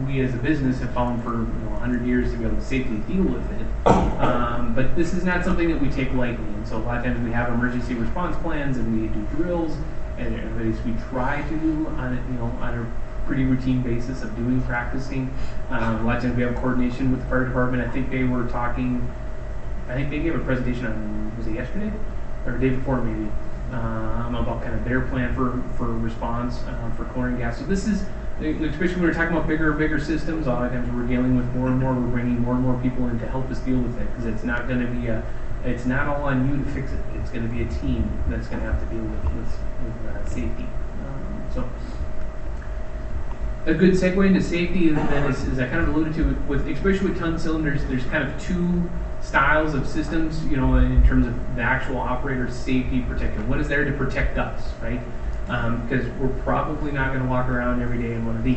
we as a business have found for 100 years to be able to safely deal with it. But this is not something that we take lightly. And so a lot of times we have emergency response plans and we do drills, and at least we try to do on a pretty routine basis of practicing. A lot of times we have coordination with the fire department. I think they gave a presentation on, was it yesterday? Or the day before maybe. About kind of their plan for response for chlorine gas. So this is, especially when we're talking about bigger systems, a lot of times we're dealing with more and more, we're bringing more and more people in to help us deal with it, because it's not going to be it's not all on you to fix it. It's going to be a team that's going to have to deal with safety. So a good segue into safety then is I kind of alluded to especially with ton cylinders, there's kind of two styles of systems, in terms of the actual operator's safety protection. What is there to protect us, right? Because we're probably not going to walk around every day in one of these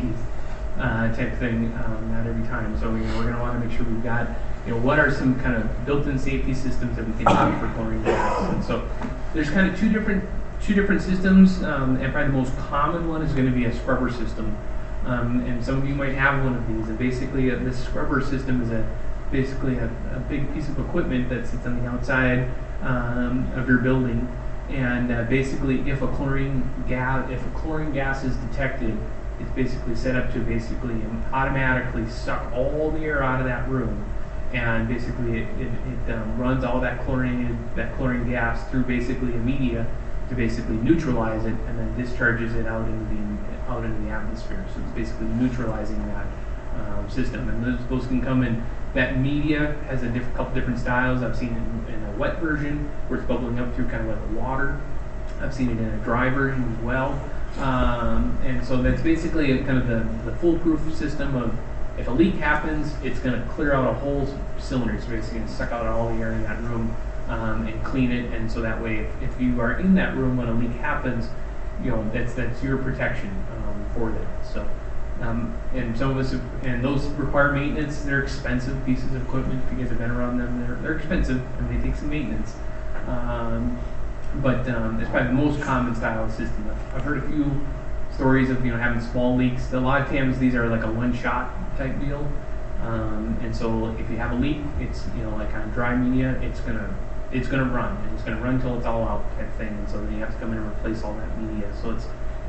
type thing, not every time. So we're going to want to make sure we've got, what are some kind of built-in safety systems that we can have for chlorine gas. And so there's kind of two different systems, and probably the most common one is going to be a scrubber system. And some of you might have one of these. And basically, this scrubber system is basically a big piece of equipment that sits on the outside of your building. And basically, if a chlorine gas is detected, it's basically set up to basically automatically suck all the air out of that room, and basically it runs all that chlorine gas through basically a media to basically neutralize it, and then discharges it out into the atmosphere. So it's basically neutralizing that system. And those can come in. That media has a couple different styles. I've seen it in a wet version where it's bubbling up through kind of like water. I've seen it in a dry version as well. And so that's basically kind of the foolproof system of, if a leak happens, it's going to clear out a whole cylinder. It's basically going to suck out all the air in that room and clean it. And so that way, if you are in that room when a leak happens, that's your protection for that. So. And some of us, and those require maintenance. They're expensive pieces of equipment. If you guys have been around them, they're expensive and they take some maintenance. But it's probably the most common style of system. I've heard a few stories of having small leaks. A lot of times these are like a one-shot type deal, and so if you have a leak, it's like on dry media, it's gonna run, and it's gonna run till it's all out type thing, and so then you have to come in and replace all that media. So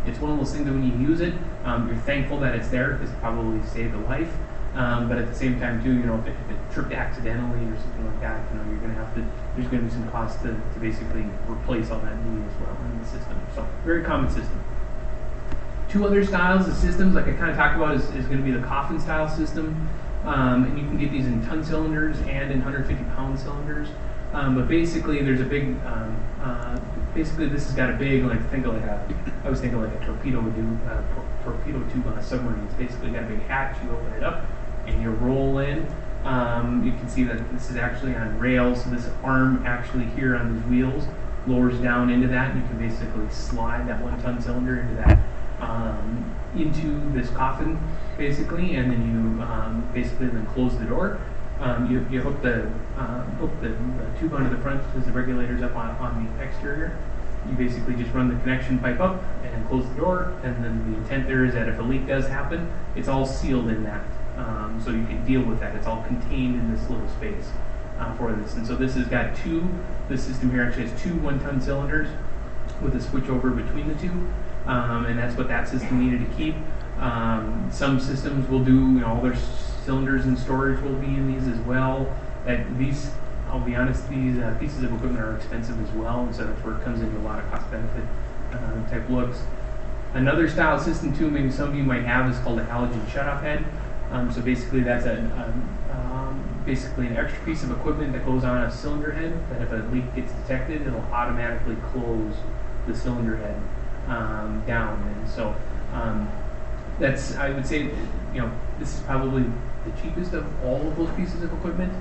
it's one of those things that when you use it, you're thankful that it's there because it probably saved a life. But at the same time too, if it tripped accidentally or something like that, you're gonna have to. There's gonna be some cost to basically replace all that media as well in the system. So very common system. Two other styles of systems, like I kind of talked about, is going to be the coffin style system, and you can get these in ton cylinders and in 150-pound cylinders. But basically, there's a big. Basically, this has got a big, I was thinking like a torpedo would do, torpedo tube on a submarine. It's basically got a big hatch. You open it up, and you roll in. You can see that this is actually on rails. So this arm actually here on these wheels lowers down into that, and you can basically slide that 1-ton cylinder into that. Into this coffin, basically, and then you basically then close the door. You hook the tube onto the front because the regulator's up on the exterior. You basically just run the connection pipe up and close the door, and then the intent there is that if a leak does happen, it's all sealed in that, so you can deal with that. It's all contained in this little space for this. And so this system here actually has two 1-ton cylinders with a switch over between the two. And that's what that system needed to keep. Some systems will do, all their cylinders and storage will be in these as well. These, I'll be honest, these pieces of equipment are expensive as well, and so that's where it comes into a lot of cost-benefit type looks. Another style system too, maybe some of you might have, is called a halogen shutoff head. So basically, that's basically an extra piece of equipment that goes on a cylinder head. That if a leak gets detected, it'll automatically close the cylinder head down. And so that's, I would say, this is probably the cheapest of all of those pieces of equipment.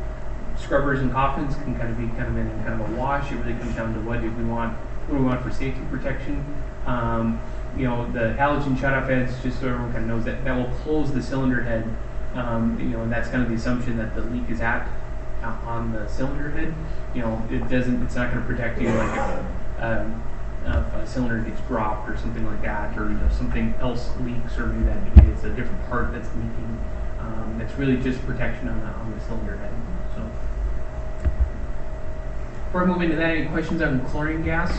Scrubbers and coffins can kind of be in kind of a wash. It really comes down to what do we want for safety protection. The halogen shutoff heads, just so everyone kind of knows, that will close the cylinder head. And that's kind of the assumption that the leak is on the cylinder head. It's not going to protect you like if a cylinder gets dropped or something like that, or something else leaks, or maybe it's a different part that's leaking. It's really just protection on the cylinder head. So before I move into that, any questions on chlorine gas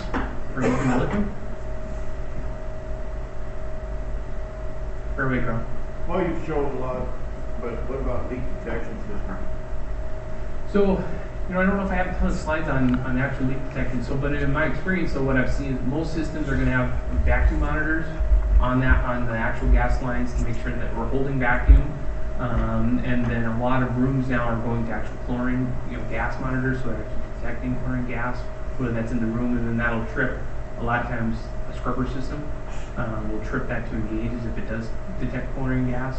or moving to liquid? Fairway Ground. Well, you've shown a lot, but what about leak detection system? So, I don't know if I have a ton of slides on actual leak detection. So, but in my experience, what I've seen is most systems are going to have vacuum monitors on the actual gas lines to make sure that we're holding vacuum. And then a lot of rooms now are going to actual chlorine, gas monitors, so they're actually detecting chlorine gas, whether that's in the room, and then that'll trip. A lot of times, a scrubber system will trip that to engage as if it does detect chlorine gas.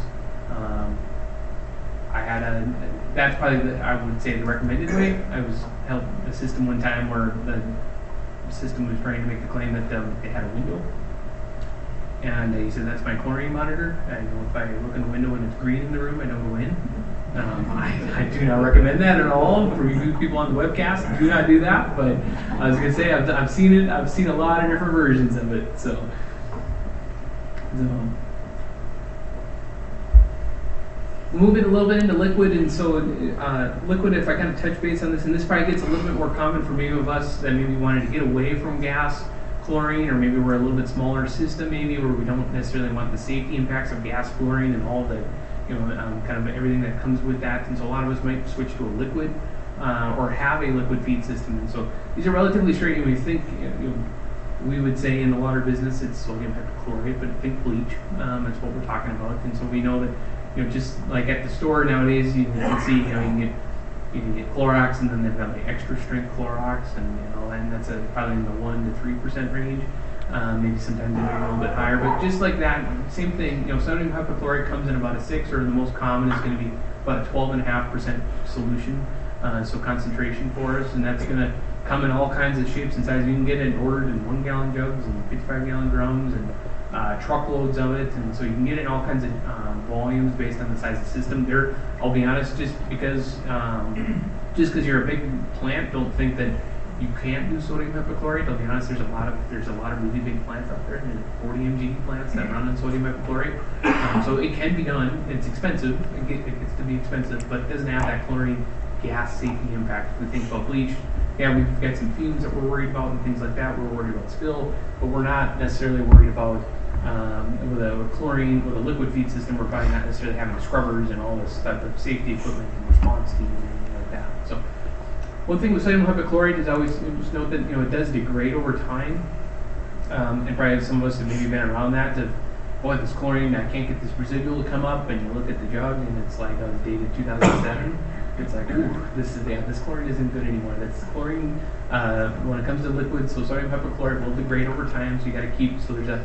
That's probably I would say the recommended way. I helped a system one time where the system was trying to make the claim that they had a window, and he said, "That's my chlorine monitor. If I look in the window and it's green in the room, I don't go in." I do not recommend that at all for you people on the webcast. Do not do that. But I was gonna say I've seen it. I've seen a lot of different versions of it. So moving a little bit into liquid, and so liquid, if I kind of touch base on this, and this probably gets a little bit more common for maybe of us that maybe wanted to get away from gas chlorine, or maybe we're a little bit smaller system, maybe where we don't necessarily want the safety impacts of gas fluorine and all the kind of everything that comes with that. And so a lot of us might switch to a liquid or have a liquid feed system. And so these are relatively straight. We think we would say in the water business it's sodium hypochlorite, but think bleach. That's what we're talking about. And so we know that just like at the store nowadays, you can see you can get Clorox, and then they've got like extra strength Clorox, and that's probably in the 1 to 3% range. Maybe sometimes maybe a little bit higher, but just like that, same thing. Sodium hypochlorite comes in about a 6, or the most common is going to be about a 12.5% solution, so concentration for us, and that's going to come in all kinds of shapes and sizes. You can get it ordered in 1-gallon jugs and 55-gallon drums and truckloads of it, and so you can get it in all kinds of volumes based on the size of the system. I'll be honest, just because you're a big plant, don't think that You can't do sodium hypochlorite. I'll be honest, there's a lot of really big plants out there, and 40 mg plants that run on sodium hypochlorite. So it can be done. It's expensive. It gets to be expensive, but it doesn't have that chlorine gas safety impact. If we think about bleach, yeah, we've got some fumes that we're worried about and things like that. We're worried about spill, but we're not necessarily worried about with chlorine, with a liquid feed system. We're probably not necessarily having scrubbers and all this type of safety equipment in response to anything like that. So one thing with sodium hypochlorite is always just note that it does degrade over time, and probably some of us have maybe been around that. Boy, this chlorine, I can't get this residual to come up, and you look at the jug and it's like dated 2007. It's like, ooh, this chlorine isn't good anymore. That's chlorine when it comes to liquids. So sodium hypochlorite will degrade over time. So you got to keep. So there's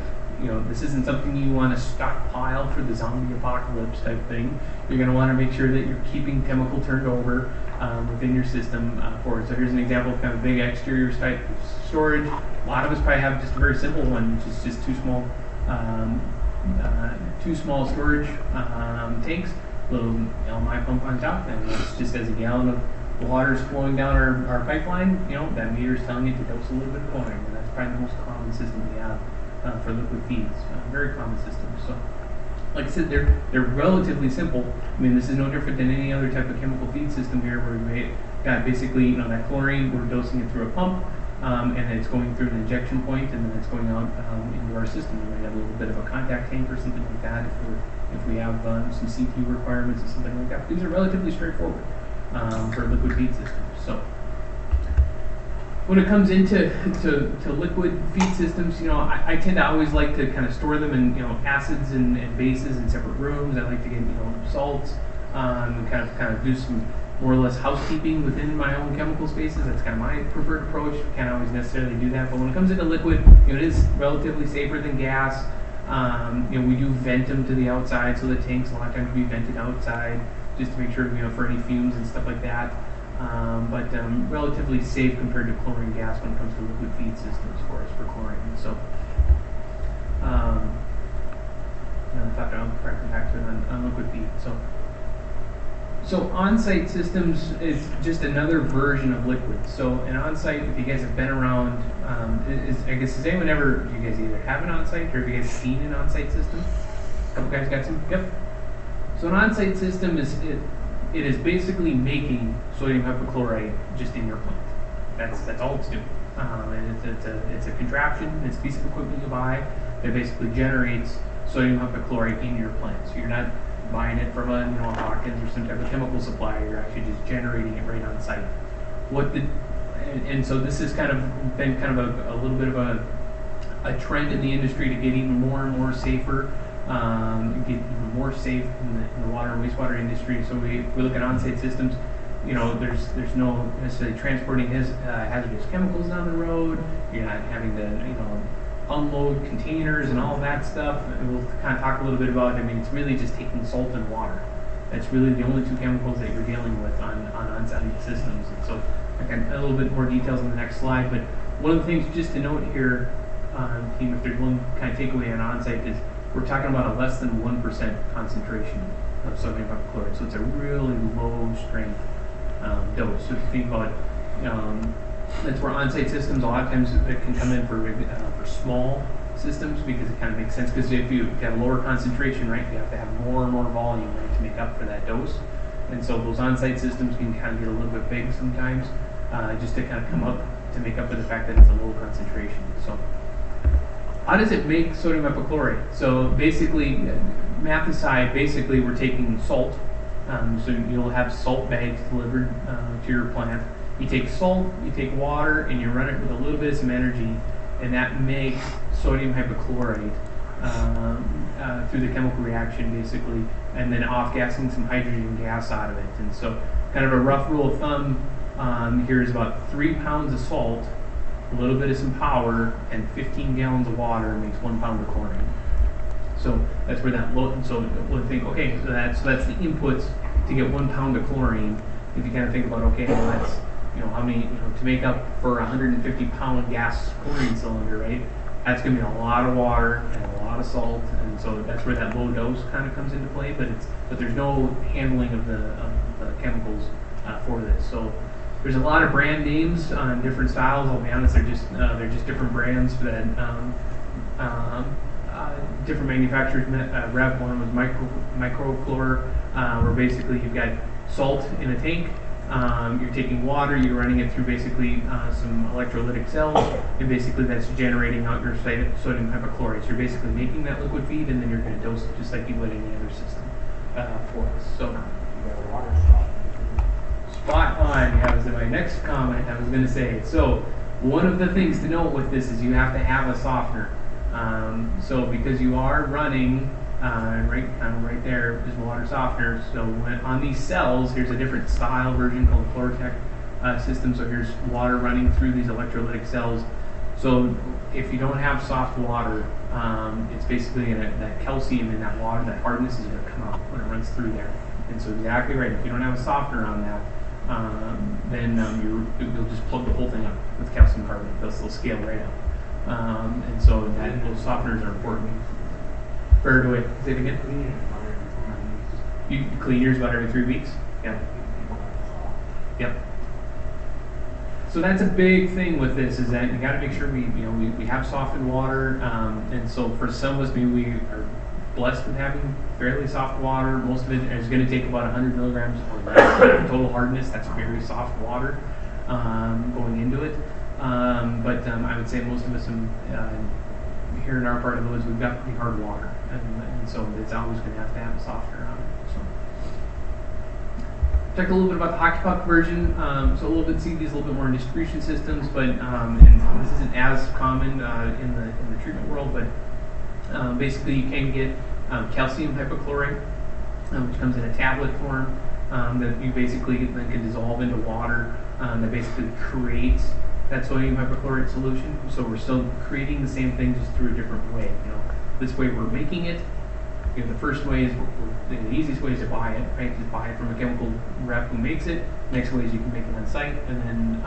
this isn't something you want to stockpile for the zombie apocalypse type thing. You're going to want to make sure that you're keeping chemical turned over within your system for it. So here's an example of kind of big exterior type storage. A lot of us probably have just a very simple one, which is just two small storage tanks. Little LMI pump on top, and it's just as a gallon of water is flowing down our pipeline, that meter is telling you to dose a little bit of chlorine, and that's probably the most common system we have for liquid feeds. Very common system. So, like I said, they're relatively simple. I mean, this is no different than any other type of chemical feed system here, where we got basically that chlorine, we're dosing it through a pump, and then it's going through an injection point, and then it's going out into our system. We might have a little bit of a contact tank or something like that if we have some CT requirements or something like that. These are relatively straightforward for liquid feed systems. So when it comes into liquid feed systems, I tend to always like to kind of store them in acids and bases in separate rooms. I like to get salts and kind of do some more or less housekeeping within my own chemical spaces. That's kind of my preferred approach. Can't always necessarily do that, but when it comes into liquid, it is relatively safer than gas. We do vent them to the outside, so the tanks a lot of times will be vented outside just to make sure, for any fumes and stuff like that. But relatively safe compared to chlorine gas when it comes to liquid feed systems for us for chlorine. So, in fact, I'll probably come back to it on liquid feed. So on-site systems is just another version of liquids. So an on-site, if you guys have been around, has anyone ever, you guys either have an on-site or have you guys seen an on-site system? A couple guys got some? Yep. So an on-site system it is basically making sodium hypochlorite just in your plant. That's all it's doing. And it's a contraption, it's a piece of equipment you buy that basically generates sodium hypochlorite in your plant. So you're not buying it from a Hawkins or some type of chemical supplier. You're actually just generating it right on site. And so this has kind of been kind of a little bit of a trend in the industry to get even more and more safer, get even more safe in the water and wastewater industry. So we look at on-site systems. There's no necessarily transporting hazardous chemicals down the road. You're not having to unload containers and all that stuff. And we'll kind of talk a little bit about it. I mean, it's really just taking salt and water. That's really the only two chemicals that you're dealing with on-site systems. And so I got a little bit more details on the next slide. But one of the things just to note here, team, if there's one kind of takeaway on on-site, is we're talking about a less than 1% concentration of sodium hypochlorite. So it's a really low strength dose. So if you think about it, that's where on-site systems a lot of times it can come in for small systems, because it kind of makes sense, because if you have lower concentration, right, you have to have more and more volume, right, to make up for that dose. And so those on-site systems can kind of get a little bit big sometimes, just to kind of come up to make up for the fact that it's a low concentration. So how does it make sodium hypochlorite? So basically, math aside, basically we're taking salt. So you'll have salt bags delivered to your plant. You take salt, you take water, and you run it with a little bit of some energy, and that makes sodium hypochlorite through the chemical reaction, basically, and then off-gassing some hydrogen gas out of it. And so kind of a rough rule of thumb here is about 3 pounds of salt, a little bit of some power, and 15 gallons of water makes 1 pound of chlorine. So that's where that low. So we'll think, okay, so that's the inputs to get 1 pound of chlorine. If you kind of think about, okay, well, that's how many, to make up for a 150 pound gas chlorine cylinder, right? That's going to be a lot of water and a lot of salt, and so that's where that low dose kind of comes into play. But there's no handling of the chemicals for this. So There's a lot of brand names on different styles. I'll be honest, they're just different brands that different manufacturers rep. One was microchlor, where basically you've got salt in a tank. You're taking water, you're running it through basically some electrolytic cells, and basically that's generating out your sodium hypochlorite. So you're basically making that liquid feed, and then you're going to dose it just like you would any other system for us. So You got a water softener. spot on. That was my next comment I was going to say. So one of the things to note with this is you have to have a softener. So because you are running right there is water softener. So when on these cells, here's a different style version called Chlorotech system. So here's water running through these electrolytic cells. So if you don't have soft water, it's basically that calcium in that water, that hardness is going to come out when it runs through there. And so exactly right. If you don't have a softener on that, then you'll just plug the whole thing up with calcium carbonate. They'll scale right up. And so those softeners are important. Bird away. Say it again. You clean yours about every 3 weeks. Yeah. Yep. So that's a big thing with this is that you got to make sure we have softened water. And so for some of us, maybe we are blessed with having fairly soft water. Most of it is going to take about 100 milligrams or less total hardness. That's very soft water going into it. But I would say most of us here in our part of the woods, we've got pretty hard water, and so it's always going to have a softener on it. So, talked a little bit about the hockey puck version. So a little bit, see these a little bit more in distribution systems, but and this isn't as common in the treatment world, but basically you can get calcium hypochlorite, which comes in a tablet form that you basically then can dissolve into water that basically creates that sodium hypochlorite solution. So we're still creating the same thing just through a different way. This way we're making it. The first way is the easiest way is to buy it, right? Just buy it from a chemical rep who makes it. Next way is you can make it on site, and then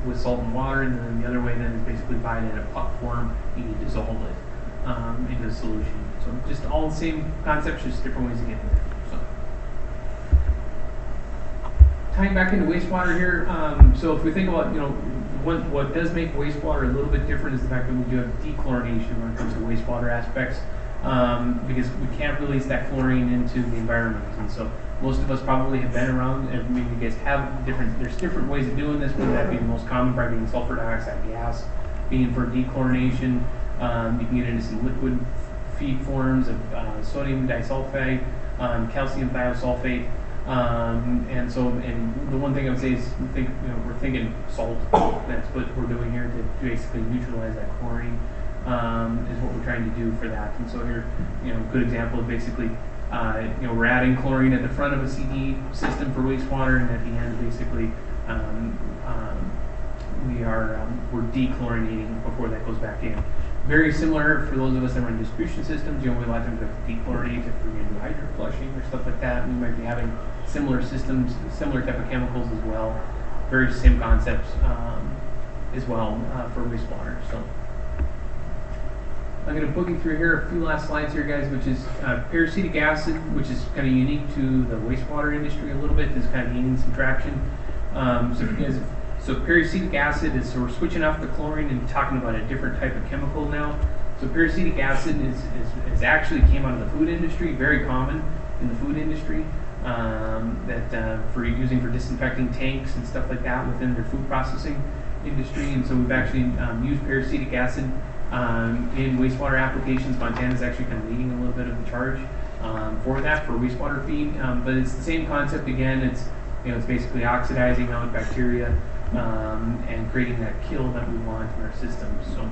with salt and water. And then the other way then is basically buy it in a puck form. You dissolve it into a solution. So just all the same concepts, just different ways to get there. So tying back into wastewater here. So if we think about what does make wastewater a little bit different is the fact that we do have dechlorination when it comes to wastewater aspects, because we can't release that chlorine into the environment. And so most of us probably have been around, and maybe you guys have there's different ways of doing this, whether that be the most common, probably being sulfur dioxide gas, being for dechlorination. You can get into some liquid feed forms of sodium disulfide, calcium thiosulfate. And the one thing I would say is we're thinking salt. That's what we're doing here to basically neutralize that chlorine. Is what we're trying to do for that. And so here, a good example is basically, we're adding chlorine at the front of a CD system for wastewater, and at the end, basically, we're dechlorinating before that goes back in. Very similar for those of us that run distribution systems. We a lot of times have to dechlorinate if we're going to do hydro flushing or stuff like that. We might be having similar systems, similar type of chemicals as well. Very same concepts as well for wastewater. So I'm going to boogie through here a few last slides here, guys, which is peracetic acid, which is kind of unique to the wastewater industry a little bit. Is kind of gaining some traction. So peracetic acid is, so we're switching off the chlorine and talking about a different type of chemical now. So peracetic acid is actually came out of the food industry, very common in the food industry, that for using for disinfecting tanks and stuff like that within their food processing industry. And so we've actually used peracetic acid in wastewater applications. Montana's actually kind of leading a little bit of the charge for that, for wastewater feed. But it's the same concept again. It's basically oxidizing out bacteria and creating that kill that we want in our systems. So,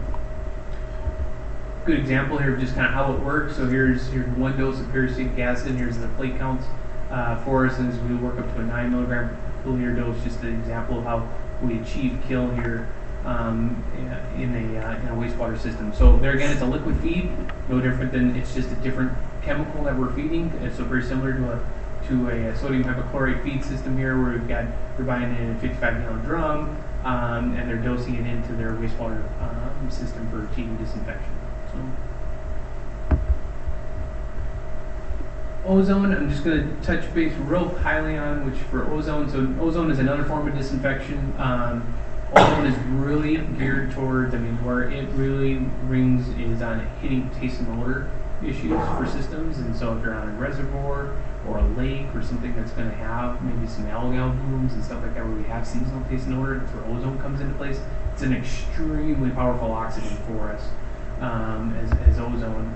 good example here of just kind of how it works. So here's 1 dose of peracetic acid. Here's the plate counts for us, and as we work up to a 9 milligram per liter dose, just an example of how we achieve kill here in a wastewater system. So there again, it's a liquid feed, no different than, it's just a different chemical that we're feeding. So very similar to a sodium hypochlorite feed system here, where they're buying it in a 55-gallon drum, and they're dosing it into their wastewater system for achieving disinfection. So ozone, I'm just going to touch base real highly on, which for ozone, so ozone is another form of disinfection. Ozone is really geared towards, where it really rings is on hitting taste and odor issues for systems. And so if you're on a reservoir or a lake or something that's going to have maybe some algal blooms and stuff like that, where we have seasonal taste and odor, that's where ozone comes into place. It's an extremely powerful oxidant for us as ozone.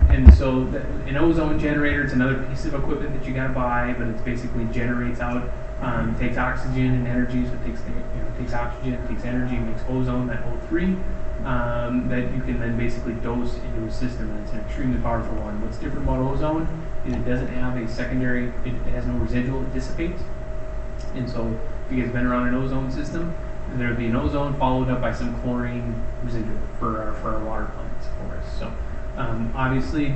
And so an ozone generator, it's another piece of equipment that you got to buy, but it basically generates out, takes oxygen and energy, so it takes oxygen, takes energy, makes ozone, that O3, that you can then basically dose into a system, and it's an extremely powerful one. What's different about ozone is it doesn't have a secondary, it has no residual, it dissipates. And so if you guys have been around an ozone system, there would be an ozone followed up by some chlorine residual for our water plants for us. So obviously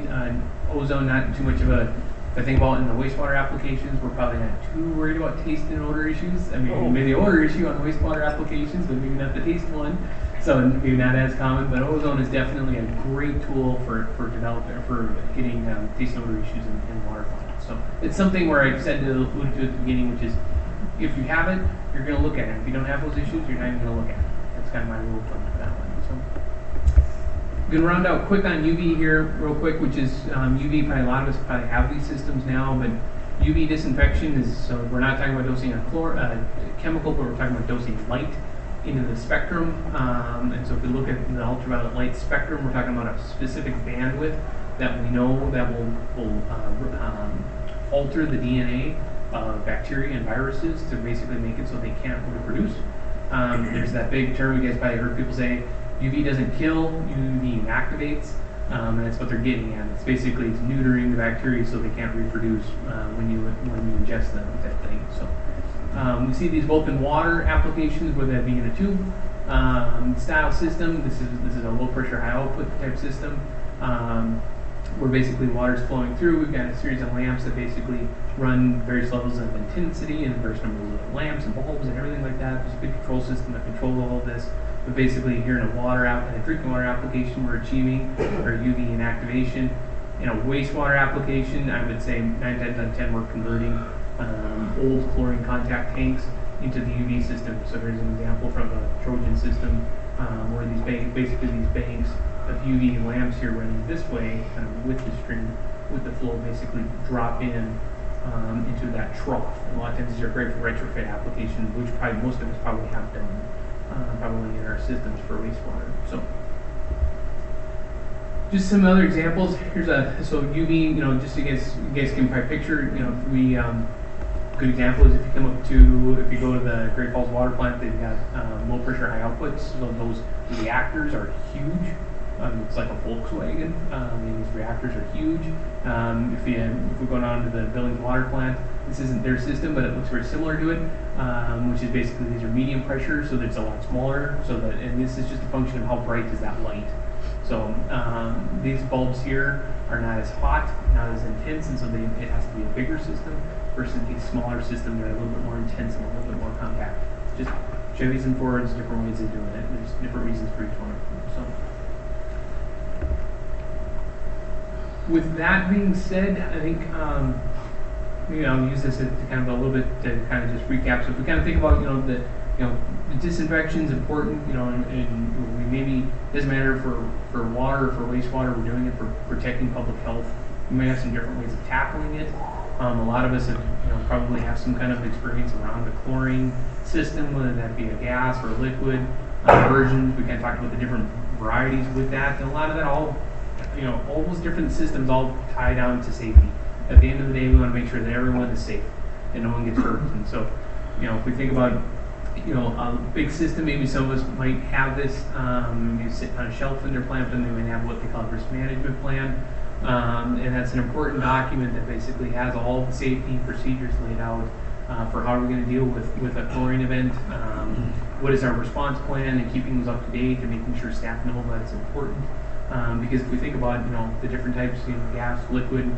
ozone, not too much of a, if I think about in the wastewater applications, we're probably not too worried about taste and odor issues. Maybe the odor issue on wastewater applications, but maybe not the taste one. So maybe not as common, but ozone is definitely a great tool for developing, for getting taste and odor issues in water plants. So it's something where I said to allude to at the beginning, which is if you have it, you're going to look at it. If you don't have those issues, you're not even going to look at it. That's kind of my rule of thumb for that one. So I'm going to round out quick on UV here real quick, which is UV, probably a lot of us probably have these systems now, but UV disinfection is, so we're not talking about dosing a chemical, but we're talking about dosing light into the spectrum. And so if we look at the ultraviolet light spectrum, we're talking about a specific bandwidth that we know that will alter the DNA of bacteria and viruses to basically make it so they can't reproduce. There's that big term you guys probably heard people say, UV doesn't kill, UV activates, and that's what they're getting at. It's basically it's neutering the bacteria so they can't reproduce when you ingest them, that thing. So we see these both in water applications, whether that be in a tube style system. This is a low pressure, high output type system, where basically water is flowing through. We've got a series of lamps that basically run various levels of intensity and various numbers of lamps and bulbs and everything like that. There's a big control system that controls all of this. But basically here in a drinking water application, we're achieving our UV inactivation. In a wastewater application, I would say 9 times out of 10 we're converting old chlorine contact tanks into the UV system. So here's an example from a Trojan system where these banks of UV lamps here running this way, kind of with the stream, with the flow, basically drop in into that trough. And a lot of times these are great for retrofit applications, which probably most of us probably have done, probably in our systems for wastewater. So just some other examples. Here's so UV, just so you guys can probably picture, if we good example is if you go to the Great Falls water plant, they've got low pressure, high outputs. So those reactors are huge. It's like a Volkswagen. These reactors are huge. If we go down to the Billings water plant, this isn't their system, but it looks very similar to it, which is basically these are medium pressure, so it's a lot smaller. And this is just a function of how bright is that light. So these bulbs here are not as hot, not as intense, and so it has to be a bigger system versus these smaller systems that are a little bit more intense and a little bit more compact. Just Chevys and Fords, different ways of doing it. There's different reasons for each one. So, with that being said, I think I'll use this to kind of a little bit to kind of just recap. So if we kind of think about the disinfection is important, and we maybe it doesn't matter for water or for wastewater, we're doing it for protecting public health. We may have some different ways of tackling it. A lot of us have, probably have some kind of experience around the chlorine system, whether that be a gas or a liquid versions. We kind of talked about the different varieties with that, and a lot of that all those different systems all tie down to safety. At the end of the day, we want to make sure that everyone is safe and no one gets hurt. And so, if we think about a big system, maybe some of us might have this, maybe sit on a shelf in their plant, and they might have what they call a risk management plan. And that's an important document that basically has all the safety procedures laid out for how we're going to deal with a chlorine event. What is our response plan, and keeping those up to date and making sure staff know that it's important. Because if we think about the different types, gas, liquid,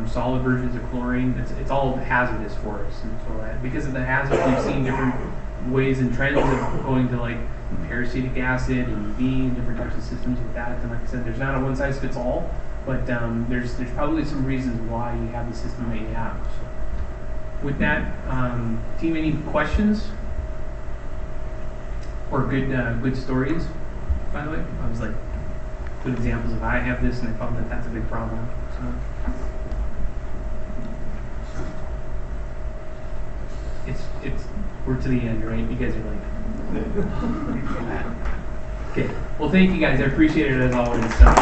solid versions of chlorine, it's all hazardous for us. And so because of the hazard, we've seen different ways and trends of going to like paracetic acid and UV and different types of systems with that. And like I said, there's not a one size fits all. But there's probably some reasons why you have the system that you have. So with that, team, any questions or good stories? By the way, I was like good examples of I have this and I found that that's a big problem. So it's we're to the end, right? You guys are like. Okay. Well, thank you guys. I appreciate it as always. So.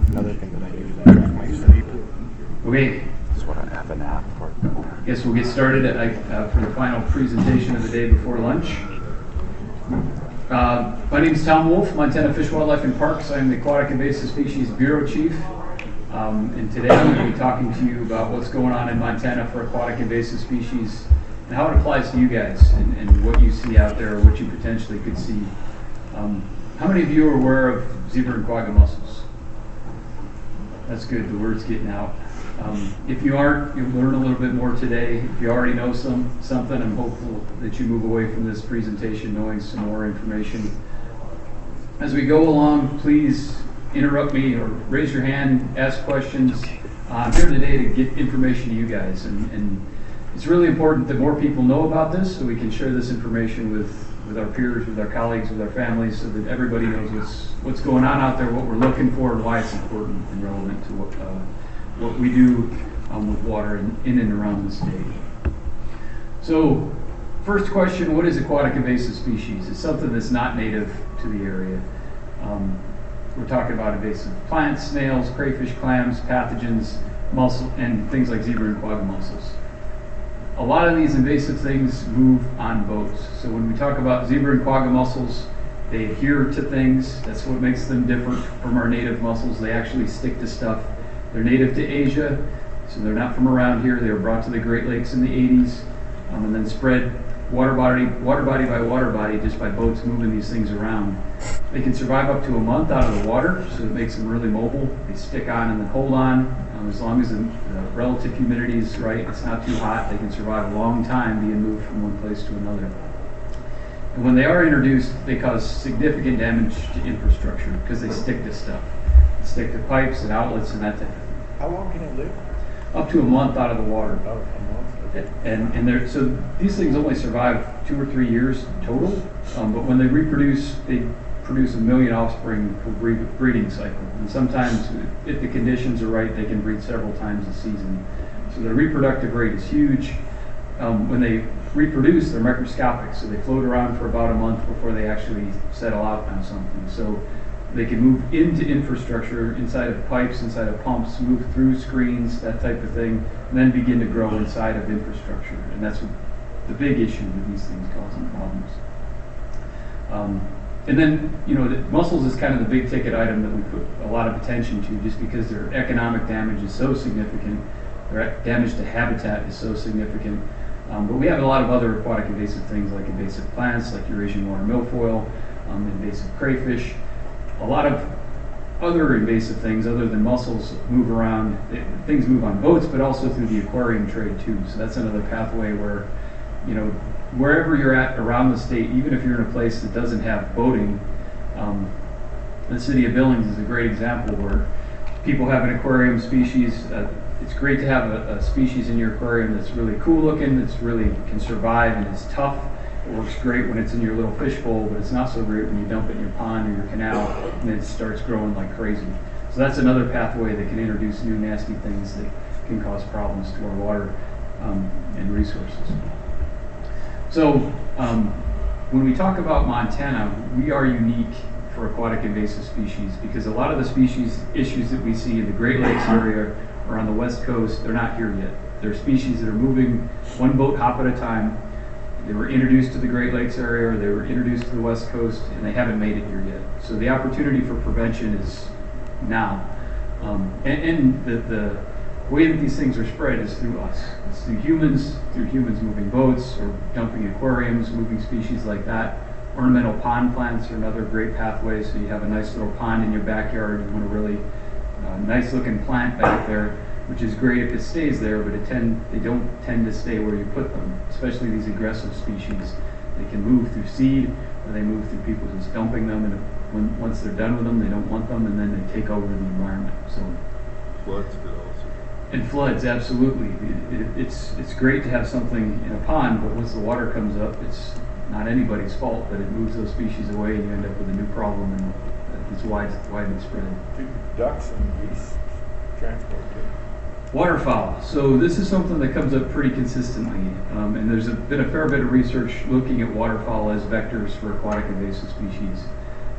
Another thing that I do is I track my sleep. Okay, That's what I have an app for. guess we'll get started for the final presentation of the day before lunch. My name is Tom Wolf, Montana Fish, Wildlife, and Parks. I'm the Aquatic Invasive Species Bureau Chief. And today I'm going to be talking to you about what's going on in Montana for aquatic invasive species and how it applies to you guys and what you see out there or what you potentially could see. How many of you are aware of zebra and quagga mussels? That's good, the word's getting out. If you aren't, you'll learn a little bit more today. If you already know something, I'm hopeful that you move away from this presentation knowing some more information. As we go along, please interrupt me or raise your hand, ask questions. I'm here today to get information to you guys, and it's really important that more people know about this so we can share this information with our peers, with our colleagues, with our families, so that everybody knows what's going on out there, what we're looking for, and why it's important and relevant to what we do with water in and around the state. So, first question, what is aquatic invasive species? It's something that's not native to the area. We're talking about invasive plants, snails, crayfish, clams, pathogens, mussel, and things like zebra and quagga mussels. A lot of these invasive things move on boats. So when we talk about zebra and quagga mussels, they adhere to things. That's what makes them different from our native mussels. They actually stick to stuff. They're native to Asia, so they're not from around here. They were brought to the Great Lakes in the 80s and then spread water body by water body just by boats moving these things around. They can survive up to a month out of the water, so it makes them really mobile. They stick on and then hold on. As long as the relative humidity is right, it's not too hot, they can survive a long time being moved from one place to another. And when they are introduced, they cause significant damage to infrastructure because they stick to stuff. They stick to pipes and outlets and that type of thing. How long can it live? Up to a month out of the water. Oh, a month. Okay. And so these things only survive 2 or 3 years total, but when they reproduce, they produce 1 million offspring per breeding cycle. And sometimes, if the conditions are right, they can breed several times a season. So their reproductive rate is huge. When they reproduce, they're microscopic, so they float around for about a month before they actually settle out on something. So they can move into infrastructure, inside of pipes, inside of pumps, move through screens, that type of thing, and then begin to grow inside of infrastructure. And that's what the big issue with these things causing problems. And then, the mussels is kind of the big ticket item that we put a lot of attention to just because their economic damage is so significant, their damage to habitat is so significant. But we have a lot of other aquatic invasive things like invasive plants, like Eurasian water milfoil, invasive crayfish. A lot of other invasive things other than mussels move around. Things move on boats, but also through the aquarium trade too. So that's another pathway where, wherever you're at around the state, even if you're in a place that doesn't have boating, the city of Billings is a great example where people have an aquarium species. It's great to have a species in your aquarium that's really cool looking, that's really can survive and is tough. It works great when it's in your little fish bowl, but it's not so great when you dump it in your pond or your canal and it starts growing like crazy. So that's another pathway that can introduce new nasty things that can cause problems to our water and resources. So when we talk about Montana, we are unique for aquatic invasive species because a lot of the species issues that we see in the Great Lakes area or on the West Coast, they're not here yet. They're species that are moving one boat hop at a time. They were introduced to the Great Lakes area, or they were introduced to the West Coast, and they haven't made it here yet. So the opportunity for prevention is now. And the way that these things are spread is through us. It's through humans moving boats, or dumping aquariums, moving species like that. Ornamental pond plants are another great pathway, so you have a nice little pond in your backyard, you want a really nice looking plant back there, which is great if it stays there, but they don't tend to stay where you put them, especially these aggressive species. They can move through seed, or they move through people just dumping them, and once they're done with them, they don't want them, and then they take over the environment. So Floods could also. And floods, absolutely. It's great to have something in a pond, but once the water comes up, it's not anybody's fault that it moves those species away, and you end up with a new problem, and it's widely spread. Do ducks and geese transport too? Waterfowl. So this is something that comes up pretty consistently, and there's been a fair bit of research looking at waterfowl as vectors for aquatic invasive species.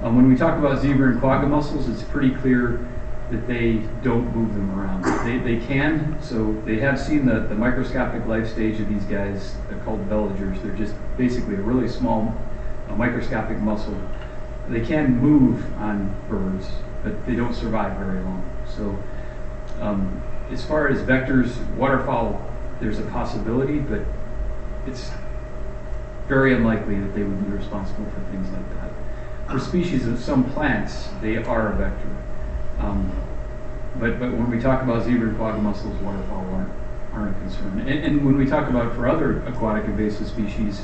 When we talk about zebra and quagga mussels, it's pretty clear that they don't move them around. They can, so they have seen the microscopic life stage of these guys. They're called veligers. They're just basically a really small microscopic mussel. They can move on birds, but they don't survive very long. So as far as vectors, waterfowl, there's a possibility, but it's very unlikely that they would be responsible for things like that. For species of some plants, they are a vector. But when we talk about zebra and quagga mussels, waterfowl aren't a concern. And when we talk about for other aquatic invasive species,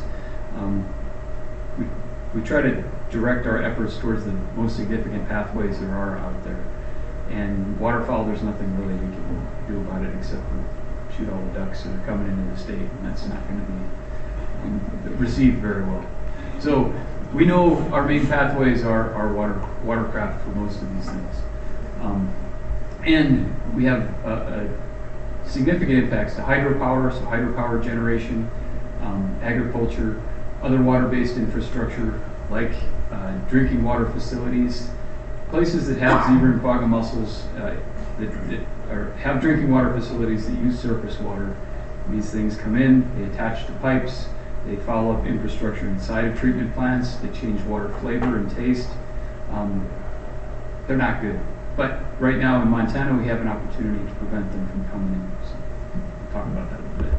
we try to direct our efforts towards the most significant pathways there are out there. And waterfowl, there's nothing really we can do about it except for shoot all the ducks that are coming into the state, and that's not going to be received very well. So we know our main pathways are watercraft for most of these things. And we have significant impacts to hydropower, so hydropower generation, agriculture, other water-based infrastructure like drinking water facilities, places that have zebra and quagga mussels have drinking water facilities that use surface water. These things come in, they attach to pipes, they follow up infrastructure inside of treatment plants, they change water flavor and taste. They're not good. But right now in Montana, we have an opportunity to prevent them from coming in. So we'll talk about that a little bit.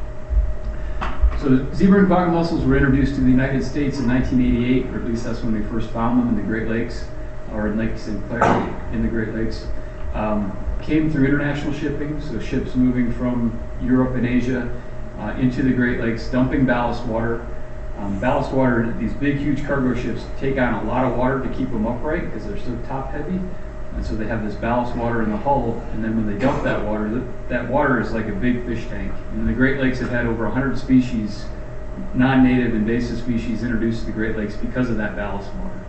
So zebra and quagga mussels were introduced to the United States in 1988, or at least that's when we first found them in the Great Lakes, or in Lake St. Clair in the Great Lakes. Came through international shipping, so ships moving from Europe and Asia into the Great Lakes, dumping ballast water. Ballast water, these big, huge cargo ships take on a lot of water to keep them upright because they're so top heavy. And so they have this ballast water in the hull, and then when they dump that water is like a big fish tank. And the Great Lakes have had over 100 species, non-native invasive species, introduced to the Great Lakes because of that ballast water.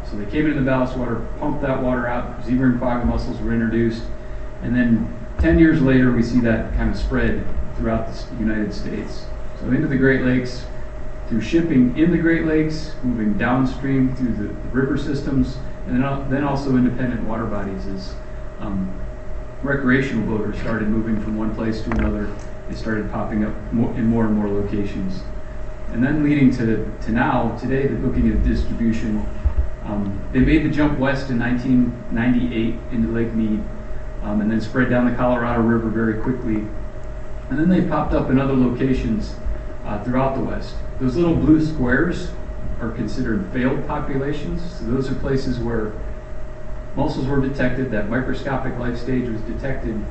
So they came into the ballast water, pumped that water out, zebra and quagga mussels were introduced, and then 10 years later we see that kind of spread throughout the United States. So into the Great Lakes, through shipping in the Great Lakes, moving downstream through the river systems, and then also independent water bodies as recreational boaters started moving from one place to another. They started popping up in more and more locations. And then leading to now, today, they're looking at distribution. They made the jump west in 1998 into Lake Mead, and then spread down the Colorado River very quickly. And then they popped up in other locations throughout the West. Those little blue squares are considered failed populations. So those are places where mussels were detected, that microscopic life stage was detected,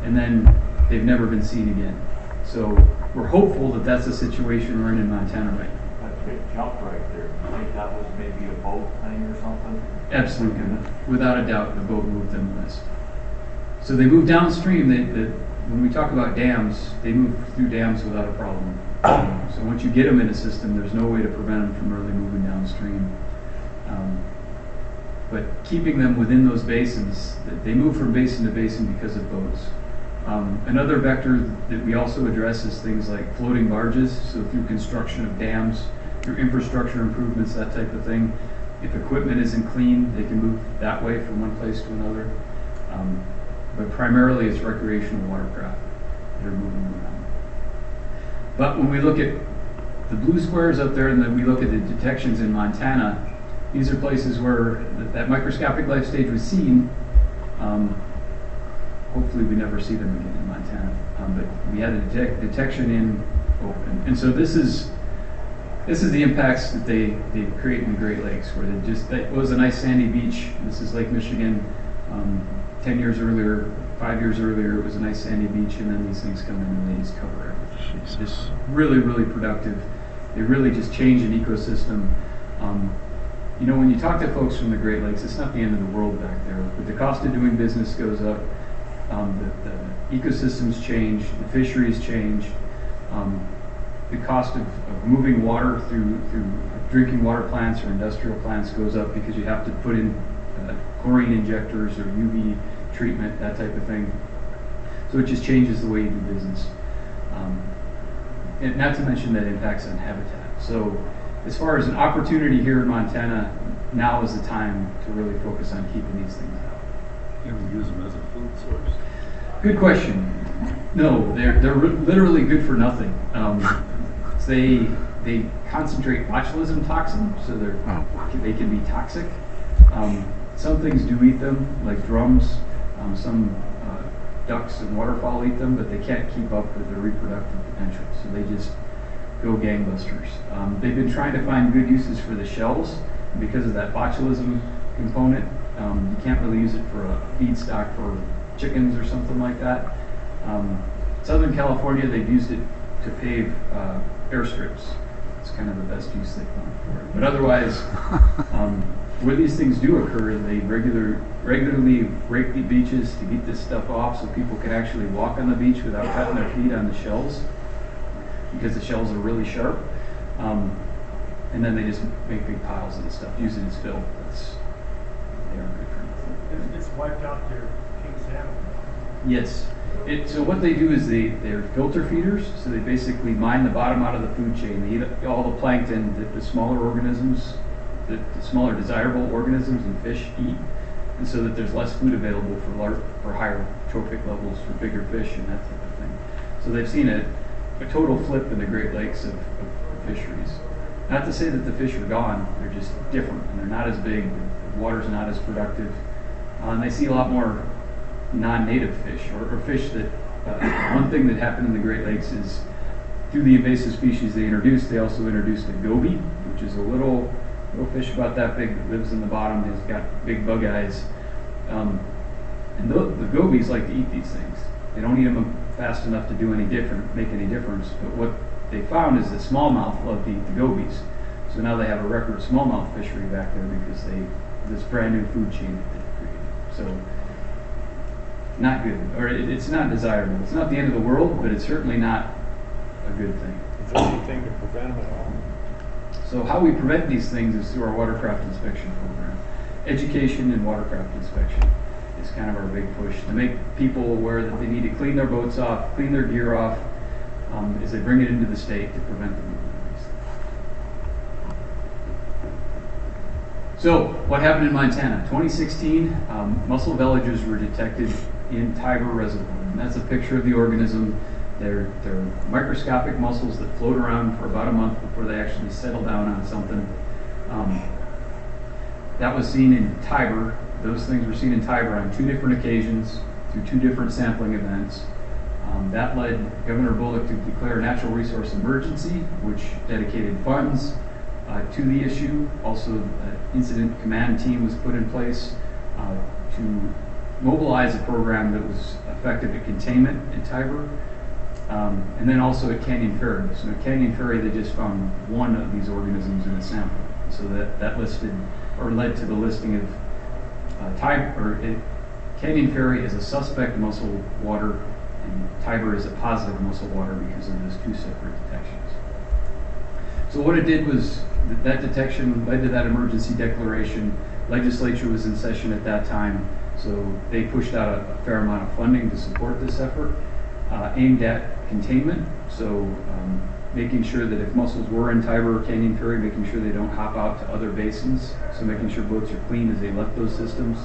and then they've never been seen again. So we're hopeful that that's the situation we're in Montana right now. That's a big jump right there. You think that was maybe a boat thing or something? Absolutely. Without a doubt, the boat moved them west. So they move downstream. When we talk about dams, they move through dams without a problem. So once you get them in a system, there's no way to prevent them from really moving downstream. But keeping them within those basins, they move from basin to basin because of boats. Another vector that we also address is things like floating barges. So through construction of dams, through infrastructure improvements, that type of thing. If equipment isn't clean, they can move that way from one place to another. But primarily it's recreational watercraft that are moving around. But when we look at the blue squares up there and then we look at the detections in Montana, these are places where that microscopic life stage was seen. Hopefully we never see them again in Montana. But we had a detection in open. And so this is the impacts that they create in the Great Lakes, where that was a nice sandy beach. This is Lake Michigan. 10 years earlier, 5 years earlier, it was a nice sandy beach, and then these things come in and they just cover everything. It's just really, really productive. They really just change an ecosystem. When you talk to folks from the Great Lakes, it's not the end of the world back there. But the cost of doing business goes up. The ecosystems change. The fisheries change. The cost of moving water through drinking water plants or industrial plants goes up because you have to put in chlorine injectors or UV treatment, that type of thing. So it just changes the way you do business. And not to mention that impacts on habitat. So as far as an opportunity here in Montana, now is the time to really focus on keeping these things out. You ever use them as a food source? Good question. No, they're literally good for nothing. They concentrate botulism toxin, so they can be toxic. Some things do eat them, like drums. Some ducks and waterfowl eat them, but they can't keep up with their reproductive potential, so they just go gangbusters. They've been trying to find good uses for the shells, and because of that botulism component, you can't really use it for a feedstock for chickens or something like that. Southern California, they've used it to pave airstrips. It's kind of the best use they've found for it. But otherwise, where these things do occur, they regularly rake the beaches to get this stuff off so people can actually walk on the beach without cutting their feet on the shells, because the shells are really sharp. And then they just make big piles of the stuff, use it as fill. They aren't good for nothing. It's wiped out their king salmon. Yes. So what they do is they're filter feeders. So they basically mine the bottom out of the food chain. They eat all the plankton that the smaller organisms, the smaller desirable organisms and fish eat, and so that there's less food available for higher trophic levels for bigger fish and that type of thing. So they've seen a total flip in the Great Lakes of fisheries. Not to say that the fish are gone, they're just different and they're not as big, the water's not as productive, and they see a lot more non-native fish or fish that, one thing that happened in the Great Lakes is through the invasive species they introduced, they also introduced a goby, which is a little fish about that big that lives in the bottom, has got big bug eyes. And the gobies like to eat these things. They don't eat them fast enough to make any difference, but what they found is that smallmouth love to eat the gobies. So now they have a record smallmouth fishery back there because this brand new food chain that they've created. So not good, or it's not desirable. It's not the end of the world, but it's certainly not a good thing. Is there anything to prevent them at all? So how we prevent these things is through our watercraft inspection program. Education and watercraft inspection is kind of our big push to make people aware that they need to clean their boats off, clean their gear off, as they bring it into the state to prevent the movement of these things. So what happened in Montana? 2016, mussel villages were detected in Tiber Reservoir. And that's a picture of the organism. They're microscopic mussels that float around for about a month before they actually settle down on something. That was seen in Tiber. Those things were seen in Tiber on 2 different occasions through 2 different sampling events. That led Governor Bullock to declare a natural resource emergency, which dedicated funds to the issue. Also, an incident command team was put in place to mobilize a program that was effective at containment in Tiber. And then also at Canyon Ferry. So at Canyon Ferry, they just found one of these organisms in a sample. So that led to the listing of Canyon Ferry is a suspect mussel water, and Tiber is a positive mussel water because of those 2 separate detections. So what it did was that detection led to that emergency declaration. Legislature was in session at that time, so they pushed out a fair amount of funding to support this effort, aimed at containment. So making sure that if mussels were in Tiber or Canyon Ferry, making sure they don't hop out to other basins. So making sure boats are clean as they left those systems.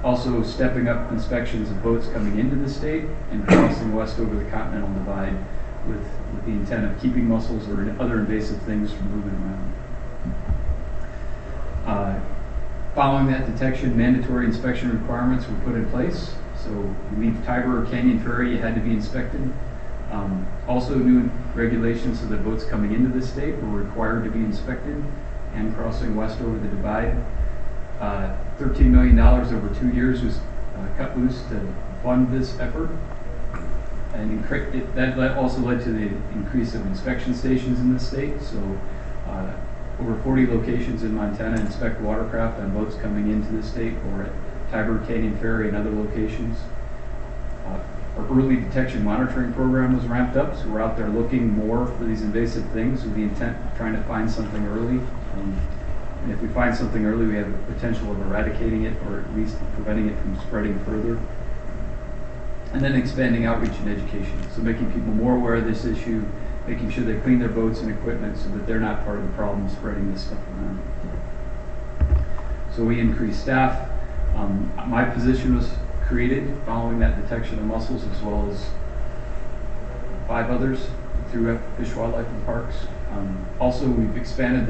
Also stepping up inspections of boats coming into the state and crossing west over the Continental Divide with the intent of keeping mussels or other invasive things from moving around. Following that detection, mandatory inspection requirements were put in place. So you leave Tiber or Canyon Ferry, you had to be inspected. Also new regulations so that boats coming into the state were required to be inspected and crossing west over the divide. $13 million over 2 years was cut loose to fund this effort. And that also led to the increase of inspection stations in the state. So over 40 locations in Montana inspect watercraft on boats coming into the state or at Tiber, Canyon Ferry, and other locations. Our early detection monitoring program was ramped up, so we're out there looking more for these invasive things with the intent of trying to find something early. And if we find something early, we have the potential of eradicating it or at least preventing it from spreading further. And then expanding outreach and education, so making people more aware of this issue, making sure they clean their boats and equipment so that they're not part of the problem spreading this stuff around. So we increased staff. My position was created following that detection of mussels, as well as 5 others through Fish, Wildlife, and Parks. Also, we've expanded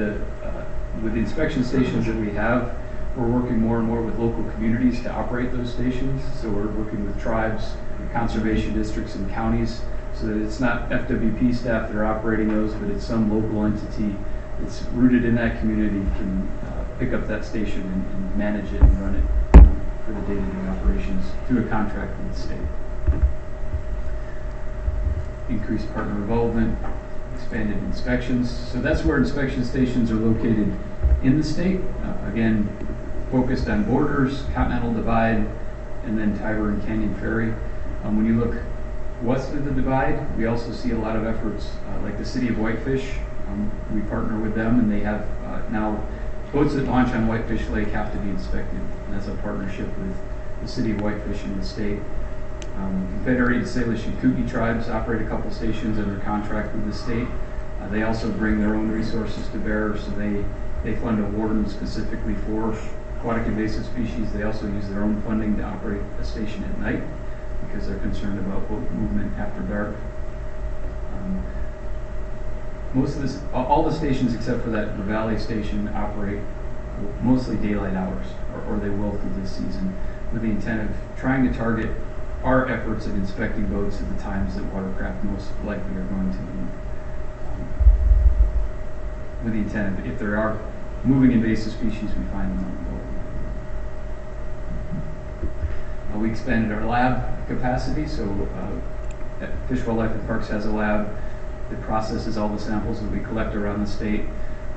with the inspection stations that we have. We're working more and more with local communities to operate those stations. So we're working with tribes, conservation districts, and counties, so that it's not FWP staff that are operating those, but it's some local entity that's rooted in that community can pick up that station and manage it and run it for the day-to-day operations through a contract with the state. Increased partner involvement, expanded inspections. So that's where inspection stations are located in the state. Again, focused on borders, Continental Divide, and then Tiber and Canyon Ferry. When you look west of the divide, we also see a lot of efforts like the city of Whitefish. We partner with them, and they have now boats that launch on Whitefish Lake have to be inspected. And that's a partnership with the city of Whitefish and the state. Confederated Salish and Kootenai tribes operate a couple stations under contract with the state. They also bring their own resources to bear, so they fund a warden specifically for aquatic invasive species. They also use their own funding to operate a station at night because they're concerned about boat movement after dark. All the stations except for that Valley station operate mostly daylight hours, or they will through this season, with the intent of trying to target our efforts of inspecting boats at the times that watercraft most likely are going to move. With the intent of, if there are moving invasive species, we find them on the boat. We expanded our lab capacity, so Fish, Wildlife, and Parks has a lab that processes all the samples that we collect around the state.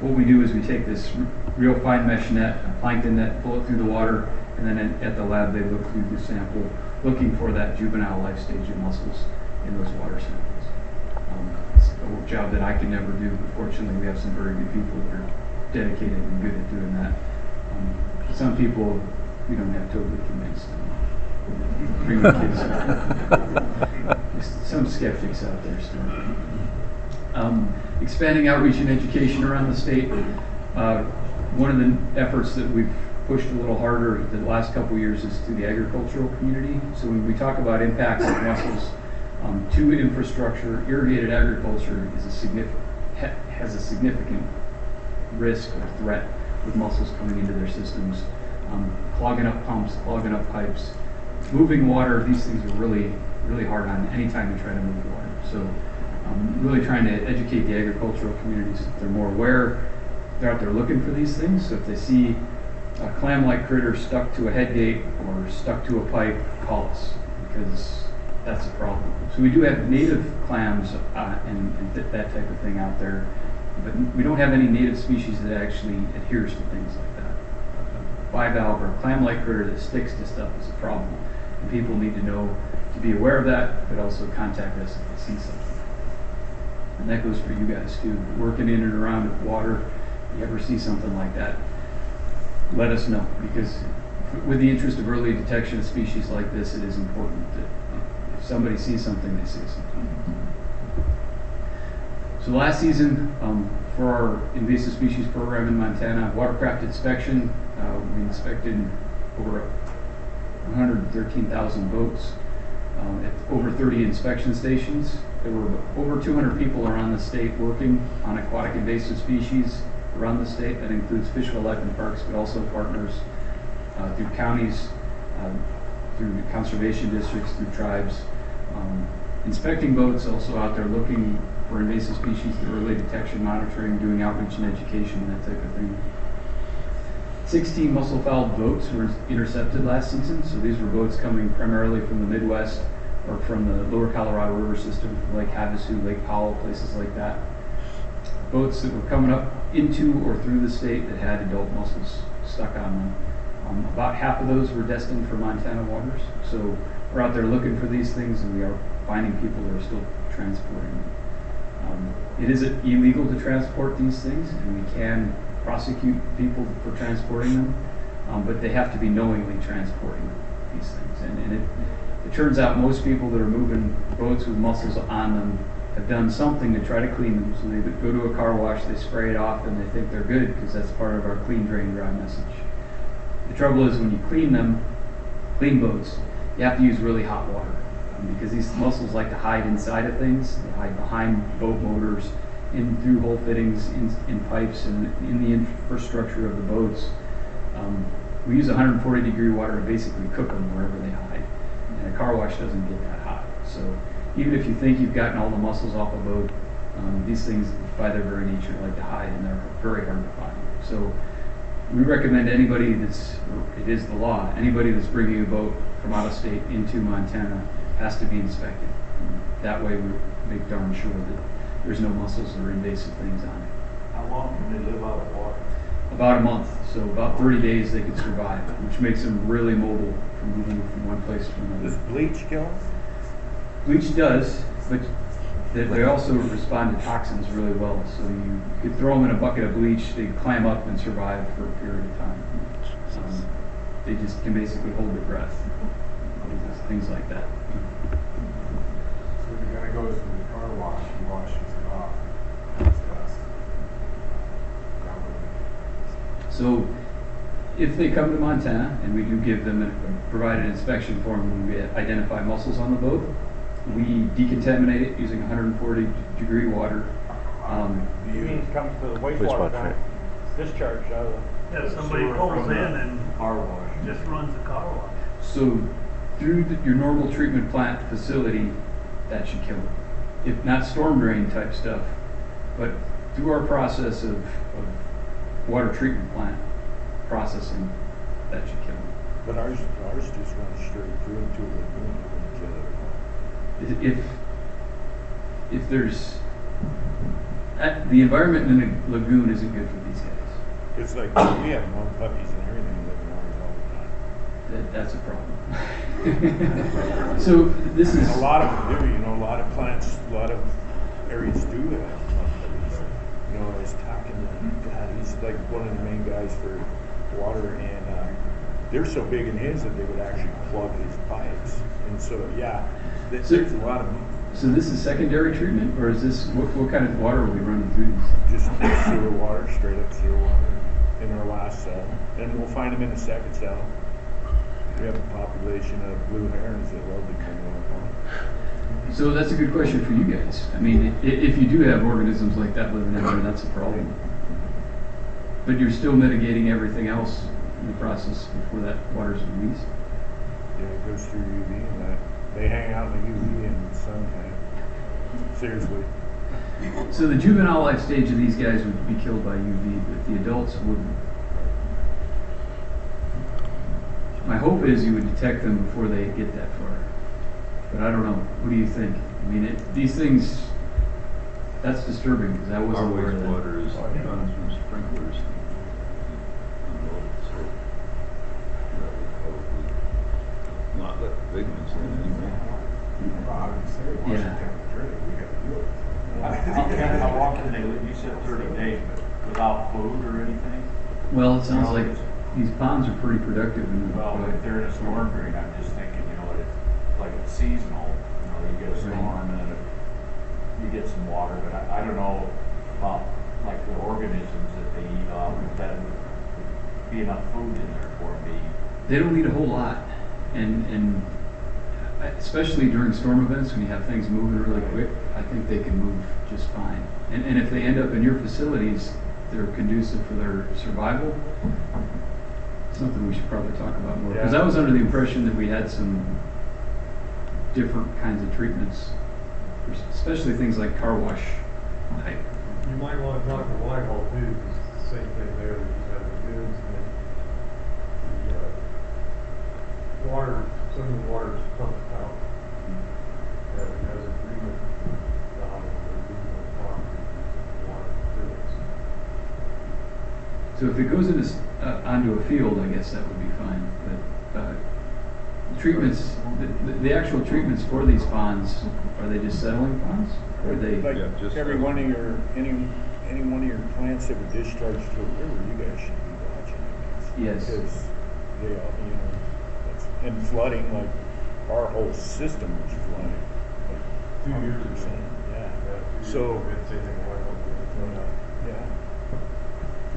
What we do is we take this real fine mesh net, a plankton net, pull it through the water, and then at the lab they look through the sample, looking for that juvenile life stage of mussels in those water samples. It's a job that I can never do, but fortunately we have some very good people that are dedicated and good at doing that. Some people we don't have totally convinced. Bring the kids. Some skeptics out there still. Expanding outreach and education around the state. One of the efforts that we've pushed a little harder the last couple of years is to the agricultural community. So when we talk about impacts of mussels to infrastructure, irrigated agriculture has a significant risk or threat with mussels coming into their systems, clogging up pumps, clogging up pipes, moving water. These things are really, really hard on anytime you try to move water. So really trying to educate the agricultural communities so that they're more aware. They're out there looking for these things. So if they see a clam-like critter stuck to a head gate or stuck to a pipe, call us, because that's a problem. So we do have native clams and that type of thing out there, but we don't have any native species that actually adheres to things like that. A bivalve or a clam-like critter that sticks to stuff is a problem. And people need to know to be aware of that, but also contact us if they see something. And that goes for you guys too. Working in and around water, if you ever see something like that, let us know, because with the interest of early detection of species like this, it is important that if somebody sees something, they say something. So last season, for our invasive species program in Montana, watercraft inspection, we inspected over 113,000 boats at over 30 inspection stations. There were over 200 people around the state working on aquatic invasive species around the state. That includes Fish, Wildlife, and Parks, but also partners through counties, through conservation districts, through tribes. Inspecting boats, also out there looking for invasive species through early detection, monitoring, doing outreach and education, that type of thing. 16 mussel-fouled boats were intercepted last season. So these were boats coming primarily from the Midwest or from the lower Colorado River system, Lake Havasu, Lake Powell, places like that. Boats that were coming up into or through the state that had adult mussels stuck on them. About half of those were destined for Montana waters. So we're out there looking for these things, and we are finding people that are still transporting them. It is illegal to transport these things, and we can prosecute people for transporting them, but they have to be knowingly transporting these things. And it turns out most people that are moving boats with mussels on them have done something to try to clean them. So they go to a car wash, they spray it off, and they think they're good because that's part of our clean, drain, dry message. The trouble is when you clean boats, you have to use really hot water because these mussels like to hide inside of things. They hide behind boat motors, in through hole fittings, in pipes, and in the infrastructure of the boats. We use 140-degree water to basically cook them wherever they hide, and a car wash doesn't get that hot. So even if you think you've gotten all the mussels off a boat, these things, by their very nature, like to hide, and they're very hard to find. So we recommend anybody it is the law, anybody that's bringing a boat from out of state into Montana has to be inspected. That way we make darn sure that there's no mussels or invasive things on it. How long can they live out of water? About a month, so about 30 days they could survive, which makes them really mobile for moving from one place to Does another. bleach kill them? Bleach does, but they also respond to toxins really well. So you could throw them in a bucket of bleach, they'd clam up and survive for a period of time. They just can basically hold their breath, things like that. So the guy goes to the car wash, he washes it off. It's dust. So if they come to Montana and we do give them provide an inspection form when we identify mussels on the boat, we decontaminate it using 140-degree water. You mean it comes to the Wastewater wastewater plant, plant. discharge out of the. Yeah, somebody Sewer pulls from in the and car wash. just runs the car wash. So through your normal treatment plant facility, that should kill it. If not storm drain type stuff, but through our process of water treatment plant processing, that should kill it. But ours just runs straight through into a lagoon and kill it. If there's the environment in a lagoon isn't good for these guys. It's like, we have more puppies and everything living ours all the time. That's a problem. So this is A lot of them do, you know, a lot of plants, a lot of areas do have puppies. You know, I was talking to God, he's like one of the main guys for water, and they're so big in his that they would actually plug his pipes. And so, yeah, there's a lot of So this is secondary treatment, or is this what kind of water are we running through this? just sewer water, straight up sewer water in our last cell. And we'll find them in the second cell. We have a population of blue herons that will be coming up. So that's a good question for you guys. I mean, if you do have organisms like that living in there, that's a problem. But you're still mitigating everything else in the process before that water's released. Yeah, it goes through UV and that. They hang out in the UV and the sun tank. Seriously. So the juvenile life stage of these guys would be killed by UV, but the adults wouldn't. My hope is you would detect them before they get that far. But I don't know. What do you think? I mean, these things, that's disturbing because I Our wasn't aware of that. wastewater is done from sprinklers. So that would probably not let the big ones in anyway. I would say, wash Yeah. the temperature, we got to do it. How long can they live? You said 30 days, but without food or anything? Well, it sounds like these ponds are pretty productive. Well, if they're in a storm drain, I'm just thinking, you know, it's like it's seasonal. You know, you get a storm and then you get some water, but I don't know about like the organisms that they eat off, if that would be enough food in there for them to eat. They don't need a whole lot, and especially during storm events when you have things moving really quick, I think they can move just fine. And if they end up in your facilities, they're conducive for their survival. Something we should probably talk about more, because I was under the impression that we had some different kinds of treatments, especially things like car wash type. You might want to talk to Whitehall too, because it's the same thing there, we just have the goods and then the water, some of the water's pumped out. Has agreement down in the regional farm, water fills. So if it goes into onto a field, I guess that would be fine. But treatments, the actual treatments for these ponds, are they just settling ponds? Or are they? Like Yeah, just every one of your, any one of your plants that would discharge to a river, you guys should be watching it. Yes. Because they all, you know, and flooding, like our whole system was flooding. Like 2 years ago. Yeah. Yeah, So, it's anything Whitehall. yeah.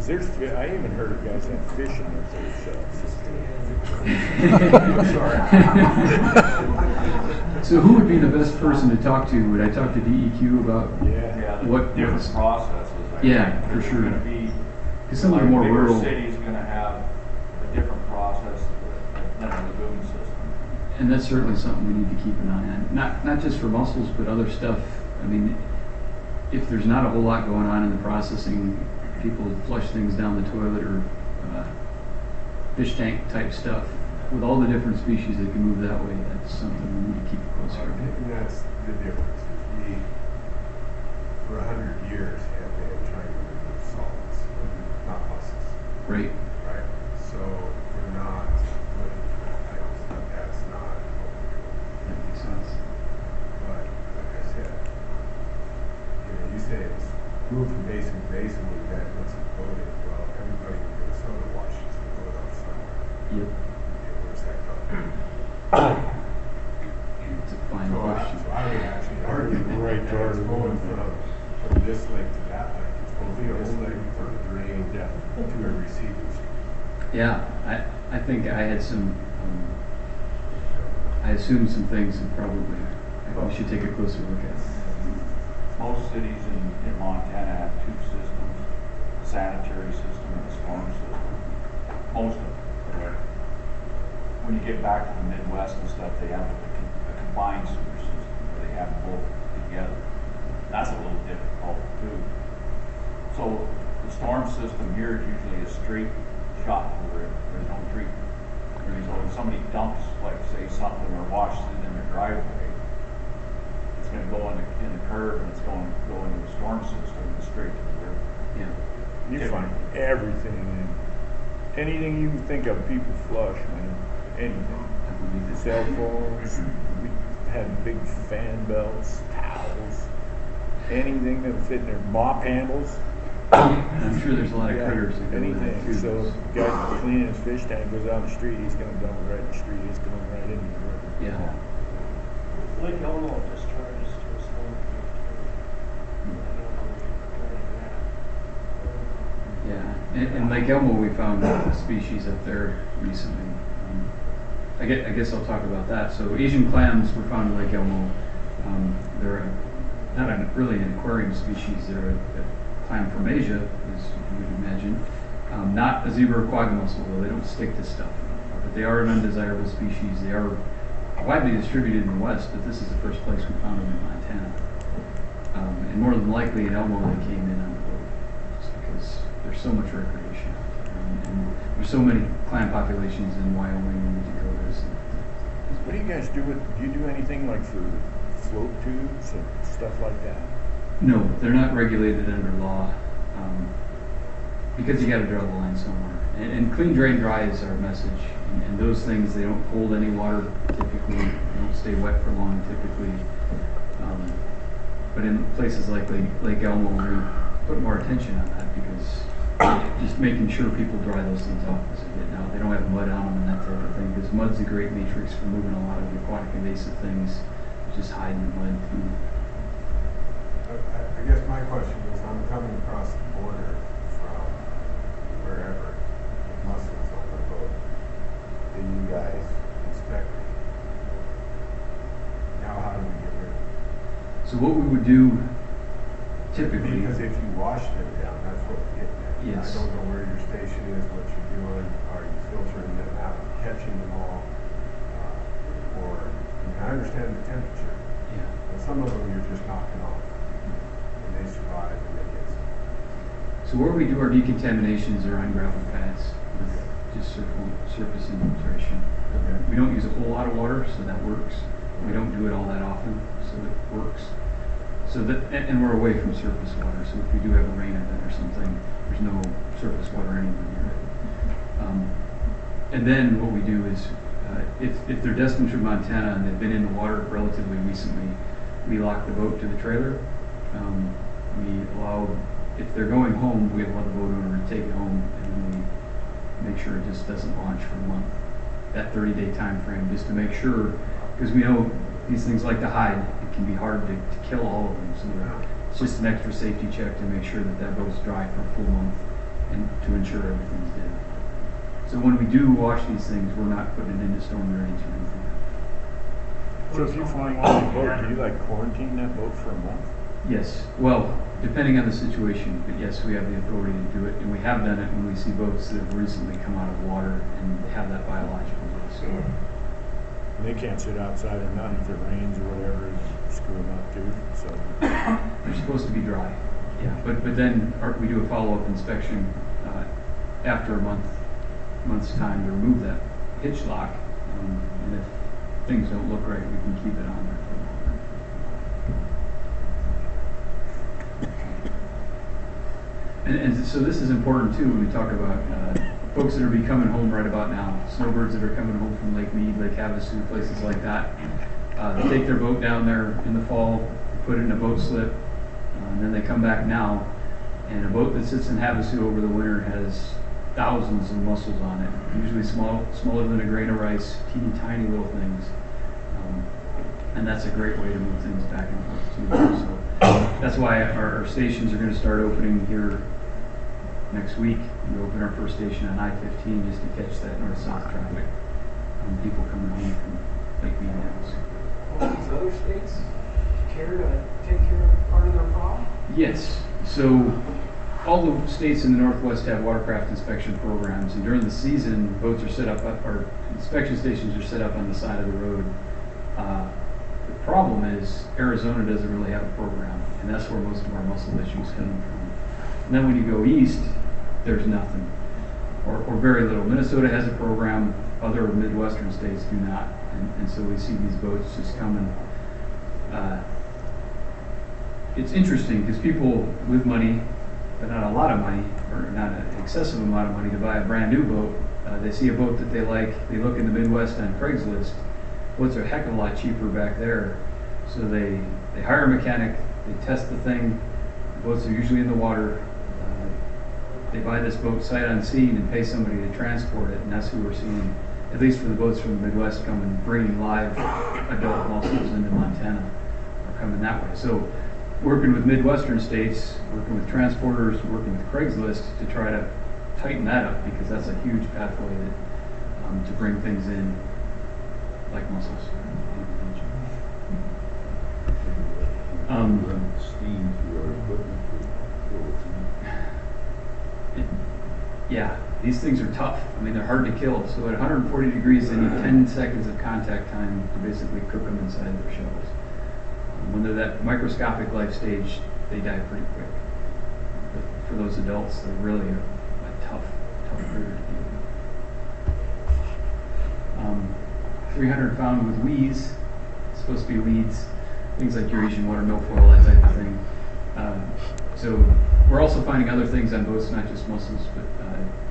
'Cause there's, I even heard of guys that have fish in their So who would be the best person to talk to? Would I talk to DEQ about? Yeah. What- different what's- processes. I Yeah, think. for There's sure. gonna be, Because some of the more bigger rural, city's gonna have a different process than a lagoon system. and that's certainly something we need to keep an eye on. Not just for mussels, but other stuff. I mean, if there's not a whole lot going on in the processing, people flush things down the toilet or fish tank type stuff. With all the different species that can move that way, that's something we need to keep a close eye on. And that's the difference. We, for 100 years, have been trying to remove solids, not mussels, Right. right? So we're not looking for that type of stuff. That's not what we're doing. That makes sense. But like I said, you say it's moved from basin to basin, we've got what's loaded. Well, everybody in Minnesota washes the load off somewhere. Yep. Where's that going? It's a fine question. So I would actually argue Right, that it's going from this lake to that lake. It's going from this lake from the drain to a receiving stream. Yeah, I think I had some, I assumed some things that probably we should take a closer look at. Most cities in Montana have two systems, a sanitary system and a storm system. Most of them. When you get back to the Midwest and stuff, they have a combined sewer system where they have them both together. That's a little difficult too. So the storm system here is usually a straight shot where there's no treatment. So if somebody dumps, like say something or washes it in their driveway, it's going to go in the curb and it's going to go into the storm system and straight to the river. Yeah. You find everything in, anything you can think of, people flush, man. Anything. I believe it. Cell phones, we had big fan belts, towels, anything that fit in there, mop handles. I'm sure there's a lot of Yeah, critters that go with that anything. too. So guy cleaning his fish tank goes out in the street, he's gonna dump it right in the street, he's going right into the river. Yeah. Lake Elmo discharges to a storm field too. I don't know if you're recording that. Yeah, and Lake Elmo, we found a species up there recently. I guess I'll talk about that. So Asian clams were found in Lake Elmo. They're really an aquarium species. They're a clam from Asia, as you would imagine. Not a zebra quagga mussel, though. They don't stick to stuff. But they are an undesirable species. They are widely distributed in the West, but this is the first place we found them in Montana. And more than likely in Elmo they came in on the boat, just because there's so much recreation out there. And there's so many clam populations in Wyoming and the Dakotas. What do you guys do with, do you do anything like for float tubes and stuff like that? No, they're not regulated under law, because you gotta draw the line somewhere. And clean, drain, dry is our message. And those things, they don't hold any water typically, they don't stay wet for long typically. But in places like Lake Elmo, we put more attention on that because just making sure people dry those things off as they get out. They don't have mud on them and that type of thing, because mud's a great matrix for moving a lot of the aquatic invasive things, just hide in the mud too. I guess my question is, I'm coming across the border from wherever, with mussels on the boat, and you guys inspect it. Now how do we get rid of it? So what we would do typically, Because if you wash them down, that's what we're getting at. Yes. I don't know where your station is, what you're doing, are you filtering them out, catching them all? Or, I understand the temperature, yeah. but some of them you're just knocking off. And they survive and they get some. So where we do our decontaminations are on gravel pads with just surface infiltration. We don't use a whole lot of water, so that works. We don't do it all that often, so it works. So that, and we're away from surface water, so if we do have a rain event or something, there's no surface water anywhere near it. And then what we do is, if they're destined for Montana and they've been in the water relatively recently, we lock the boat to the trailer. We allow, if they're going home, we allow the boat owner to take it home, and then we make sure it just doesn't launch for a month. That 30-day time frame, just to make sure, because we know these things like to hide. It can be hard to kill all of them. So it's just an extra safety check to make sure that that boat's dry for a full month. And to ensure everything's dead. So when we do wash these things, we're not putting it into storm drains or anything. So if you find one on the boat, do you like quarantine that boat for a month? Yes, well, depending on the situation, but yes, we have the authority to do it, and we have done it when we see boats that have recently come out of water and have that biological risk. And they can't sit outside or nothing if it rains or whatever, screw them up too, so. They're supposed to be dry, yeah, but then we do a follow-up inspection after a month's time to remove that hitch lock, and if things don't look right, we can keep it on there for longer. And so this is important too when we talk about folks that are coming home right about now, snowbirds that are coming home from Lake Mead, Lake Havasu, places like that. They take their boat down there in the fall, put it in a boat slip, and then they come back now, and a boat that sits in Havasu over the winter has thousands of mussels on it, usually smaller than a grain of rice, teeny tiny little things. And that's a great way to move things back and forth too. So that's why our stations are going to start opening here next week. We open our first station on I-15 just to catch that north-south traffic. People coming home from Lake Mead. All these other states care to take care of part of their problem? Yes. So all the states in the Northwest have watercraft inspection programs, and during the season, boats are set up, or inspection stations are set up on the side of the road. The problem is Arizona doesn't really have a program, and that's where most of our mussel issues come from. And then when you go east, there's nothing, or very little. Minnesota has a program, other Midwestern states do not, and so we see these boats just coming. It's interesting because people with money, but not a lot of money, or not an excessive amount of money to buy a brand new boat, they see a boat that they like, they look in the Midwest on Craigslist, boats are a heck of a lot cheaper back there. So they hire a mechanic, they test the thing, the boats are usually in the water, they buy this boat sight unseen and pay somebody to transport it, and that's who we're seeing, at least for the boats from the Midwest coming, bringing live adult mussels into Montana, are coming that way. So working with Midwestern states, working with transporters, working with Craigslist to try to tighten that up, because that's a huge pathway that, to bring things in like mussels. Run steam through our equipment Yeah, these things are tough. I mean, they're hard to kill. So at 140 degrees, they need 10 seconds of contact time to basically cook them inside their shells. When they're that microscopic life stage, they die pretty quick. But for those adults, they're really a tough critter to deal with. 300 found with weeds. It's supposed to be weeds, things like Eurasian water milfoil, that type of thing. So we're also finding other things on boats, not just mussels, but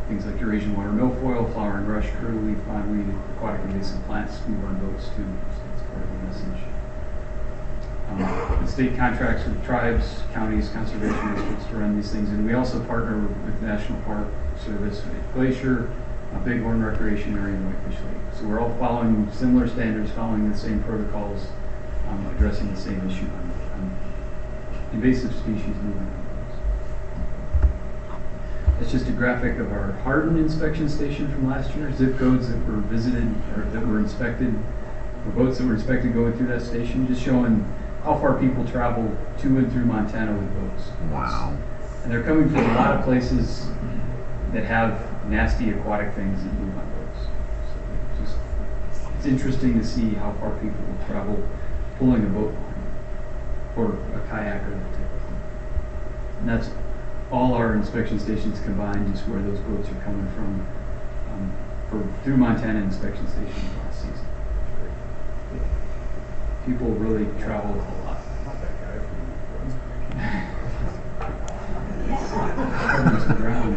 things like Eurasian water milfoil, flower and rush, curlew, pondweed, aquatic invasive plants move on boats too. So that's part of the message. The state contracts with tribes, counties, conservation districts to run these things, and we also partner with National Park Service at Glacier, Bighorn Recreation Area, and Whitefish Lake. So we're all following similar standards, following the same protocols, addressing the same issue on invasive species moving on boats. That's just a graphic of our Hardin inspection station from last year, zip codes that were visited, or that were inspected, or boats that were inspected going through that station, just showing how far people travel to and through Montana with boats. Wow. And they're coming from a lot of places that have nasty aquatic things that move on boats. So it's interesting to see how far people will travel pulling a boat line, or a kayak, or that type of thing. And that's all our inspection stations combined, just where those boats are coming from, through Montana inspection stations last season. People really travel a lot. Not that guy from Ground.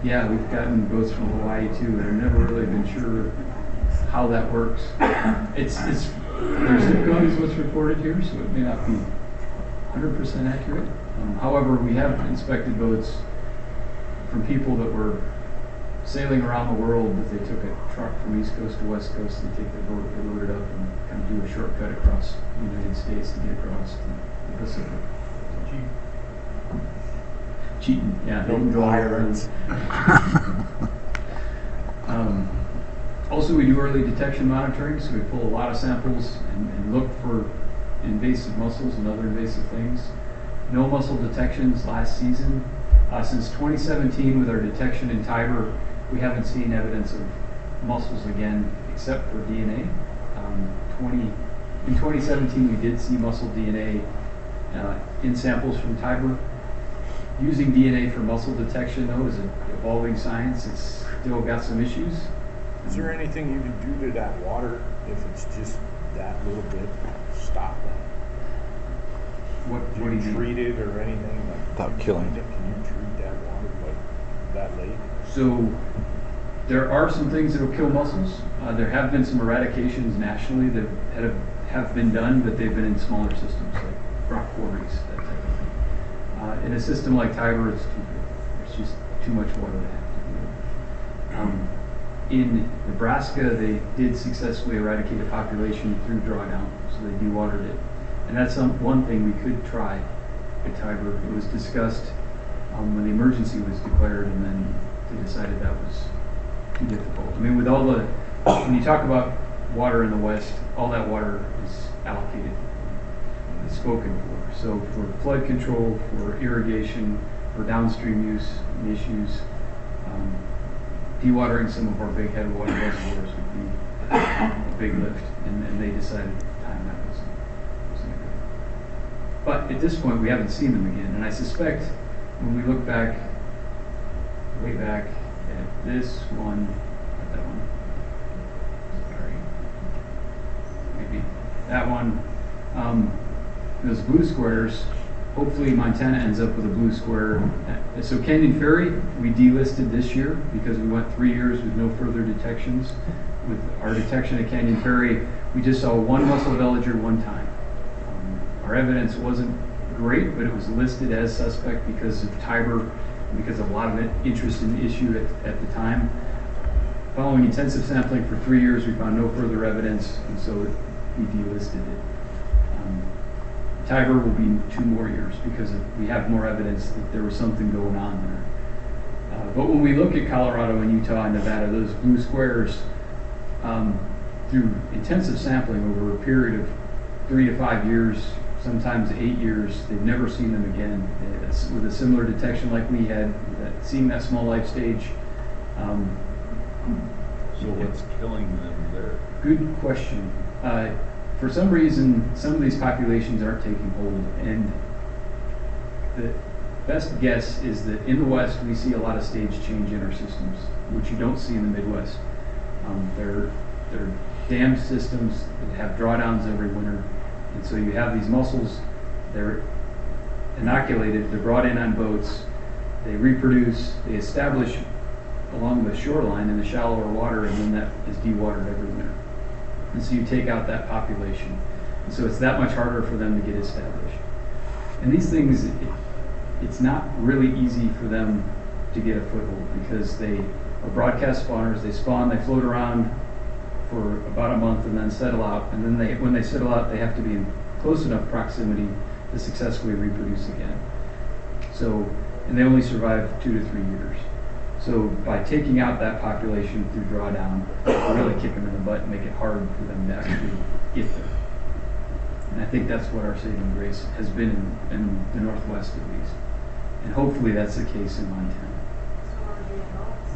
Yeah, we've gotten boats from Hawaii too, and I've never really been sure how that works. It's their zip code is what's reported here, so it may not be 100% accurate. However, we have inspected boats from people that were sailing around the world, that they took a truck from East Coast to West Coast, they take their boat, they load it up, and kind of do a shortcut across the United States to get across the Pacific. cheating, yeah. they No can go all irons. Also, we do early detection monitoring, so we pull a lot of samples and look for invasive mussels and other invasive things. No mussel detections last season. Since 2017, with our detection in Tiber, we haven't seen evidence of mussels again, except for DNA. In 2017, we did see mussel DNA in samples from Tiber. Using DNA for mussel detection, though, is an evolving science. It's still got some issues. Is there anything you can do to that water if it's just that little bit? Stop that. What Do do you you treat it or anything? Like, Without can you killing find it? Can you treat that water like that lake? So there are some things that will kill mussels. There have been some eradications nationally that have been done, but they've been in smaller systems like rock quarries, that type of thing. In a system like Tiber, it's too big. There's just too much water to have to do. In Nebraska, they did successfully eradicate a population through drawdown, so they dewatered it. And that's one thing we could try at Tiber. It was discussed when the emergency was declared, and then they decided that was too difficult. I mean, with all the, when you talk about water in the West, all that water is allocated, it's spoken for. So for flood control, for irrigation, for downstream use and issues, dewatering some of our big headwater reservoirs would be a big lift, and they decided at the time that wasn't good. But at this point, we haven't seen them again, and I suspect when we look back, way back at this one, not that one, sorry, maybe that one, those blue squares, hopefully Montana ends up with a blue square. So Canyon Ferry, we delisted this year because we went 3 years with no further detections. With our detection at Canyon Ferry, we just saw one mussel villager one time. Our evidence wasn't great, but it was listed as suspect because of Tiber, because of a lot of interest in the issue at the time. Following intensive sampling for 3 years, we found no further evidence, and so we delisted it. Tiber will be 2 more years because we have more evidence that there was something going on there. But when we look at Colorado and Utah and Nevada, those blue squares, through intensive sampling over a period of 3 to 5 years, sometimes 8 years, they've never seen them again. With a similar detection like we had, seeing that small life stage. So what's killing them there? Good question. For some reason, some of these populations aren't taking hold, and the best guess is that in the West, we see a lot of stage change in our systems, which you don't see in the Midwest. They're dam systems that have drawdowns every winter, and so you have these mussels, they're inoculated, they're brought in on boats, they reproduce, they establish along the shoreline in the shallower water, and then that is dewatered every winter. And so you take out that population. And so it's that much harder for them to get established. And these things, it's not really easy for them to get a foothold because they are broadcast spawners. They spawn, they float around for about a month and then settle out. And then when they settle out, they have to be in close enough proximity to successfully reproduce again. So, and they only survive 2 to 3 years. So by taking out that population through drawdown, really kick them in the butt and make it hard for them to actually get there. And I think that's what our saving grace has been in the Northwest at least. And hopefully that's the case in Montana. So are the adults,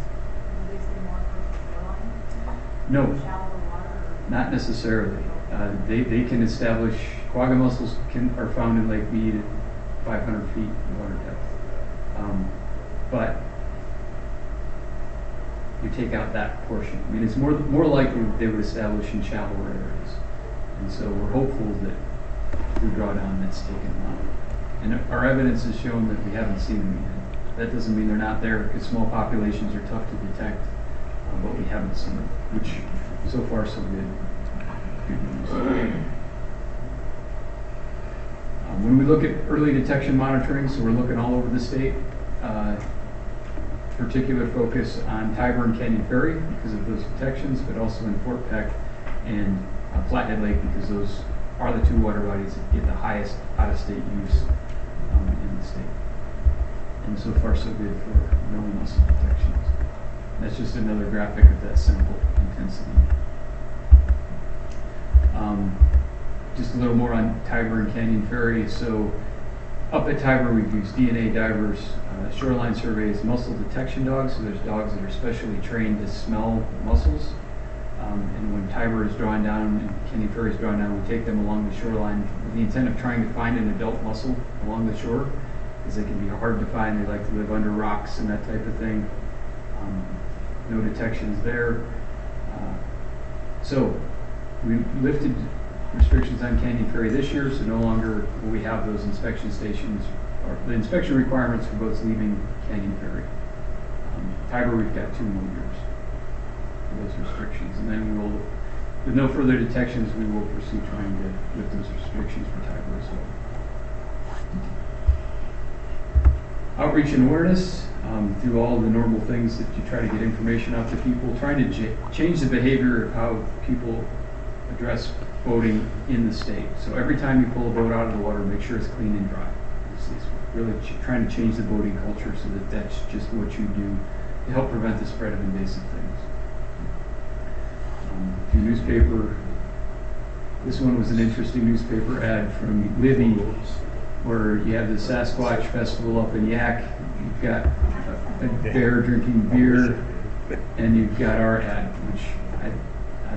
do they stay more close to shoreline? No, Shallow water? not necessarily. They can establish, quagga mussels are found in Lake Mead at 500 feet water depth. But you take out that portion. I mean, it's more likely that they would establish in shallower areas. And so we're hopeful that through drawdown that's taken them out. And our evidence has shown that we haven't seen them yet. That doesn't mean they're not there because small populations are tough to detect, but we haven't seen them, which so far so good. Good news. When we look at early detection monitoring, so we're looking all over the state, particular focus on Tiber and Canyon Ferry because of those detections, but also in Fort Peck and Flathead Lake because those are the 2 water bodies that get the highest out-of-state use in the state. And so far so good for no mussel detections. That's just another graphic of that sample intensity. Just a little more on Tiber and Canyon Ferry. So up at Tiber, we've used DNA divers, shoreline surveys, mussel detection dogs. So there's dogs that are specially trained to smell mussels. And when Tiber is drawn down and Canyon Ferry is drawn down, we take them along the shoreline with the intent of trying to find an adult mussel along the shore, because they can be hard to find. They like to live under rocks and that type of thing. No detections there. So we lifted restrictions on Canyon Ferry this year, so no longer will we have those inspection stations, or the inspection requirements for boats leaving Canyon Ferry. Tiber, we've got 2 more years for those restrictions, and then we will, with no further detections, we will pursue trying to lift those restrictions for Tiber as well. Outreach and awareness, through all the normal things that you try to get information out to people, trying to change the behavior of how people address boating in the state. So every time you pull a boat out of the water, make sure it's clean and dry. It's really trying to change the boating culture so that that's just what you do to help prevent the spread of invasive things. Your newspaper, this one was an interesting newspaper ad from Libby, where you have the Sasquatch Festival up in Yak. You've got a bear drinking beer, and you've got our ad, which I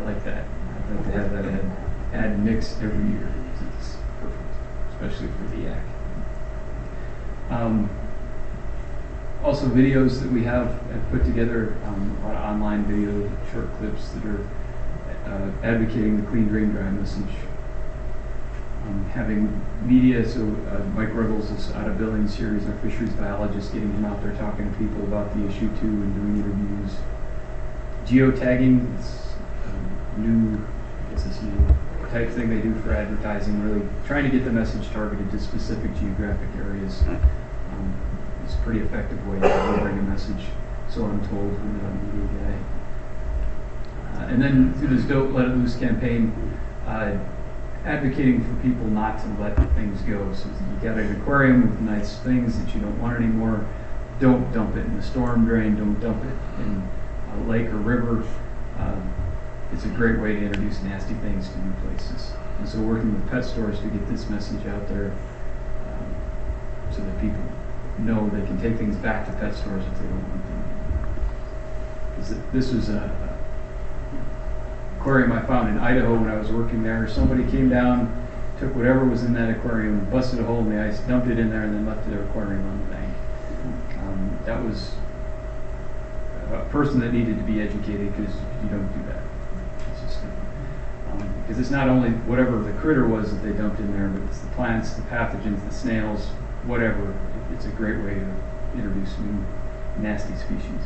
like that. I'd like to have that ad mixed every year. It's perfect, especially for the Yak. Also videos that we have put together, a lot of online video, short clips that are advocating the clean, drain, dry message. Having media, so Mike Ruggles is out of Billings here, he's our fisheries biologist, getting him out there talking to people about the issue too and doing interviews. Geotagging, it's new, I guess this new type thing they do for advertising, really trying to get the message targeted to specific geographic areas. It's a pretty effective way of delivering a message, so I'm told, from the media guy. And then through this Don't Let It Loose campaign, advocating for people not to let things go. So you got an aquarium with nice things that you don't want anymore, don't dump it in the storm drain, don't dump it in a lake or river. It's a great way to introduce nasty things to new places. And so working with pet stores to get this message out there, so that people know they can take things back to pet stores if they don't want them. Because this was a aquarium I found in Idaho when I was working there. Somebody came down, took whatever was in that aquarium, busted a hole in the ice, dumped it in there, and then left their aquarium on the bank. That was a person that needed to be educated, because you don't do that. It's just because it's not only whatever the critter was that they dumped in there, but it's the plants, the pathogens, the snails, whatever. It's a great way to introduce new nasty species.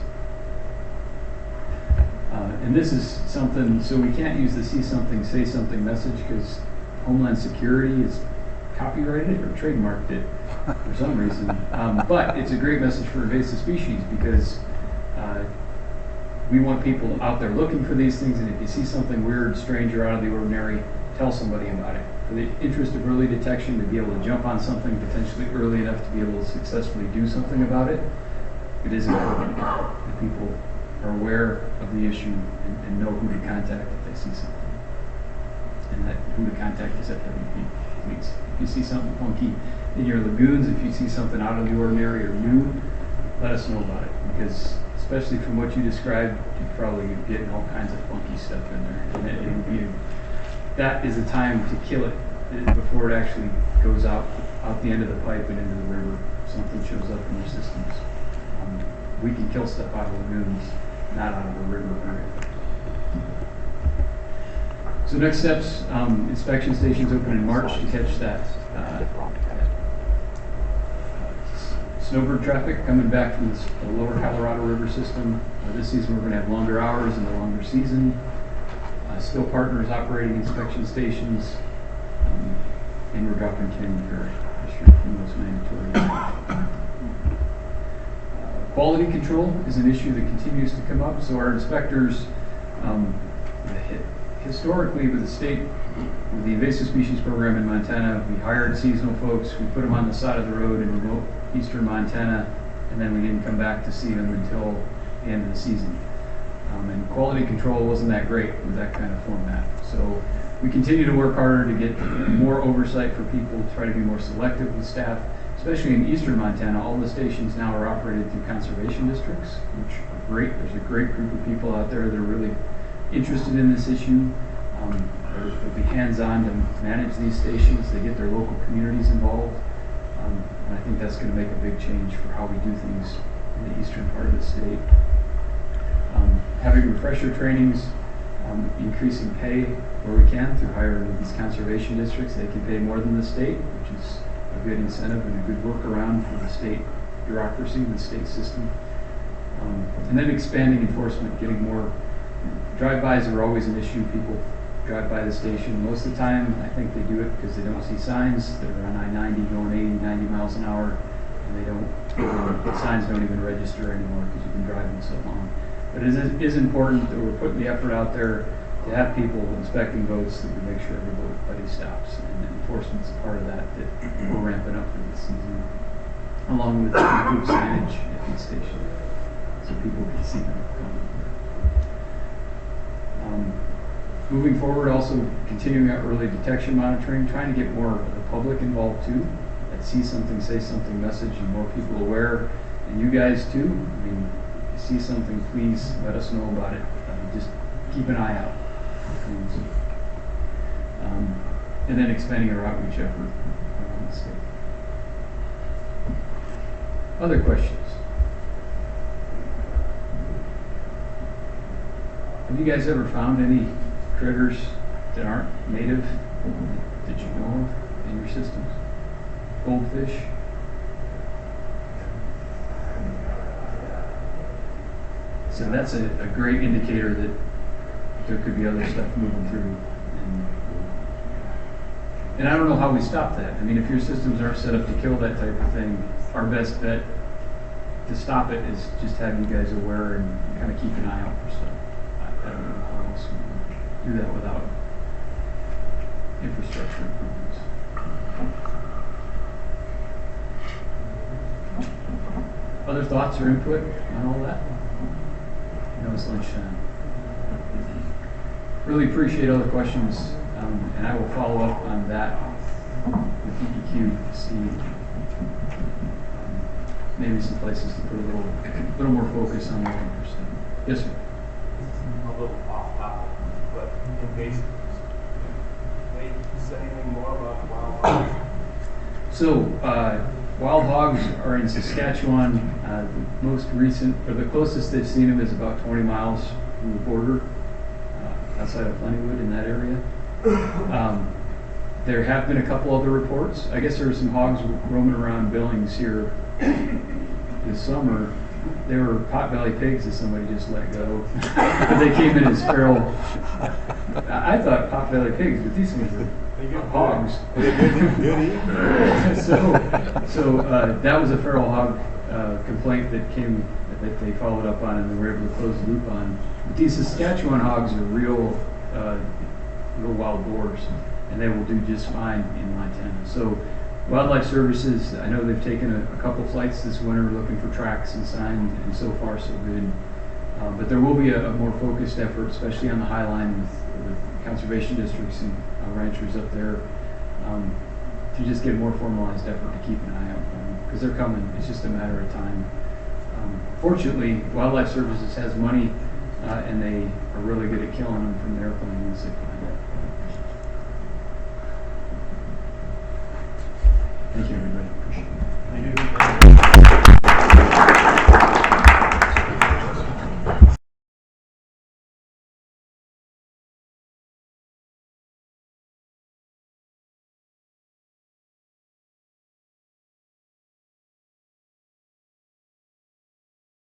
And this is something, so we can't use the see something, say something message, because Homeland Security is copyrighted or trademarked it for some reason. But it's a great message for invasive species, because we want people out there looking for these things, and if you see something weird, strange, or out of the ordinary, tell somebody about it. For the interest of early detection, to be able to jump on something potentially early enough to be able to successfully do something about it, it is important that people are aware of the issue and know who to contact if they see something. And that who to contact is FWP, please. If you see something funky in your lagoons, if you see something out of the ordinary or new, let us know about it, because especially from what you described, you're probably getting all kinds of funky stuff in there. And it would be that is a time to kill it before it actually goes out the end of the pipe and into the river. Something shows up in your systems. We can kill stuff out of lagoons, not out of the river very effectively. So next steps, inspection stations open in March to catch that snowbird traffic coming back from the lower Colorado River system. This season we're going to have longer hours in the longer season. Still partners operating inspection stations, and we're dropping Canyon Ferry this year from those mandatory. Quality control is an issue that continues to come up. So our inspectors, historically with the state, with the Invasive Species Program in Montana, we hired seasonal folks, we put them on the side of the road in remote eastern Montana, and then we didn't come back to see them until the end of the season. And quality control wasn't that great with that kind of format. So we continue to work harder to get more oversight for people, try to be more selective with staff, especially in eastern Montana. All the stations now are operated through conservation districts, which are great. There's a great group of people out there that are really interested in this issue. They'll be hands-on to manage these stations. They get their local communities involved. And I think that's going to make a big change for how we do things in the eastern part of the state. Having refresher trainings, increasing pay where we can through hiring these conservation districts. They can pay more than the state, which is a good incentive and a good workaround for the state bureaucracy, the state system. And then expanding enforcement, getting more drive-bys are always an issue. People drive by the station. Most of the time, I think they do it because they don't see signs. They're on I-90 going 80, 90 miles an hour, and the signs don't even register anymore because you've been driving so long. But it is important that we're putting the effort out there to have people inspecting boats, that we make sure everybody stops. And enforcement's a part of that we're ramping up for this season, along with improved signage at these stations, so people can see them coming. Moving forward, also continuing our early detection monitoring, trying to get more of the public involved too. That see something, say something message, and more people aware, and you guys too. I mean, if you see something, please let us know about it. Just keep an eye out. And then expanding our outreach effort around the state. Other questions? Have you guys ever found any critters that aren't native that you know of in your systems? Goldfish? So that's a great indicator that there could be other stuff moving through. And I don't know how we stop that. I mean, if your systems aren't set up to kill that type of thing, our best bet to stop it is just have you guys aware and kind of keep an eye out for stuff. I don't know how else we do that without infrastructure improvements. Other thoughts or input on all that? I know it's lunchtime. Really appreciate all the questions, and I will follow up on that with DEQ to see maybe some places to put a little more focus on what I'm interested in. Yes, sir. A little off topic, but invasive. Can you say anything more about wild hogs? So, wild hogs are in Saskatchewan. The most recent, or the closest they've seen them is about 20 miles from the border, outside of Plentywood in that area. There have been a couple other reports. I guess there were some hogs roaming around Billings here this summer. They were potbelly pigs that somebody just let go. But they came in as feral. I thought potbelly pigs, but these things are hogs. So that was a feral hog complaint that they followed up on and they were able to close the loop on. But these Saskatchewan hogs are real wild boars, and they will do just fine in Montana. So Wildlife Services, I know they've taken a couple flights this winter looking for tracks and signs, and so far so good. But there will be a more focused effort, especially on the High Line with conservation districts and ranchers up there, to just get a more formalized effort to keep an eye out for them, because they're coming. It's just a matter of time. Fortunately, Wildlife Services has money, and they are really good at killing them from the airplanes.